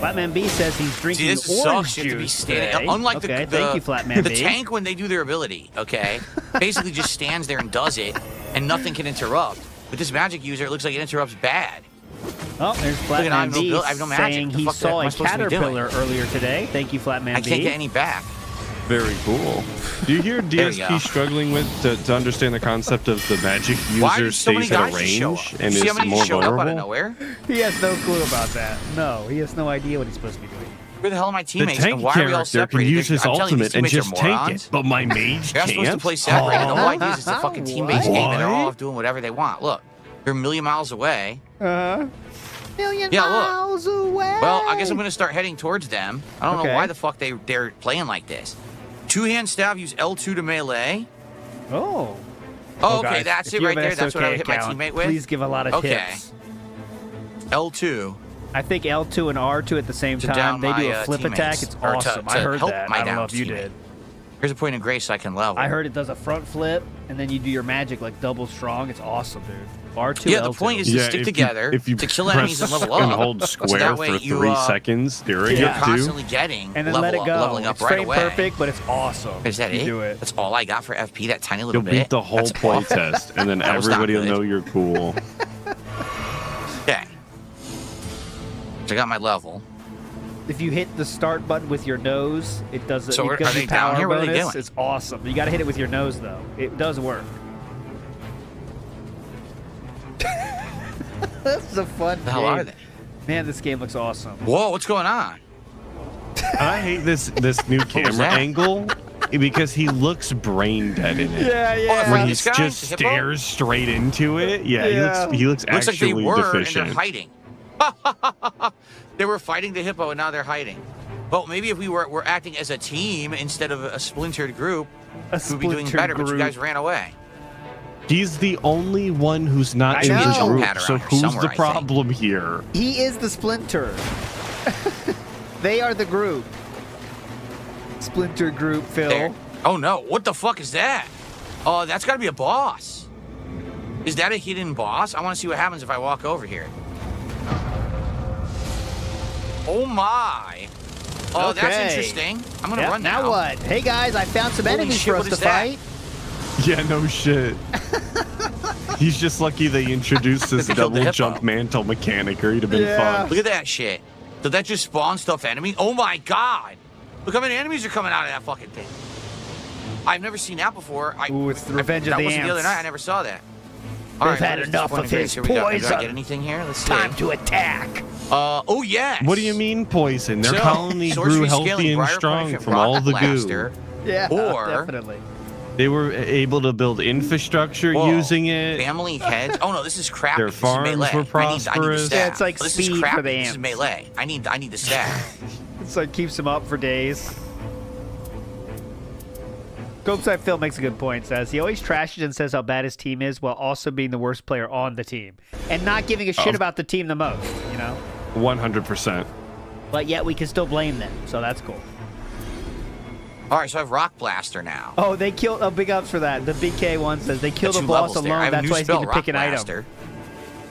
Flatman B says he's See, drinking this orange sucks. You have to be juice standing. today. Unlike okay, the thank you, Flatman the B. tank when they do their ability, okay, basically just stands there and does it, and nothing can interrupt. With this magic user, it looks like it interrupts bad. Oh, there's Look at, I Flatman have no B I have no magic. saying The he fuck saw am I a supposed to be doing? caterpillar earlier today. Thank you, Flatman I B. can't get any back. Very cool. Do you hear There we go. DSP struggling with to understand the concept of the magic Why user did so many stays at a guys just show range up? and See how is many more just showed up out of vulnerable? nowhere? He has no clue about that. No, he has no idea what he's supposed to be doing. Where the hell are my The teammates? tank and why are we all character can separated? use his I'm telling you, ultimate these and teammates just are take morons. it, but my mage You're not can't. supposed to play separated. The whole idea is it's a fucking team-based What? game, and they're all off doing whatever they want. Look, they're a million miles away. Million Yeah, look. miles away. Well, I guess I'm going to start heading towards them. I don't Okay. know why the fuck they're playing like this. Two-hand stab, use L2 to melee. Oh. Oh, okay, guys, that's if it you right have an there. That's what I would hit my SOK account, teammate with. Please give a lot of Okay. tips. L2. I think L2 and R2 at the same To time. down They do my, a flip teammates, attack. It's or to- awesome. to I heard help that. my I don't know down if you teammate. did. Here's a point of grace so I can level. I heard it does a front flip, and then you do your magic like double strong. It's awesome, dude. R2, Yeah, L2. the point is to stick together if you to kill press enemies and level and up. hold So square that way for you, 3 seconds during Yeah. You're it too. constantly getting and then level let it up, go. leveling up It's right frame away. perfect, but it's awesome. Is that You it? do it. That's all I got for FP, that tiny little You'll bit. beat the whole That's play awful. test, and then That was not everybody will good. know you're cool. Okay. So I got my level. If you hit the start button with your nose, it does it. So it are gives they you down power here? What are they bonus. doing? It's awesome. You got to hit it with your nose though. It does work. That's a fun The hell game. are they? Man, this game looks awesome. Whoa, what's going on? I hate this new camera that? angle because he looks brain dead in it. Yeah, yeah. Where Oh, he this guy, just the hippo? stares straight into it. Yeah, Yeah. he looks Looks like they actually were deficient. and they're hiding. They were fighting the hippo and now they're hiding. Well, maybe if we're acting as a team instead of a splintered group, we'd be doing better. But you guys ran away. He's the only one who's not I in know. the Jump group. pad So around here who's somewhere, the I think. problem here? He is the Splinter. They are the group. Splinter group, Phil. There. Oh no! What the fuck is that? Oh, that's got to be a boss. Is that a hidden boss? I want to see what happens if I walk over here. Oh my! Oh, that's Okay. interesting. I'm gonna Yep, run now now. what? Hey guys, I found some Holy enemies shit, for us what to is that? fight. Yeah, no shit. He's just lucky they introduced this They killed the double hippo. jump mantle mechanic, or he'd have been Yeah. fun. Look at that shit. Did that just spawn stuff enemy? Oh my god! Look how many enemies are coming out of that fucking thing. I've never seen that before. Ooh, it's the Revenge of the That wasn't the other Ants. night. I never saw that. They've had enough of his Here we go. Did I poison. get anything here? Let's see. Time to attack. Oh, yes. What do you mean poison? Their So, colony sorcery grew scaling, healthy and briar strong punishment, from all rocket the blaster. goo. Yeah, Or- definitely. They were able to build infrastructure Whoa. using it. Family heads. Oh no, this is crap. Their This is farms melee. were I need the prosperous. staff. Yeah, it's like this speed is for crap. the This is ants. melee. I need the staff. It's like keeps him up for days. Scopeside Phil makes a good point. Says he always trashes and says how bad his team is while also being the worst player on the team and not giving a shit about the team the most, you know? 100%. But yet we can still blame them, so that's cool. All right, so I have rock blaster now. Oh, they killed. Oh, big ups for that. The BK one says they killed Got the two boss levels there. I alone. have a That's new why he's spell, getting to pick an rock item. blaster.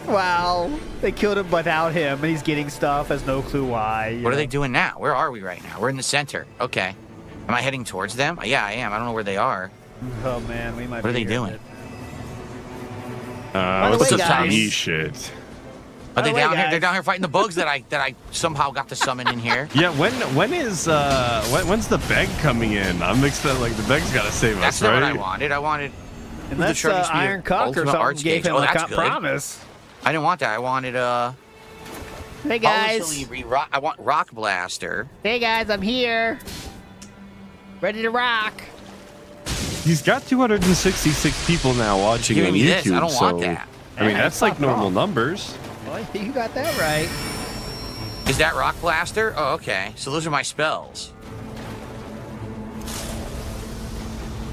Wow. They killed him without him, and he's getting stuff. Has no clue why. you What are know? they doing now? Where are we right now? We're in the center. Okay. Am I heading towards them? Yeah, I am. I don't know where they are. Oh man, we might. What are be they here doing? the What's way, the guys- shit? Are they By the way, down here? guys- They're down here fighting the bugs that I somehow got to summon in here. Yeah, when's the beg coming in? I'm expecting like the beg's got to save That's us, not right? what I wanted. I wanted. Unless the Charging Speed Iron Cuck or Ultimate something Arts gave Gauge. him Oh, a that's good. promise. I didn't want that. I wanted Hey guys. I want rock blaster. Hey guys, I'm here. Ready to rock. He's got 266 people now watching Give on me YouTube. this. I don't so, want that. I mean, Hey, that's that's like not normal wrong. numbers. Well, you got that right. Is that rock blaster? Oh, okay. So those are my spells.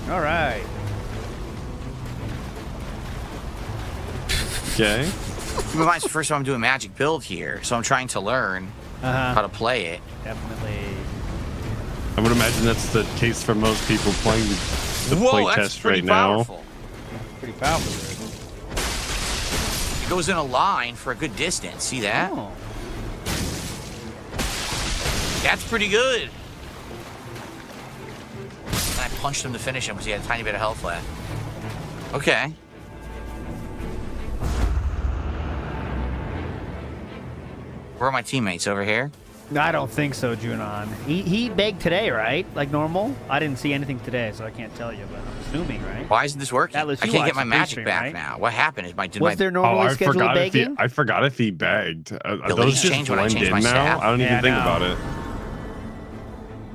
All right. Okay. Keep in mind, it's the first time I'm doing magic build here, so I'm trying to learn how to play it. Definitely. I would imagine that's the case for most people playing the Whoa, play that's test pretty right now. powerful. Pretty powerful. It goes in a line for a good distance. See that? Oh. That's pretty good. And I punched him to finish him because he had a tiny bit of health left. Okay. Where are my teammates? Over here? I don't think so, Junon. He begged today, right? Like normal? I didn't see anything today, so I can't tell you, but I'm assuming, right? Why isn't this working? Atlus, I you can't get watched my the magic stream, back right? now. What happened? Was there normally I scheduled forgot begging? I forgot if he begged. leads Those just change when I blend change in my now. staff? I don't Yeah, even think no. about it.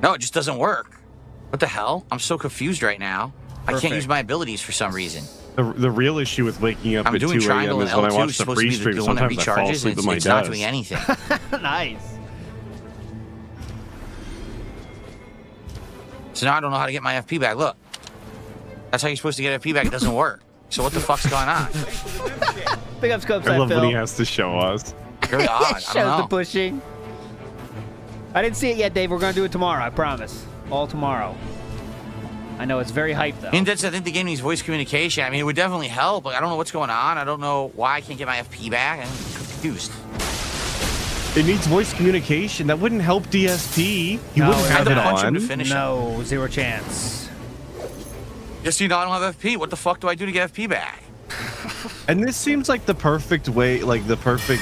No, it just doesn't work. What the hell? I'm so confused right now. I can't Perfect. use my abilities for some reason. The real issue with waking up I'm at 2 doing a.m. triangle is and when I L2 watch is the supposed to be pre-stream. the one that Sometimes I fall recharges, asleep and at my it's not desk. doing anything. Nice. So now I don't know how to get my FP back. Look. That's how you're supposed to get FP back. It doesn't work. So what the fuck's going on? Big up Scopes I love Phil. when he has to show us. Very odd. I Shows don't the know. pushing. I didn't see it yet, Dave. We're gonna do it tomorrow. I promise. All tomorrow. I know it's very hyped though. And that's, I think the game needs voice communication. I mean, it would definitely help. Like, I don't know what's going on. I don't know why I can't get my FP back. I'm confused. It needs voice communication. That wouldn't help DSP. He No, wouldn't it have I it had to punch him on. to finish him. No, zero chance. Just so you know, I don't have FP. What the fuck do I do to get FP back? And this seems like the perfect way, like the perfect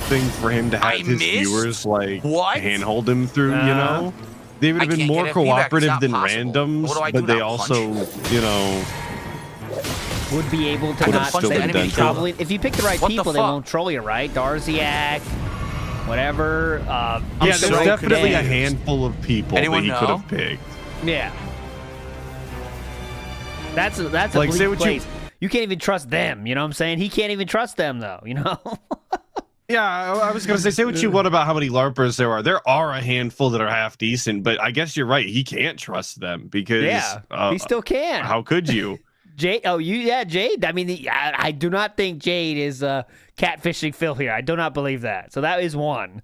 thing for him to have I his missed? viewers like What? handhold him through. You know, they would I have been can't more get FP back. It's cooperative not than possible. randoms, What do I do but they now, also, you know, Would be able to Would've not. still been done to Probably, if you pick the right What the people, they fuck? won't troll you, right? Darziak, whatever. yeah. There's so definitely a confused. handful of people Anyone that he could know? have picked. Yeah. That's a Like, bleak say what you- place. You can't even trust them. You know what I'm saying? He can't even trust them, though. You know. Yeah, I was gonna say what you want about how many LARPers there are. There are a handful that are half decent, but I guess you're right. He can't trust them because Yeah, he still can. How could you? Jade. Oh, Jade. I mean, I do not think Jade is catfishing Phil here. I do not believe that. So that is one.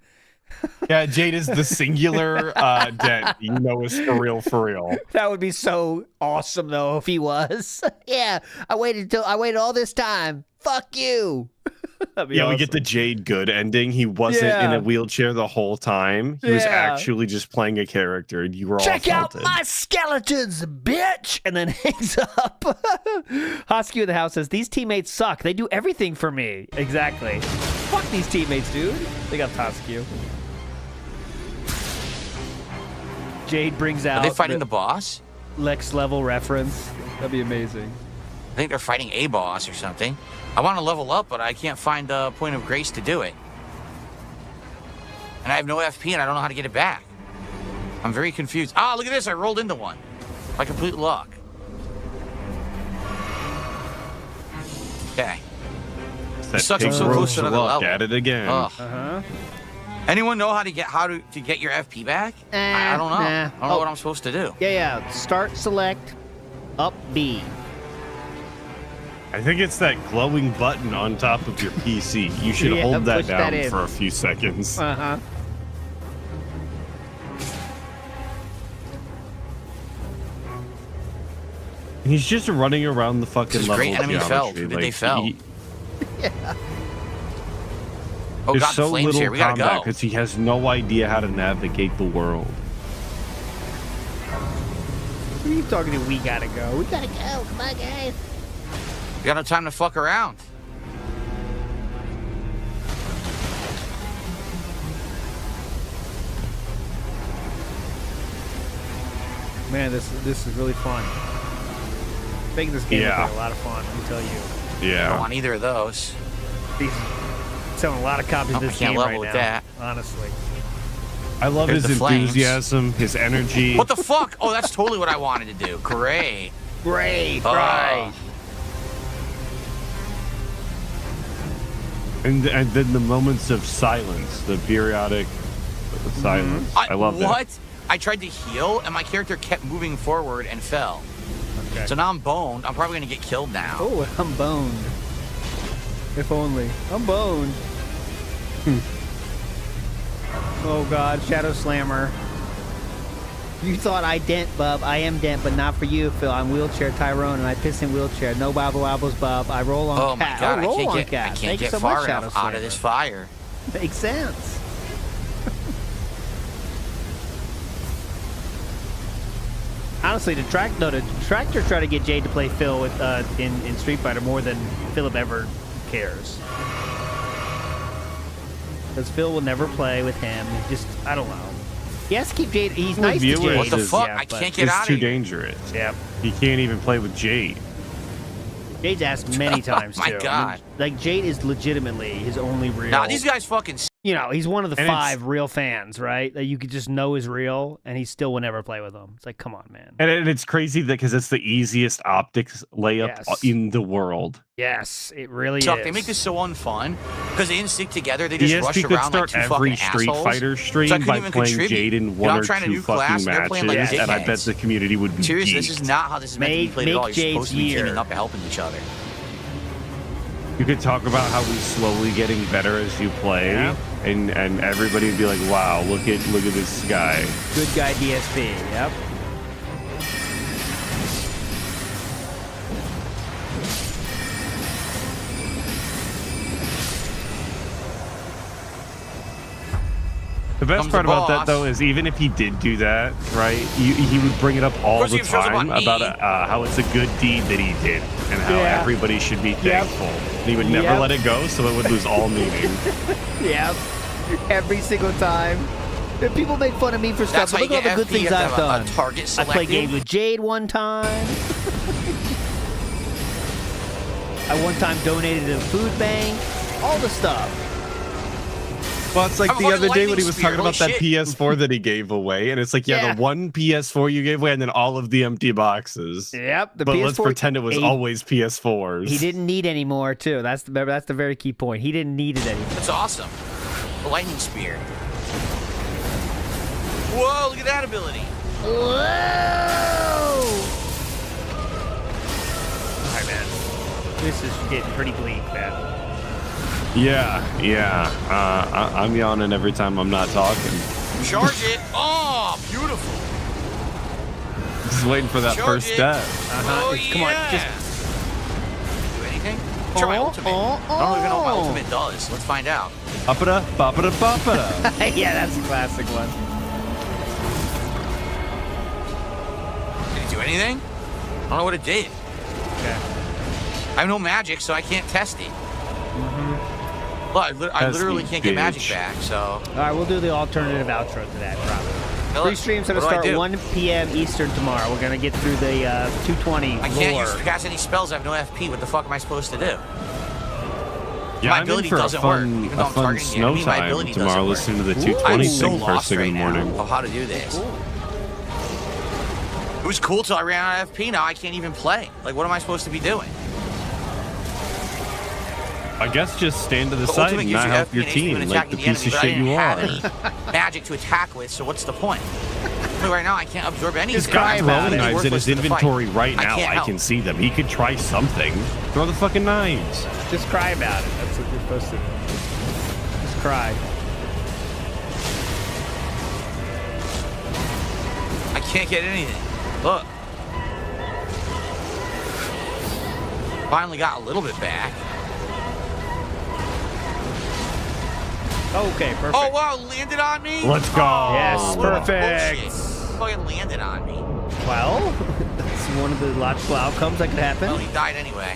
Yeah, Jade is the singular dead. You know, is for real, for real. That would be so awesome, though, if he was. Yeah, I waited all this time. Fuck you. That'd be Yeah, awesome. we get the Jade good ending. He wasn't in Yeah. a whewheelchair the whole time. He was Yeah. actually just playing a character, and you were Check all out faulted. my skeletons, bitch! And then hangs up. Hosky in the house says, these teammates suck. They do everything for me. Exactly. Fuck these teammates, dude. They got Hosky. Jade brings out. Are they fighting the boss? Lex level reference. That'd be amazing. I think they're fighting a boss or something. I want to level up, but I can't find a point of grace to do it. And I have no FP, and I don't know how to get it back. I'm very confused. Ah, look at this. I rolled into one. By complete luck. Okay. That sucks, I'm takes so close roast to another luck level. at it again. Ugh. Anyone know how to get your FP back? I don't know. Nah. I don't know what I'm supposed to do. Yeah. Start, select, up B. I think it's that glowing button on top of your PC. You should Yeah, hold that push that down in. for a few seconds. Uh-huh. He's just running around the fucking This is level. great. of Enemy fell. geometry, Who did they like, fell? Oh There's God, so flames little here. We gotta combat go. because he has no idea how to navigate the world. Who are you talking to? We gotta go. We gotta go. Come on, guys. We got no time to fuck around. Man, this is really fun. Making this game Yeah. would be a lot of fun, let me tell you. I don't Yeah. want either of those. These selling a lot of copies of I this can't game level right with now. that. Honestly. I love There's his the flames. enthusiasm, his energy. What the fuck? Oh, that's totally what I wanted to do. Great. Great, Oh. right. And then the moments of silence, the periodic silence. I love that. What? I tried to heal, and my character kept moving forward and fell. Okay. So now I'm boned. I'm probably gonna get killed now. Oh, I'm boned. If only. I'm boned. Oh God, Shadow Slammer. You thought I dent, bub. I am dent, but not for you, Phil. I'm wheelchair Tyrone, and I piss in wheelchair. No bobble wobbles, bub. I roll on Oh my cat. God! roll on I cat. can't Thanks get so far much, Shadow enough out Slammer. of this fire. Makes sense. Honestly, the tractor tried to get Jade to play Phil with in Street Fighter more than Philip ever cares. Because Phil will never play with him. He just, I don't know. He has to keep Jade. He's nice to viewers Jade. What the is- fuck? Yeah, I but can't get It's out too of here. dangerous. Yeah. He can't even play with Jade. Jade's asked many times My too. God. Like Jade is legitimately his only real. Nah, these guys fucking. You know, he's one of the And it's- 5 real fans, right? That you could just know is real, and he still will never play with them. It's like, come on, man. And it's crazy that because it's the easiest optics layup Yes. in the world. Yes, it really Suck. is. They make this so unfun because they didn't stick together. They just rush ESP could around like start 2 every fucking Street assholes. Fighter stream So I couldn't by even playing contribute. Jade in You know, one I'm or trying to 2 do class, fucking and they're matches, playing like and I bet dickheads. the community would be Seriously, geeked. this is not how this is meant to be played at Make all. You're supposed to be Jade's teaming year. up and helping each other. You could talk about how we slowly getting better as you play, Yeah. and everybody would be like, "Wow, look at this guy." Good guy DSP. Yep. The best Comes part the about that boss. though is even if he did do that, right, he would bring it up all course the he shows up time on about E! how it's a good deed that he did and how Yeah. everybody should be thankful. And he would never Yep. let it go, so it would lose all meaning. Yep. Every single time. And people make fun of me for stuff, That's but how you look at all get the good FP. You things have I've to have done. a target I selected. played games with Jade one time. I one time donated to a food bank. All the stuff. Well, it's like I'm the a other day when he lightning was spear, talking about holy that shit. PS4 that he gave away, and it's like, yeah, Yeah. the one PS4 you gave away, and then all of the empty boxes. Yep. The But PS4, let's pretend it was he- always PS4s. He didn't need any more too. That's the very key point. He didn't need it anymore. That's awesome. The lightning spear. Whoa, look at that ability. Whoa! All right, man. This is getting pretty bleak, man. Yeah. I'm yawning every time I'm not talking. Charge it. Oh, beautiful. Just waiting for that Charge first it. step. Oh, Come on, yeah. just- Do anything? Try my ultimate. I don't even know what my ultimate does. Let's find out. Up-a-da, bop-a-da, bop-a-da. Yeah, that's a classic one. Did it do anything? I don't know what it did. Okay. I have no magic, so I can't test it. Well, I literally Pesky can't get magic bitch. back, so. All right, we'll do the alternative outro to that, probably. Free stream's gonna What do I start do? 1 p.m. Eastern tomorrow. We're gonna get through the 220 I can't lore. cast any spells. I have no FP. What the fuck am I supposed to do? Yeah, My I'm in ability for doesn't a work. fun, Even though a I'm fun targeting the snow enemy, my time ability tomorrow. doesn't work. Listening to the Ooh. 220 I'm so thing first lost thing right in the morning. now of how to do this. It was cool till I ran out of FP. Now I can't even play. Like, what am I supposed to be doing? I guess just stand to the The side ultimate and gives not you help FP your and HP when team like attacking the the piece enemy, of but I shit didn't you have are. any magic to attack with, so what's the point? Like, right now, I can't absorb anything. This guy's I'm throwing completely knives in worthless his to the fight. inventory right now. can't I help. can see them. He could try something. Throw the fucking knives. Just cry about it. That's what you're supposed to do. Just cry. I can't get anything. Look. Finally got a little bit back. Okay, perfect. Oh, wow, landed on me? Let's go. Yes, What a perfect. bullshit. Fucking landed on me. Well, that's one of the logical outcomes that could happen. Well, he died anyway.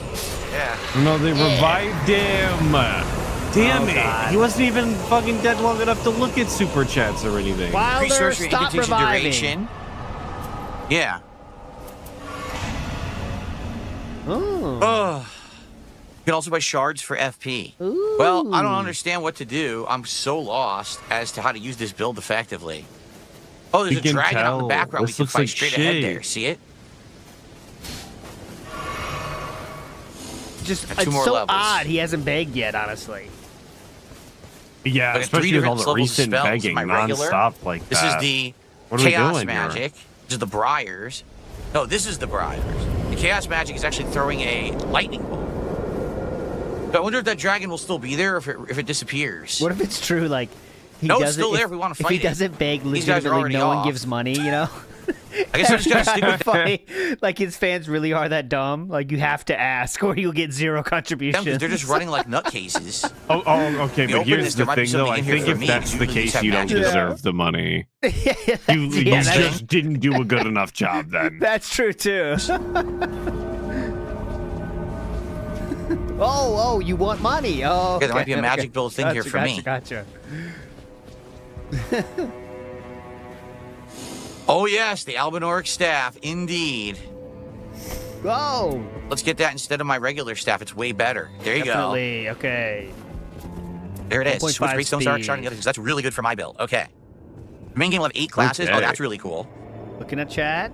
Yeah. No, they revived him. Damn Oh, it. God. He wasn't even fucking dead long enough to look at super chats or anything. Wilder, Research your stop invitation reviving. duration. Yeah. Ooh. Ugh. You can also buy shards for FP. Well, I don't understand what to do. I'm so lost as to how to use this build effectively. Oh, there's You a can dragon out in the tell. background. This We can looks fight like straight shit. ahead there. See it? Just Got two it's more so levels. odd he hasn't begged yet, honestly. Yeah, Like, especially three with all different the levels of recent spells. begging My regular. non-stop like This that. is the What are we chaos doing here? magic. This is the briars. No, this is the briars. The chaos magic is actually throwing a lightning bolt. But I wonder if that dragon will still be there or if it disappears. What if it's true? Like he No, it's doesn't. still there if we wanna If he fight it. doesn't beg These guys are legitimately, already no one off. gives money. You know. I guess I just gotta stick with funny. Like his fans really are that dumb. Like you have to ask, or you'll get zero them contributions. because they're just running like nutcases. Oh, okay, The but openness, here's there the might be thing, though. something I in here think for if me, that's because the usually these case, have you don't magic. deserve the money. That's- You yeah, that's- just didn't do a good enough job then. That's true too. oh, you want money? Oh, Yeah, there might okay, be a magic build thing here for me. Gotcha. Oh yes, the Albinoric staff, indeed. Go. Let's get that instead of my regular staff. It's way better. There you Definitely. Okay. go. There it is. 1.5 Switch Great Stone Star speed. Sharding because that's really good for my build. Okay. The main game will have 8 classes. Oh, Okay. that's really cool. Looking at chat.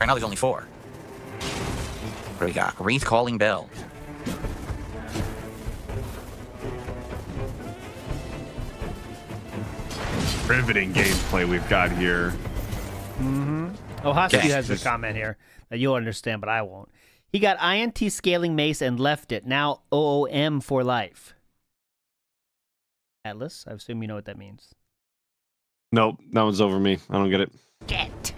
Right now there's only 4. What do we got? Wraith Calling Bell. Riveting gameplay we've got here. Oh, Hosky Okay. has a comment here that you'll understand, but I won't. He got INT scaling mace and left it. Now OOM for life. Atlus, I assume you know what that means. Nope, that one's over me. I don't get it. Get.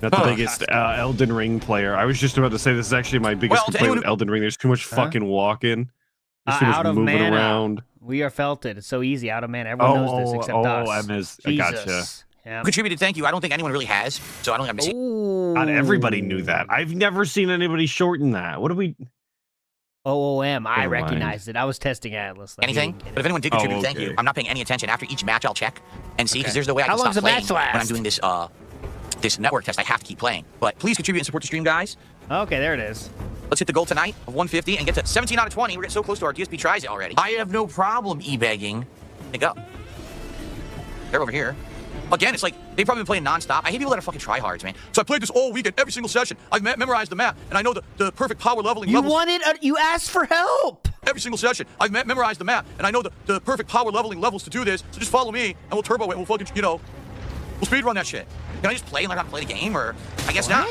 Not the biggest Elden Ring player. I was just about to say this is actually my biggest Well, to complaint with anyone Elden Ring. There's too much fucking walking. There's too Out much of moving mana. around. We are felted. It's so easy. Out of mana. Everyone knows this except us. I gotcha. Jesus. Yeah. Contributed, thank you. I don't think anyone really has, so I don't think I'm missing. Ooh. Not everybody knew that. I've never seen anybody shorten that. What do we? OOM. I Never mind. recognized it. I was testing Atlus. Like, Anything? he didn't get But if it. anyone did contribute, thank okay. you. I'm not paying any attention. After each match, I'll check and see, because Okay. there's no way I How can long stop does a playing match when I'm last? doing this this network test. I have to keep playing. But please contribute and support the stream, guys. Okay, there it is. Let's hit the goal tonight of 150 and get to 17 out of 20. We're getting so close to our DSP tries it already. I have no problem e-begging. Pick up. They're over here. Again, it's like they've probably been playing nonstop. I hate people that are fucking tryhards, man. So I played this all weekend, every single session. I've memorized the map, and I know the perfect power leveling You levels. wanted. You asked for help. Every single session. I've memorized the map, and I know the perfect power leveling levels to do this. So just follow me, and we'll turbo it. We'll fucking, we'll speedrun that shit. Can I just play and learn how to play the game, or I guess not?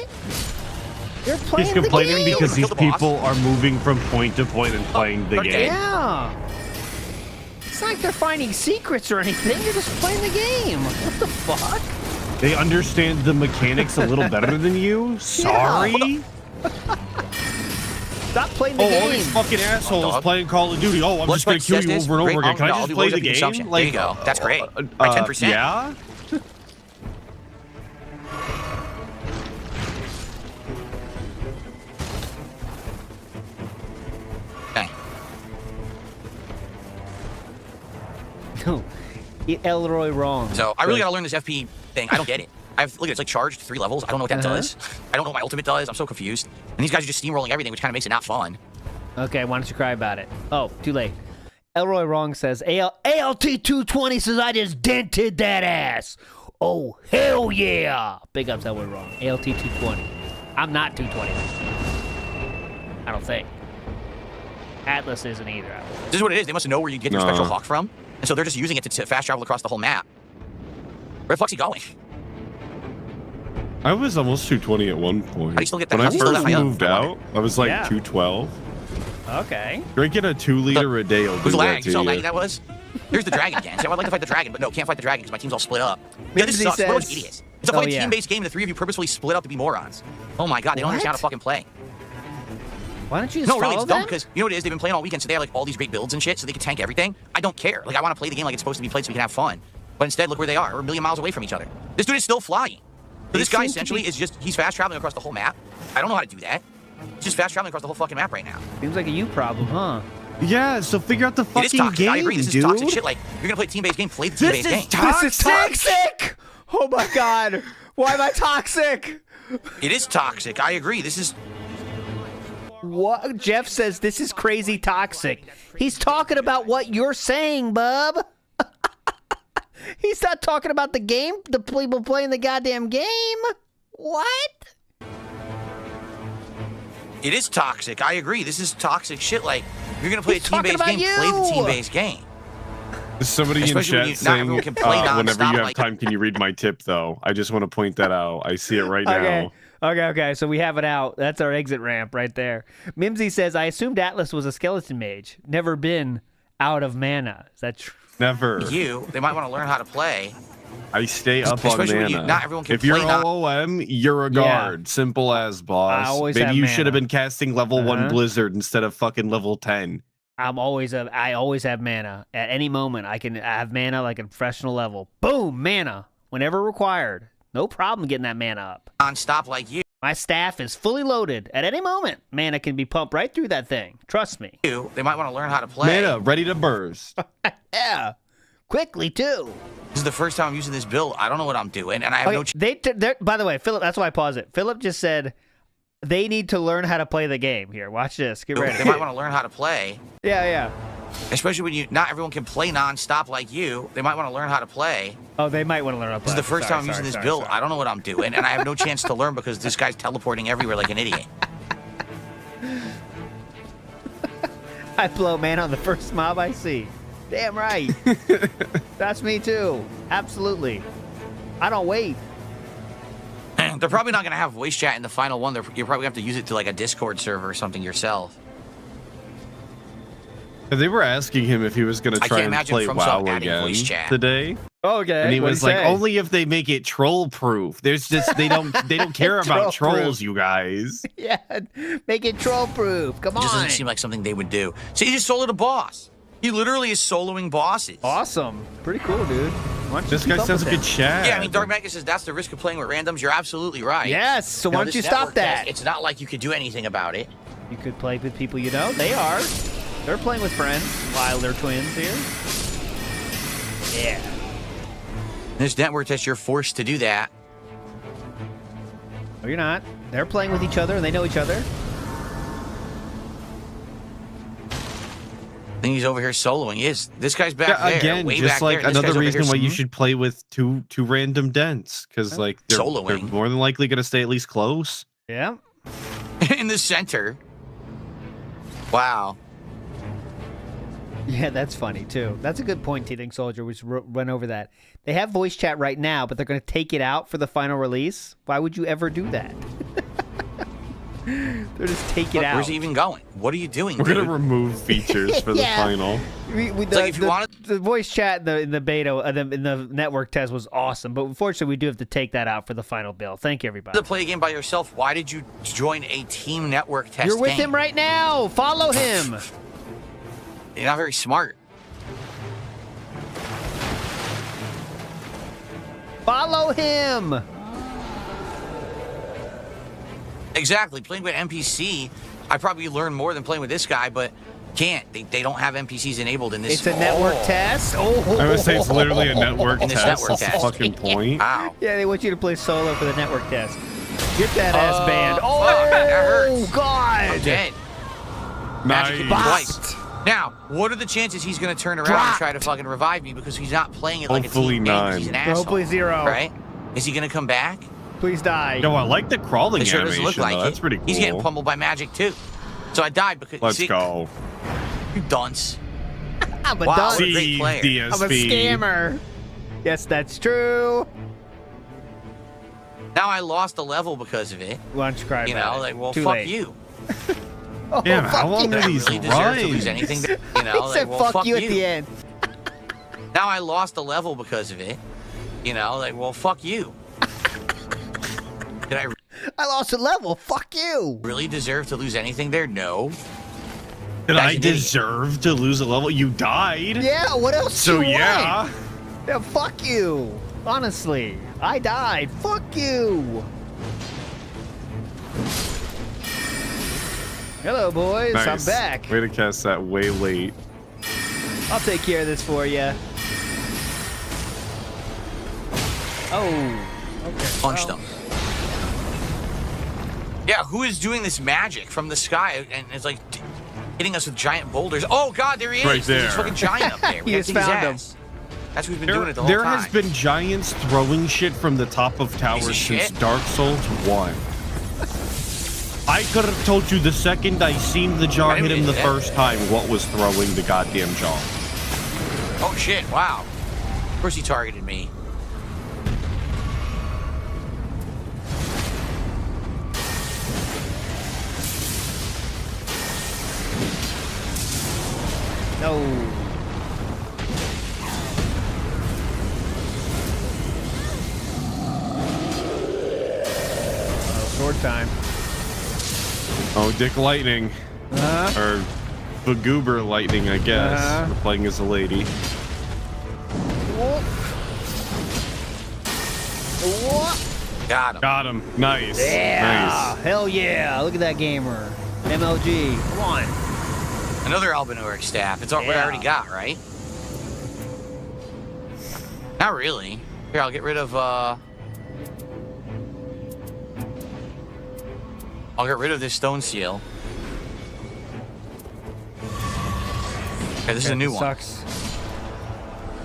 You're playing He's the complaining game. because Kill these the boss. people are moving from point to point and playing the okay. game. Yeah. It's not like they're finding secrets or anything. You're just playing the game. What the fuck? They understand the mechanics a little better than you. Sorry. Stop playing the Oh, game. all these fucking assholes Dog. playing Call of Duty. Oh, I'm Let's just gonna let's kill test you this. over and over Great. again. Can I No, just I'll do play loads the of game? consumption. Like, there you go. That's great. By 10%. Yeah. Okay. Elroy wrong. So I really got to learn this FP thing. I don't get it. Look, it's like charged 3 levels. I don't know what that does. I don't know what my ultimate does. I'm so confused. And these guys are just steamrolling everything, which kind of makes it not fun. Okay, why don't you cry about it? Oh, too late. Elroy wrong says, ALT 220 says I just dented that ass. Oh, hell yeah. Big ups Elroy wrong. ALT 220. I'm not 220. I don't think. Atlus isn't either. This is what it is. They must know where you get your Spectral Hawk from. And so they're just using it to fast travel across the whole map. Where the fuck's he going? I was almost 220 at one point. How do you still get that? When I How's he still first that high up? moved out, I was like Yeah. 212. Okay. Drinking a 2-liter a day will do Who's that lag? to You saw how you. laggy that was? Here's the dragon again. See, I'd like to fight the dragon, but no, can't fight the dragon because my team's all split up. Yeah, this Mimsy sucks. What a bunch of says- idiots. It's a Oh, fucking yeah. team-based game. The 3 of you purposefully split up to be morons. Oh my god, they don't understand how to fucking play. Why don't you just No, really, follow it's dumb them? because you know what it is? They've been playing all weekend, so they have like all these great builds and shit, so they can tank everything. I don't care. Like, I want to play the game like it's supposed to be played so we can have fun. But instead, look where they are. We're a million miles away from each other. This dude is still flying. So this guy seem to essentially be- is just, he's fast traveling across the whole map. I don't know how to do that. He's just fast traveling across the whole fucking map right now. Seems like a you problem, huh? Yeah, so figure out the It is fucking toxic. game, I agree. This dude. is toxic shit. Like, you're gonna play a team-based game, play the team-based game. This is toxic! Oh my god. Why am I toxic? It is toxic. I agree. This is What? Jeff says this is crazy toxic. He's talking about what you're saying, bub. He's not talking about the game, the people playing the goddamn game. What? It is toxic. I agree. This is toxic shit. Like, if you're gonna play He's a team-based talking game, about play the you. team-based game. There's somebody in Especially when chat you- not saying, everyone can play whenever nonstop, you have like- time, can you read my tip, though? I just want to point that out. I see it right Okay. now. Okay. So we have it out. That's our exit ramp right there. Mimsy says, I assumed Atlus was a skeleton mage. Never been out of mana. Is that true? Never. They might want to learn how to play. I stay up on Especially when mana. you- not everyone can if you're play non- OOM, you're a Yeah. guard. Simple as, boss. I always Maybe have you should have mana. been casting level 1 Uh-huh. Blizzard instead of fucking level 10. I always have mana. At any moment, I have mana like a professional level. Boom, mana. Whenever required. No problem getting that mana up. Non-stop like you. My staff is fully loaded. At any moment, mana can be pumped right through that thing. Trust me. They might want to learn how to play. Mana, ready to burst. Yeah. Quickly, too. This is the first time I'm using this build. I don't know what I'm doing, and I have no. By the way, Philip, that's why I paused it. Philip just said they need to learn how to play the game. Here, watch this. Get ready. They might want to learn how to play. Yeah. Especially when not everyone can play non-stop like you. They might want to learn how to play. Oh, they might want to learn how to play. This is the first time I'm using this build. I don't know what I'm doing, and I have no chance to learn because this guy's teleporting everywhere like an idiot. I blow mana on the first mob I see. Damn right. That's me too. Absolutely. I don't wait. They're probably not going to have voice chat in the final one. You're probably have to use it to like a Discord server or something yourself. They were asking him if he was going to I try can't and imagine play from WoW some adding again voice chat. today. Okay. And he was like, only if they make it troll proof. There's just they don't care about Troll-proof. trolls, you guys. Yeah, make it troll proof. Come It just on. doesn't seem like something they would do. See, he just soloed a boss. He literally is soloing bosses. Awesome. Pretty cool, dude. Why don't you This keep guy up sounds with a good that? chat. Yeah, I mean, Dark Magus says that's the risk of playing with randoms. You're absolutely right. Yes. So Now, why don't this you stop network that? test, it's not like you could do anything about it. You could play with people you know. They are. They're playing with friends while they're twins here. Yeah. This network test, you're forced to do that. No, you're not. They're playing with each other and they know each other. Then he's over here soloing. This guy's back Yeah, there. again, way just back like there. This another guy's over reason here why you sm- should play with two random dents, because like they're Soloing. more than likely going to stay at least close. Yeah. in the center. Wow. Yeah, that's funny too. That's a good point, Teething Soldier. We should run over that. They have voice chat right now, but they're going to take it out for the final release. Why would you ever do that? They'll just take it Look, out. where's he even going? What are you doing, We're dude? going to remove features for the Yeah. final. like if you wanted- the voice chat in the beta, in the network test was awesome, but unfortunately we do have to take that out for the final build. Thank you, everybody. To play a game by yourself, why did you join a team network test You're with game? him right now. Follow him. You're not very smart. Follow him. Exactly. Playing with NPC, I probably learned more than playing with this guy, but Can't. They don't have NPCs enabled in this. It's a network test. Oh, I would say it's literally a network In this test. network That's test. the fucking point. Wow. yeah, they want you to play solo for the network test. Get that ass banned. Oh, fuck, that hurts. God. I'm dead. Magic hit me Nice. twice. Now, what are the chances he's going to turn around and Dropped. try to fucking revive me because he's not playing it like Hopefully a team game? 'Cause none. He's an asshole. Hopefully 0. Right? Is he going to come back? Please die. Yo, I like the crawling It sure doesn't animation, look like though. it. That's pretty cool. He's getting pummeled by magic too. So I died because Let's see, go. You dunce. I'm a Wow. dog. What a great See, player. DSP. I'm a scammer. Yes, that's true. Now I lost a level because of it. Why don't you cry You about know, it? like, well, Too fuck late. you. Oh, Damn, how fuck long you. are Did I these really deserve to lose runs? anything? You know, He like, said well, fuck you at the end. Now I lost a level because of it. You know, like, well, fuck you. Did I I lost a level. Fuck you. really deserve to lose anything there? No. Did Guy's I an idiot. deserve to lose a level? You died. Yeah, what else So you yeah. want? Yeah, fuck you. Honestly, I died. Fuck you. Hello, boys. Nice. I'm back. Way to cast that way late. I'll take care of this for you. Oh. Okay. Punched well, him. Yeah, who is doing this magic from the sky and it's like hitting us with giant boulders? Oh God, there he is! Right There's there. this fucking giant up there. We You gotta just kick his found him. ass. That's who's been doing it the whole There time. has been giants throwing shit from the top of towers of since shit. Dark Souls 1. I could have told you the second I seen the jar hit him the first time what was throwing the goddamn jar. Oh shit! Wow. Of course he targeted me. No. Sword time. Oh, Dick Lightning. Or Bagoober Lightning, I guess. Uh-huh. We're playing as a lady. What? What? Got him. Got him. Nice. Yeah. Hell yeah. Look at that gamer. MLG. Come on. Another Albinoric staff. It's all what I already got, right? Not really. Here, I'll get rid of this stone seal. Okay, this is a new one. Sucks.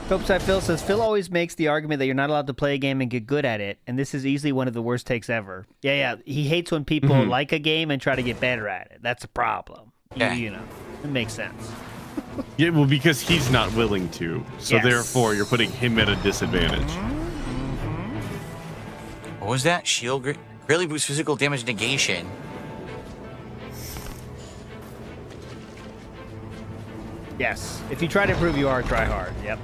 Topside Phil says, Phil always makes the argument that you're not allowed to play a game and get good at it, and this is easily one of the worst takes ever. Yeah. He hates when people like a game and try to get better at it. That's a problem. Yeah. You know, it makes sense. Yeah, well, because he's not willing to. So Yes. therefore, you're putting him at a disadvantage. What was that? Shield greatly boosts physical damage negation. Yes. If you try to improve, you are try hard. Yep.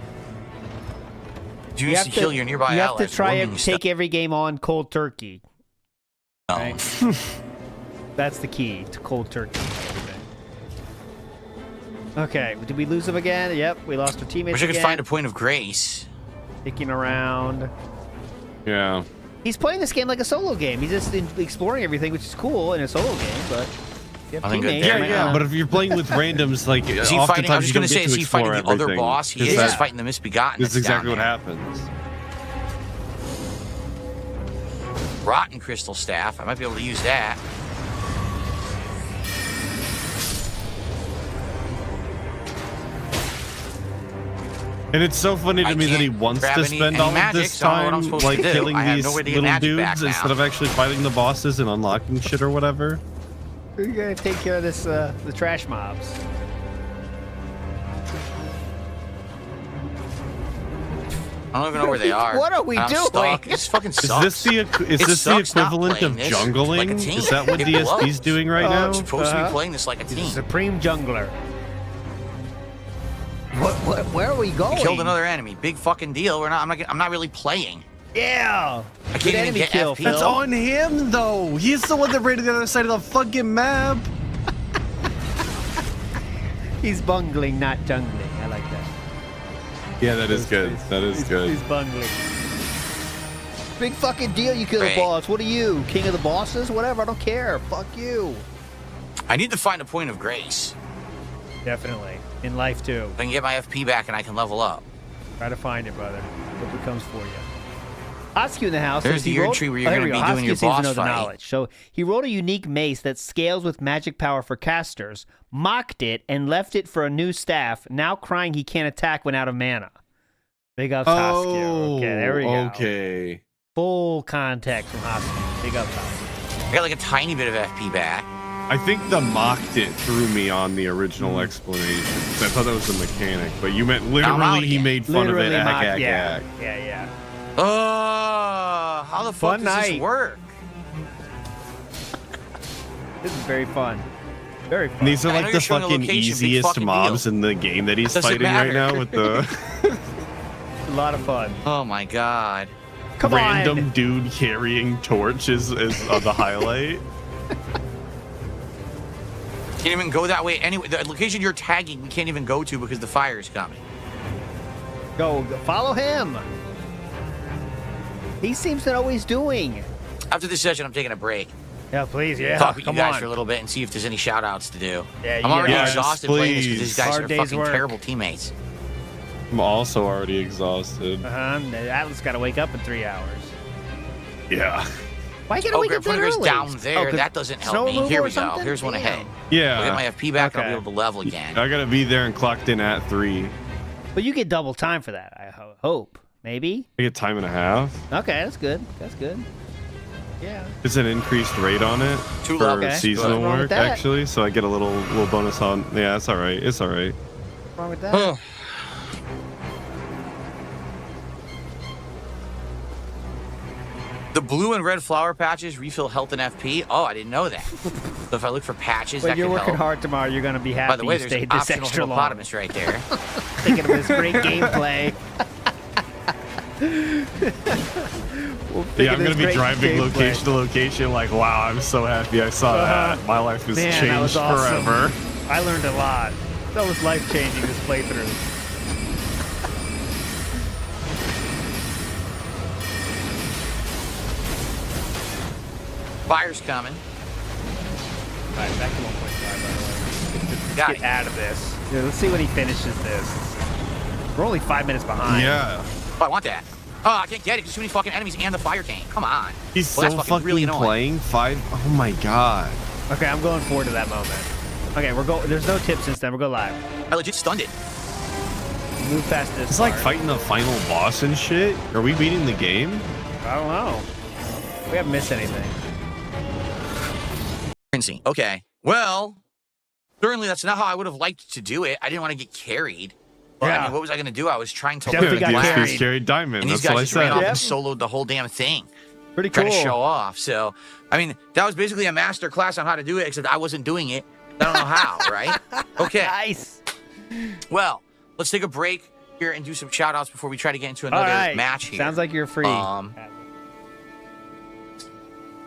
Do you used to heal your nearby You have allies. to try warming and stuff. take every game on cold turkey. Oh. Right? That's the key to cold turkey. Okay, did we lose him again? Yep, we lost our teammates Wish I could again. find a point of grace. Kicking around. Yeah. He's playing this game like a solo game. He's just exploring everything, which is cool in a solo game, but you have I think teammates. that- you Yeah, might yeah, not- But if you're playing with randoms, like, Is he fighting? I was oftentimes just you gonna don't say, get is to he fighting explore the other everything. boss? He is. Yeah. He's fighting the misbegotten. That's that's exactly down what there. happens. Rotten crystal staff. I might be able to use that. And it's so funny to I me that he can't wants grab to any spend all of magic, this so I don't know what I'm time supposed to like do. killing I have these no way to get little magic back dudes now. instead of actually fighting the bosses and unlocking shit or whatever. We're gonna take care of this, the trash mobs. I don't even know where they are. What are we I'm doing? Stuck. This fucking Is sucks. this the It sucks not equivalent of playing this jungling? like a team. Is that what It DSP's blows. doing right now? I'm supposed to Uh-huh. be playing this like a team. Supreme jungler. What? Where are we going? We killed another enemy. Big fucking deal. I'm not really playing. Yeah. I can't Good even enemy get kill, FP. Phil. That's on him though. He's the one that ran to the other side of the fucking map. He's bungling, not jungling. I like that. Yeah, that is good. That is good. He's bungling. Big fucking deal, you kill the Great. boss. What are you? King of the bosses? Whatever, I don't care. Fuck you. I need to find a point of grace. Definitely. In life, too. I can get my FP back and I can level up. Try to find it, brother. Hope it comes for you. Hosky in the house. There's says the he year rolled- tree where you're there going we to go. be doing Hosky your seems to boss know the fight. knowledge. So he rolled a unique mace that scales with magic power for casters, mocked it, and left it for a new staff, now crying he can't attack when out of mana. Big ups, Hosky. Okay, there we go. Okay. Full context from Hosky. Big ups, Hosky. I got like a tiny bit of FP back. I think the mocked it threw me on the original explanation. 'Cause I thought that was a mechanic, but you meant out literally he again. made fun Literally of it. mocked, Ack, yeah. ack. Yeah. How the fuck Fun does night. this work? This is very fun. Very fun. And these are I know like you're the showing a fucking location, big easiest fucking mobs deal. in the game that he's Doesn't fighting right matter. now with the A lot of fun. Oh my god. Come random on. dude carrying torch is the highlight. Can't even go that way anyway. The location you're tagging, we can't even go to because the fire is coming. Go. Follow him. He seems to know what he's doing. After this session, I'm taking a break. Yeah, please. Yeah. Talk with you Come guys on. for a little bit and see if there's any shout outs to do. Yeah, I'm already Yes, exhausted playing this because these guys Hard are day's fucking work. terrible teammates. I'm also already exhausted. Atlas got to wake up in 3 hours. Yeah. Why you gotta Oh, wake up that Grandfather's early? down there. Oh, 'cause That doesn't help snow me. removal Here or we go. something? Here's one ahead. Yeah. I'll get my FP back. I'll Okay. be able to level again. I gotta be there and clocked in at 3. But you get double time for that. I hope. Maybe. I get time and a half. Okay, that's good. That's good. Yeah. It's an increased rate on it Too for low. Okay. seasonal What's wrong with work, that? actually. So I get a little bonus on. Yeah, it's all right. It's all right. What's wrong with that? Ugh. The blue and red flower patches refill health and FP. Oh, I didn't know that. So if I look for patches, When that you're could working help. hard tomorrow, you're gonna be happy By the way, you there's an stayed this optional extra long. hippopotamus right there. Thinking of this great gameplay. Yeah, I'm gonna be driving location to location. Like, wow, I'm so happy I saw that. My life has Man, that changed was awesome. forever. I learned a lot. That was life changing this playthrough. Fire's coming. All right, back to 1.5 by the way. Let's Got get it. out of this. Yeah, let's see when he finishes this. We're only 5 minutes behind. Yeah, Oh, I want that. Oh, I can't get it. There's too many fucking enemies and the fire tank. Come on. he's Well, so that's fucking really annoying. playing 5. Oh my god. Okay, I'm going forward to that moment. Okay, we're going. There's no tip since then. We're going live. I legit stunned it. Move past this. It's like part. fighting the final boss and shit. Are we beating the game? I don't know. We haven't missed anything. Rinsing. Okay. Well, certainly that's not how I would have liked to do it. I didn't want to get carried. But I Yeah. mean, what was I going to do? I was trying to Definitely learn got the carried. flag, carried diamond. and these That's what I guys just ran said. off Yep. and soloed the whole damn thing. Pretty cool. Trying to show off. So, I mean, that was basically a master class on how to do it, except I wasn't doing it. I don't know how, right? Okay. Nice. Well, let's take a break here and do some shout outs before we try to get into All another right. match here. Sounds like you're free.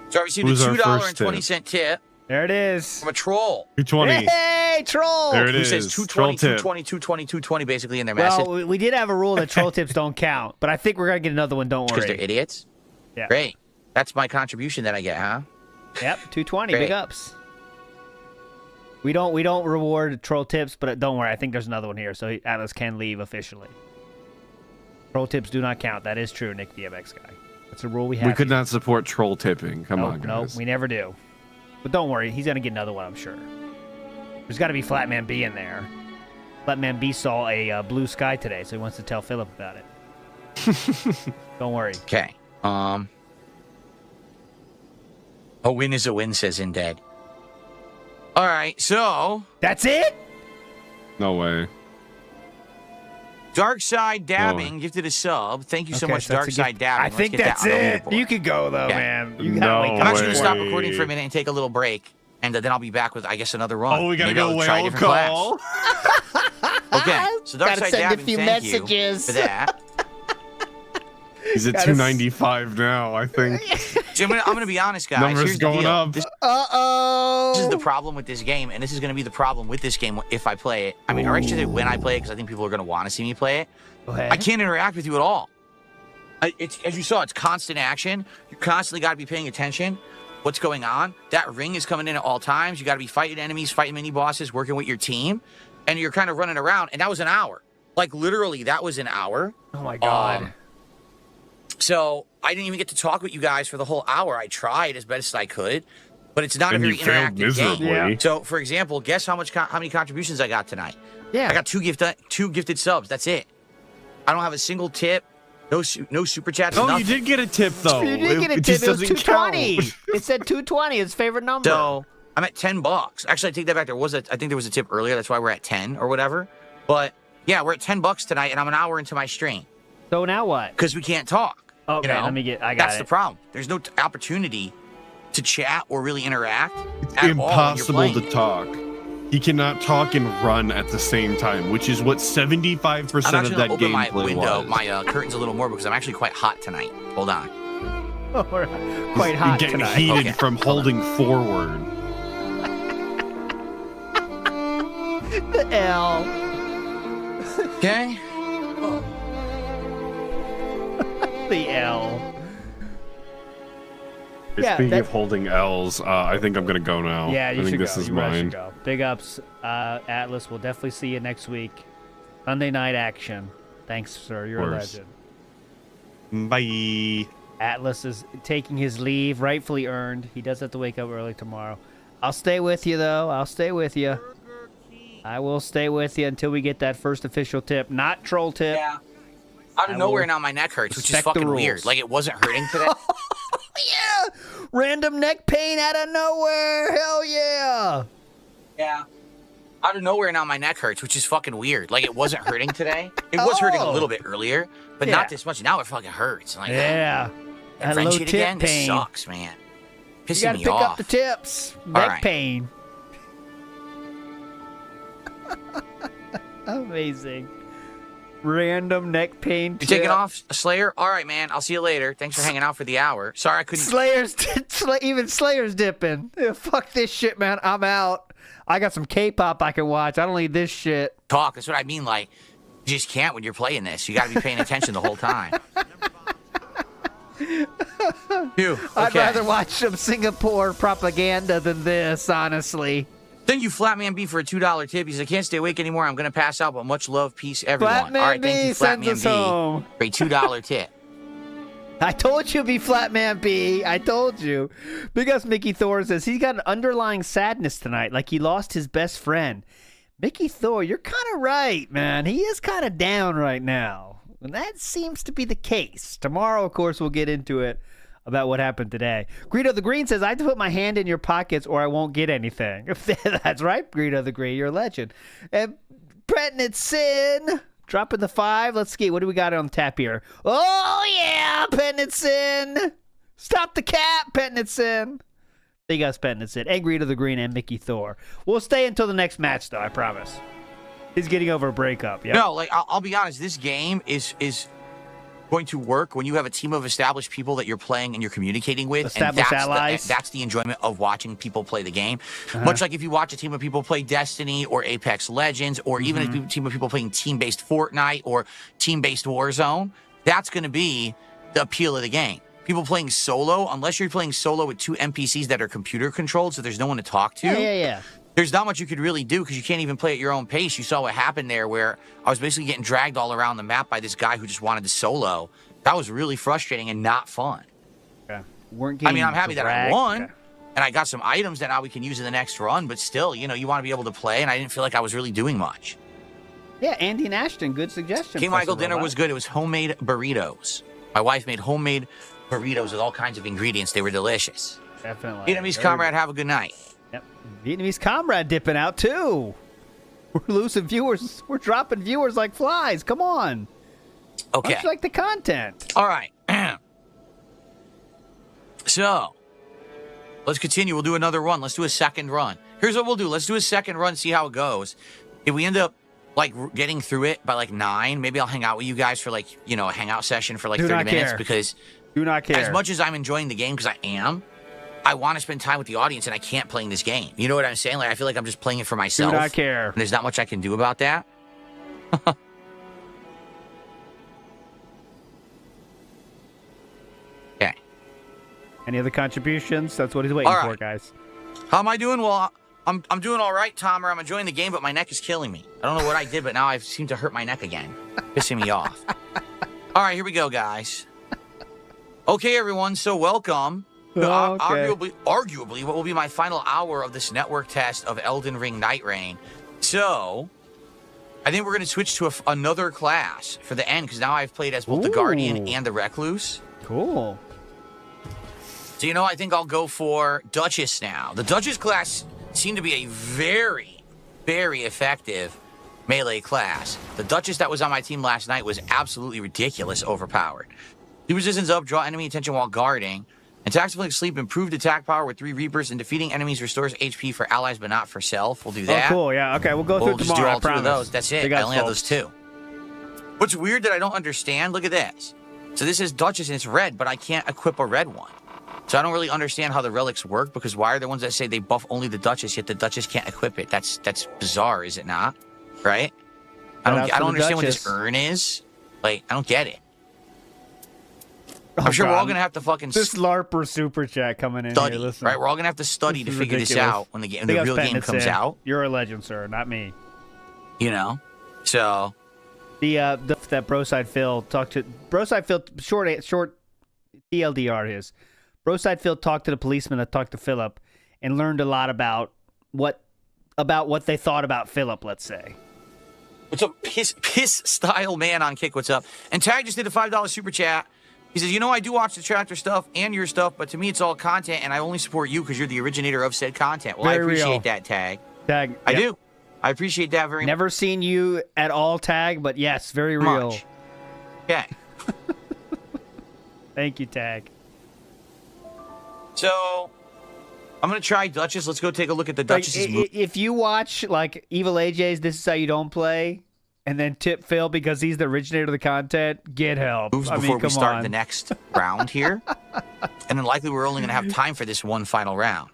So I received Who's a our first $2.20 tip There it is. from a troll 220. Hey, troll! There it who is. says Troll 220, tip. 220, 220, 220 basically in their message Well, we did have a rule that troll tips don't count, but I think we're gonna get another one. Don't because they're worry. idiots. Yeah. Great. That's my contribution that I get, huh? Yep, 220. Great. Big ups. We don't reward troll tips, but don't worry. I think there's another one here, so Atlas can leave officially. Troll tips do not count. That is true, Nick DMX guy. That's a rule we have. We could here. not support troll tipping. Come Nope, on, nope, guys. we never do. But don't worry, he's gonna get another one, I'm sure. There's got to be Flatman B in there. Flatman B saw a blue sky today, so he wants to tell Philip about it. Don't worry. Okay. A win is a win, says Indead. All right, so That's it? No way. Darkside Dabbing gifted a sub. Thank you so Okay, much, so that's a Darkside gift. Dabbing. I Let's think get that's that on the it. leaderboard. You could go though, Yeah. man. You No gotta wake I'm up. actually going to stop way. recording for a minute and take a little break, and then I'll be back with, I guess, another run. Oh, we gotta Maybe go I'll try a whale different class. call. Okay, so Gotta Darkside send a Dabbing, few thank messages. you for that. He's at Gotta 295 now, I think. So I'm gonna be honest, guys. Numbers Here's the going deal. up. This Uh-oh. is the problem with this game, and this is going to be the problem with this game if I play it. I mean, or actually when I play it, because I think people are going to want to see me play it. Go ahead. I can't interact with you at all. It's as you saw, it's constant action. You constantly got to be paying attention. What's going on? That ring is coming in at all times. You got to be fighting enemies, fighting mini bosses, working with your team. and you're kind of running around, and that was an hour. Like literally, that was an hour. Oh my god. So I didn't even get to talk with you guys for the whole hour. I tried as best as I could, but it's not And a you very failed interactive game. miserably. Yeah. So, for example, guess how many contributions I got tonight? Yeah. I got two gifted subs. That's it. I don't have a single tip. No super chats. Oh, nothing. you did get a tip though. You did get a tip. just It was doesn't count. 220. It said 220. His favorite number. So I'm at $10. Actually, I take that back. I think there was a tip earlier. That's why we're at 10 or whatever. But yeah, we're at $10 tonight, and I'm an hour into my stream So now what? because we can't talk. Okay, you know? let me get. I got That's it. the problem. There's no opportunity to chat or really interact. It's at all when you're impossible playing. to talk. He cannot talk and run at the same time, which is what 75% I'm of actually that gonna open my gameplay window, was. my curtains a little more because I'm actually quite hot tonight. Hold on. We're quite hot Getting tonight. heated Okay, from hold holding forward. The L. Okay. The L. Speaking that- of holding L's, I think I'm gonna go now. Yeah, you I think should this go. is You really mine. should go. Big ups, Atlus. We'll definitely see you next week. Sunday night action. Thanks, sir. You're a course. legend. Bye. Atlas is taking his leave, rightfully earned. He does have to wake up early tomorrow. I'll stay with you, though. I'll stay with you. I will stay with you until we get that first official tip. Not troll tip. Yeah. Out of I nowhere will now my neck hurts, which is respect the fucking rules. weird. Like it wasn't hurting today. Yeah! Random neck pain out of nowhere. Hell yeah! Yeah. Out of nowhere now my neck hurts, which is fucking weird. Like it wasn't hurting today. It was hurting a little bit earlier, but Yeah. not this much. Now it fucking hurts. Like Yeah. that That low wrench tip it again. This pain. sucks, man. You Pissing gotta me pick off. up the tips. Neck right. pain. Amazing. Random neck pain. You taking off, Slayer? All right, man. I'll see you later. Thanks for hanging out for the hour. Sorry I couldn't. Even Slayer's dipping. Yeah, fuck this shit, man. I'm out. I got some K-pop I can watch. I don't need this shit. Talk. That's what I mean. Like, you just can't when you're playing this. You got to be paying attention the whole time. Phew, okay. I'd rather watch some Singapore propaganda than this, honestly. Thank you, Flatman B, for a $2 tip. He says, I can't stay awake anymore. I'm going to pass out, but much love, peace, everyone. Flatman All right, thank B you, sends us Flatman home. B, for a $2 tip. I told you it'd be Flatman B. I told you. Big ups Mickey Thor says he's got an underlying sadness tonight, like he lost his best friend. Mickey Thor, you're kind of right, man. He is kind of down right now. And that seems to be the case. Tomorrow, of course, we'll get into it about what happened today. Greedo the Green says, I have to put my hand in your pockets or I won't get anything. That's right, Greedo the Green. You're a legend. And Pretnit Sin, dropping the 5. Let's see. What do we got on tap here? Oh, yeah, Pretnit Sin. Stop the cap, Pretnit Sin. Big us, Pretnit Sin. And Greedo the Green and Mickey Thor. We'll stay until the next match, though, I promise. He's getting over a breakup. Yep. No, like, I'll be honest. This game is going to work when you have a team of established people that you're playing and you're communicating with. Established and allies. That's the enjoyment of watching people play the game. Much like if you watch a team of people play Destiny or Apex Legends or even a team of people playing team-based Fortnite or team-based Warzone, that's going to be the appeal of the game. People playing solo, unless you're playing solo with 2 NPCs that are computer controlled, so there's no one to talk to. Yeah. There's not much you could really do because you can't even play at your own pace. You saw what happened there where I was basically getting dragged all around the map by this guy who just wanted to solo. That was really frustrating and not fun. Okay. Weren't I mean, I'm happy that I dragged. won, Okay. and I got some items that now we can use in the next run, but still, you know, you want to be able to play, and I didn't feel like I was really doing much. Yeah, Andy and Ashton, good suggestion. King Michael Professor dinner Robot. was good. It was homemade burritos. My wife made homemade burritos with all kinds of ingredients. They were delicious. Definitely. Vietnamese Very comrade, have a good night. Yep. Vietnamese comrade dipping out too. We're losing viewers. We're dropping viewers like flies. Come on. Okay. Much like the content. All right. So, let's continue. We'll do another run. Let's do a second run. Here's what we'll do. Let's do a second run, see how it goes. If we end up, like, getting through it by, like, 9, maybe I'll hang out with you guys for, like, you know, a hangout session for, like, Do 30 not minutes. care. Because Do not care. as much as I'm enjoying the game, because I am, I want to spend time with the audience, and I can't playing this game. You know what I'm saying? Like, I feel like I'm just playing it for Do myself. not care. And there's not much I can do about that. Okay. Any other contributions? That's what he's waiting All for, right. guys. How am I doing? Well, I'm doing all right, Tomer. I'm enjoying the game, but my neck is killing me. I don't know what I did, but now I seem to hurt my neck again, pissing me off. All right, here we go, guys. Okay, everyone. So welcome. Arguably, what will be my final hour of this network test of Elden Ring Nightreign. So, I think we're going to switch to another class for the end, because now I've played as both the Guardian and the Recluse. Cool. So, I think I'll go for Duchess now. The Duchess class seemed to be a very, very effective melee class. The Duchess that was on my team last night was absolutely ridiculous overpowered. Two resistance up, draw enemy attention while guarding. Attacks Flink Sleep, improved attack power with 3 Reapers, and defeating enemies restores HP for allies but not for self. We'll do that. Oh, cool. Yeah, okay. We'll go through just tomorrow, do all 2 of promise. those. That's it. I only have those 2. What's weird that I don't understand, look at this. So this is Duchess and it's red, but I can't equip a red one. So I don't really understand how the relics work, because why are there ones that say they buff only the Duchess, yet the Duchess can't equip it? That's bizarre, is it not? Right? I don't understand what this urn is. Like, I don't get it. I'm sure we're all going to have to fucking this LARPer super chat coming in study, here. Listen. Right? We're all going to have to study to figure this out when the real game comes out. You're a legend, sir, not me. So that Broside Phil talked to Broside Phil short TLDR is Broside Phil talked to the policeman that talked to Philip and learned a lot about what they thought about Philip, let's say. What's up, piss style man on Kick? What's up? And Tag just did a $5 super chat. He says, I do watch the Tractor stuff and your stuff, but to me it's all content, and I only support you because you're the originator of said content. Well, I appreciate that, Tag. Tag, I do. I appreciate that very much. Never seen you at all, Tag, but yes, very real. Okay. Thank you, Tag. So, I'm going to try Duchess. Let's go take a look at the Duchess's move. If you watch, like, Evil AJ's This Is How You Don't Play, and then tip Phil because he's the originator of the content, get help. Before we start the next round here. And then likely we're only going to have time for this one final round.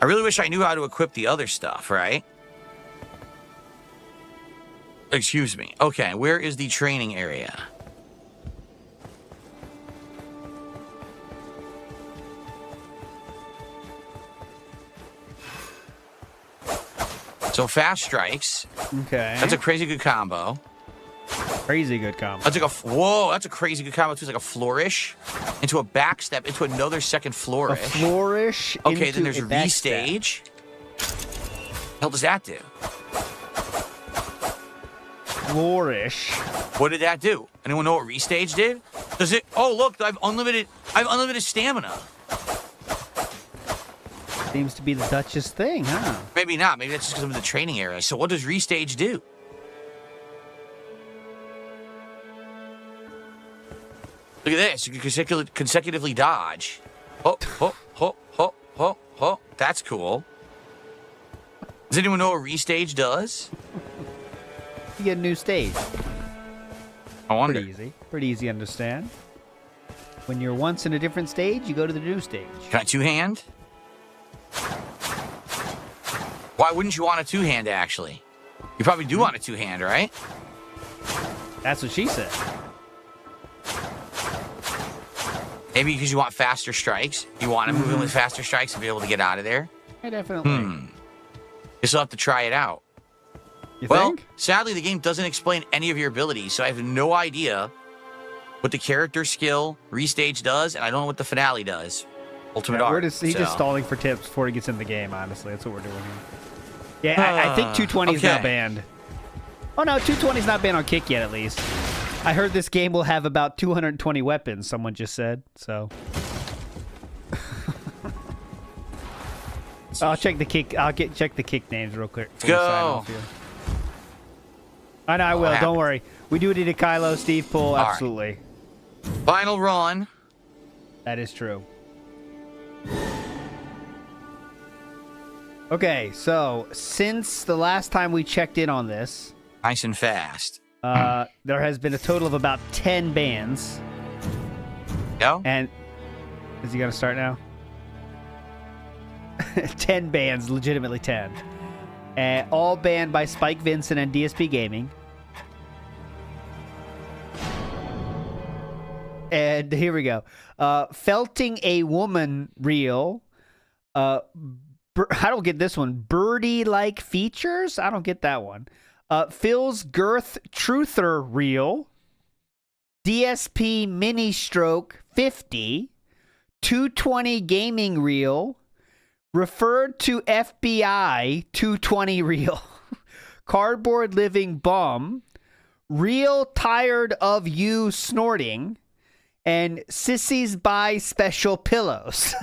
I really wish I knew how to equip the other stuff, right? Excuse me. Okay, where is the training area? So fast strikes. Okay. That's a crazy good combo. Crazy good combo. That's like whoa, that's a crazy good combo too. It's like a flourish into a backstep into another second flourish. A flourish. Okay, then there's restage. What the hell does that do? Flourish. What did that do? Anyone know what restage did? Does it? Oh, look, I have unlimited stamina. Seems to be the Duchess thing, huh? Maybe not. Maybe that's just because I'm in the training area. So what does restage do? Look at this. You can consecutively dodge. Oh. That's cool. Does anyone know what restage does? You get a new stage. I wonder. Pretty easy to understand. When you're once in a different stage, you go to the new stage. Can I two-hand? Why wouldn't you want a two-hand, actually? You probably do want a two-hand, right? That's what she said. Maybe because you want faster strikes. You want to move in with faster strikes and be able to get out of there. Yeah, definitely. You still have to try it out. You well, think? Sadly, the game doesn't explain any of your abilities, so I have no idea what the character skill restage does, and I don't know what the finale does. Ultimate Art. He's just stalling for tips before he gets in the game, honestly. That's what we're doing here. Yeah, I think 220 is now banned. Oh, no, 220 is not banned on Kick yet, at least. I heard this game will have about 220 weapons, someone just said, so. I'll check the Kick. Check the Kick names real quick. Let's go. I know, I will. Don't worry. We do it at Kylo, Steve Pull. Absolutely. Right. Final run. That is true. Okay, so since the last time we checked in on this, nice and fast, there has been a total of about 10 bans. Go. And is he gonna start now? 10 bans, legitimately 10. All banned by Spike Vincent and DSP Gaming. And here we go. Felting a woman reel. I don't get this one. Birdie-like features? I don't get that one. Phil's Girth Truther Reel. DSP Mini Stroke 50. 220 Gaming Reel. Referred to FBI 220 Reel. Cardboard Living Bum. Real Tired of You Snorting. And Sissies Buy Special Pillows.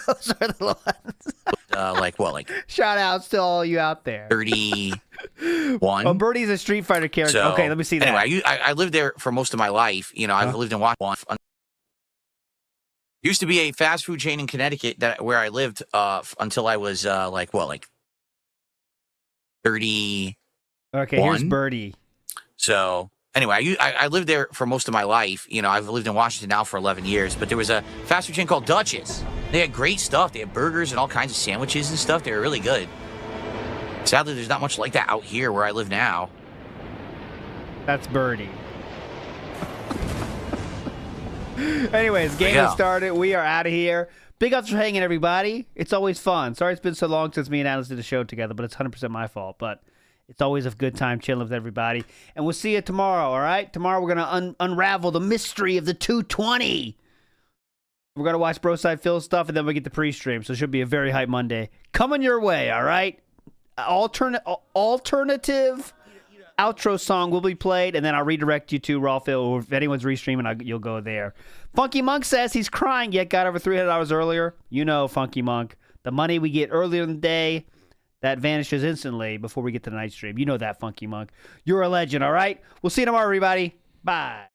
Those are the ones. Like Shout outs to all you out there. 31. Oh, Birdie's a Street Fighter character. So, Okay, let me see that. Anyway, I lived there for most of my life. You know, I've lived in Washington. Used to be a fast food chain in Connecticut where I lived until I was 30. Okay, here's Birdie. So anyway, I lived there for most of my life. You know, I've lived in Washington now for 11 years. But there was a fast food chain called Dutch's. They had great stuff. They had burgers and all kinds of sandwiches and stuff. They were really good. Sadly, there's not much like that out here where I live now. That's Birdie. Anyways, game has started. We are out of here. Big ups for hanging, everybody. It's always fun. Sorry it's been so long since me and Atlus did the show together, but it's 100% my fault. But it's always a good time chilling with everybody. And we'll see you tomorrow, all right? Tomorrow we're going to unravel the mystery of the 220. We're going to watch Broside Phil stuff, and then we get the pre-stream. So it should be a very hype Monday. Coming your way, all right? Alternative outro song will be played, and then I'll redirect you to Raw Phil, or if anyone's restreaming, you'll go there. Funky Monk says he's crying yet got over $300 earlier. You know, Funky Monk. The money we get earlier in the day, that vanishes instantly before we get to the night stream. You know that, Funky Monk. You're a legend, all right? We'll see you tomorrow, everybody. Bye.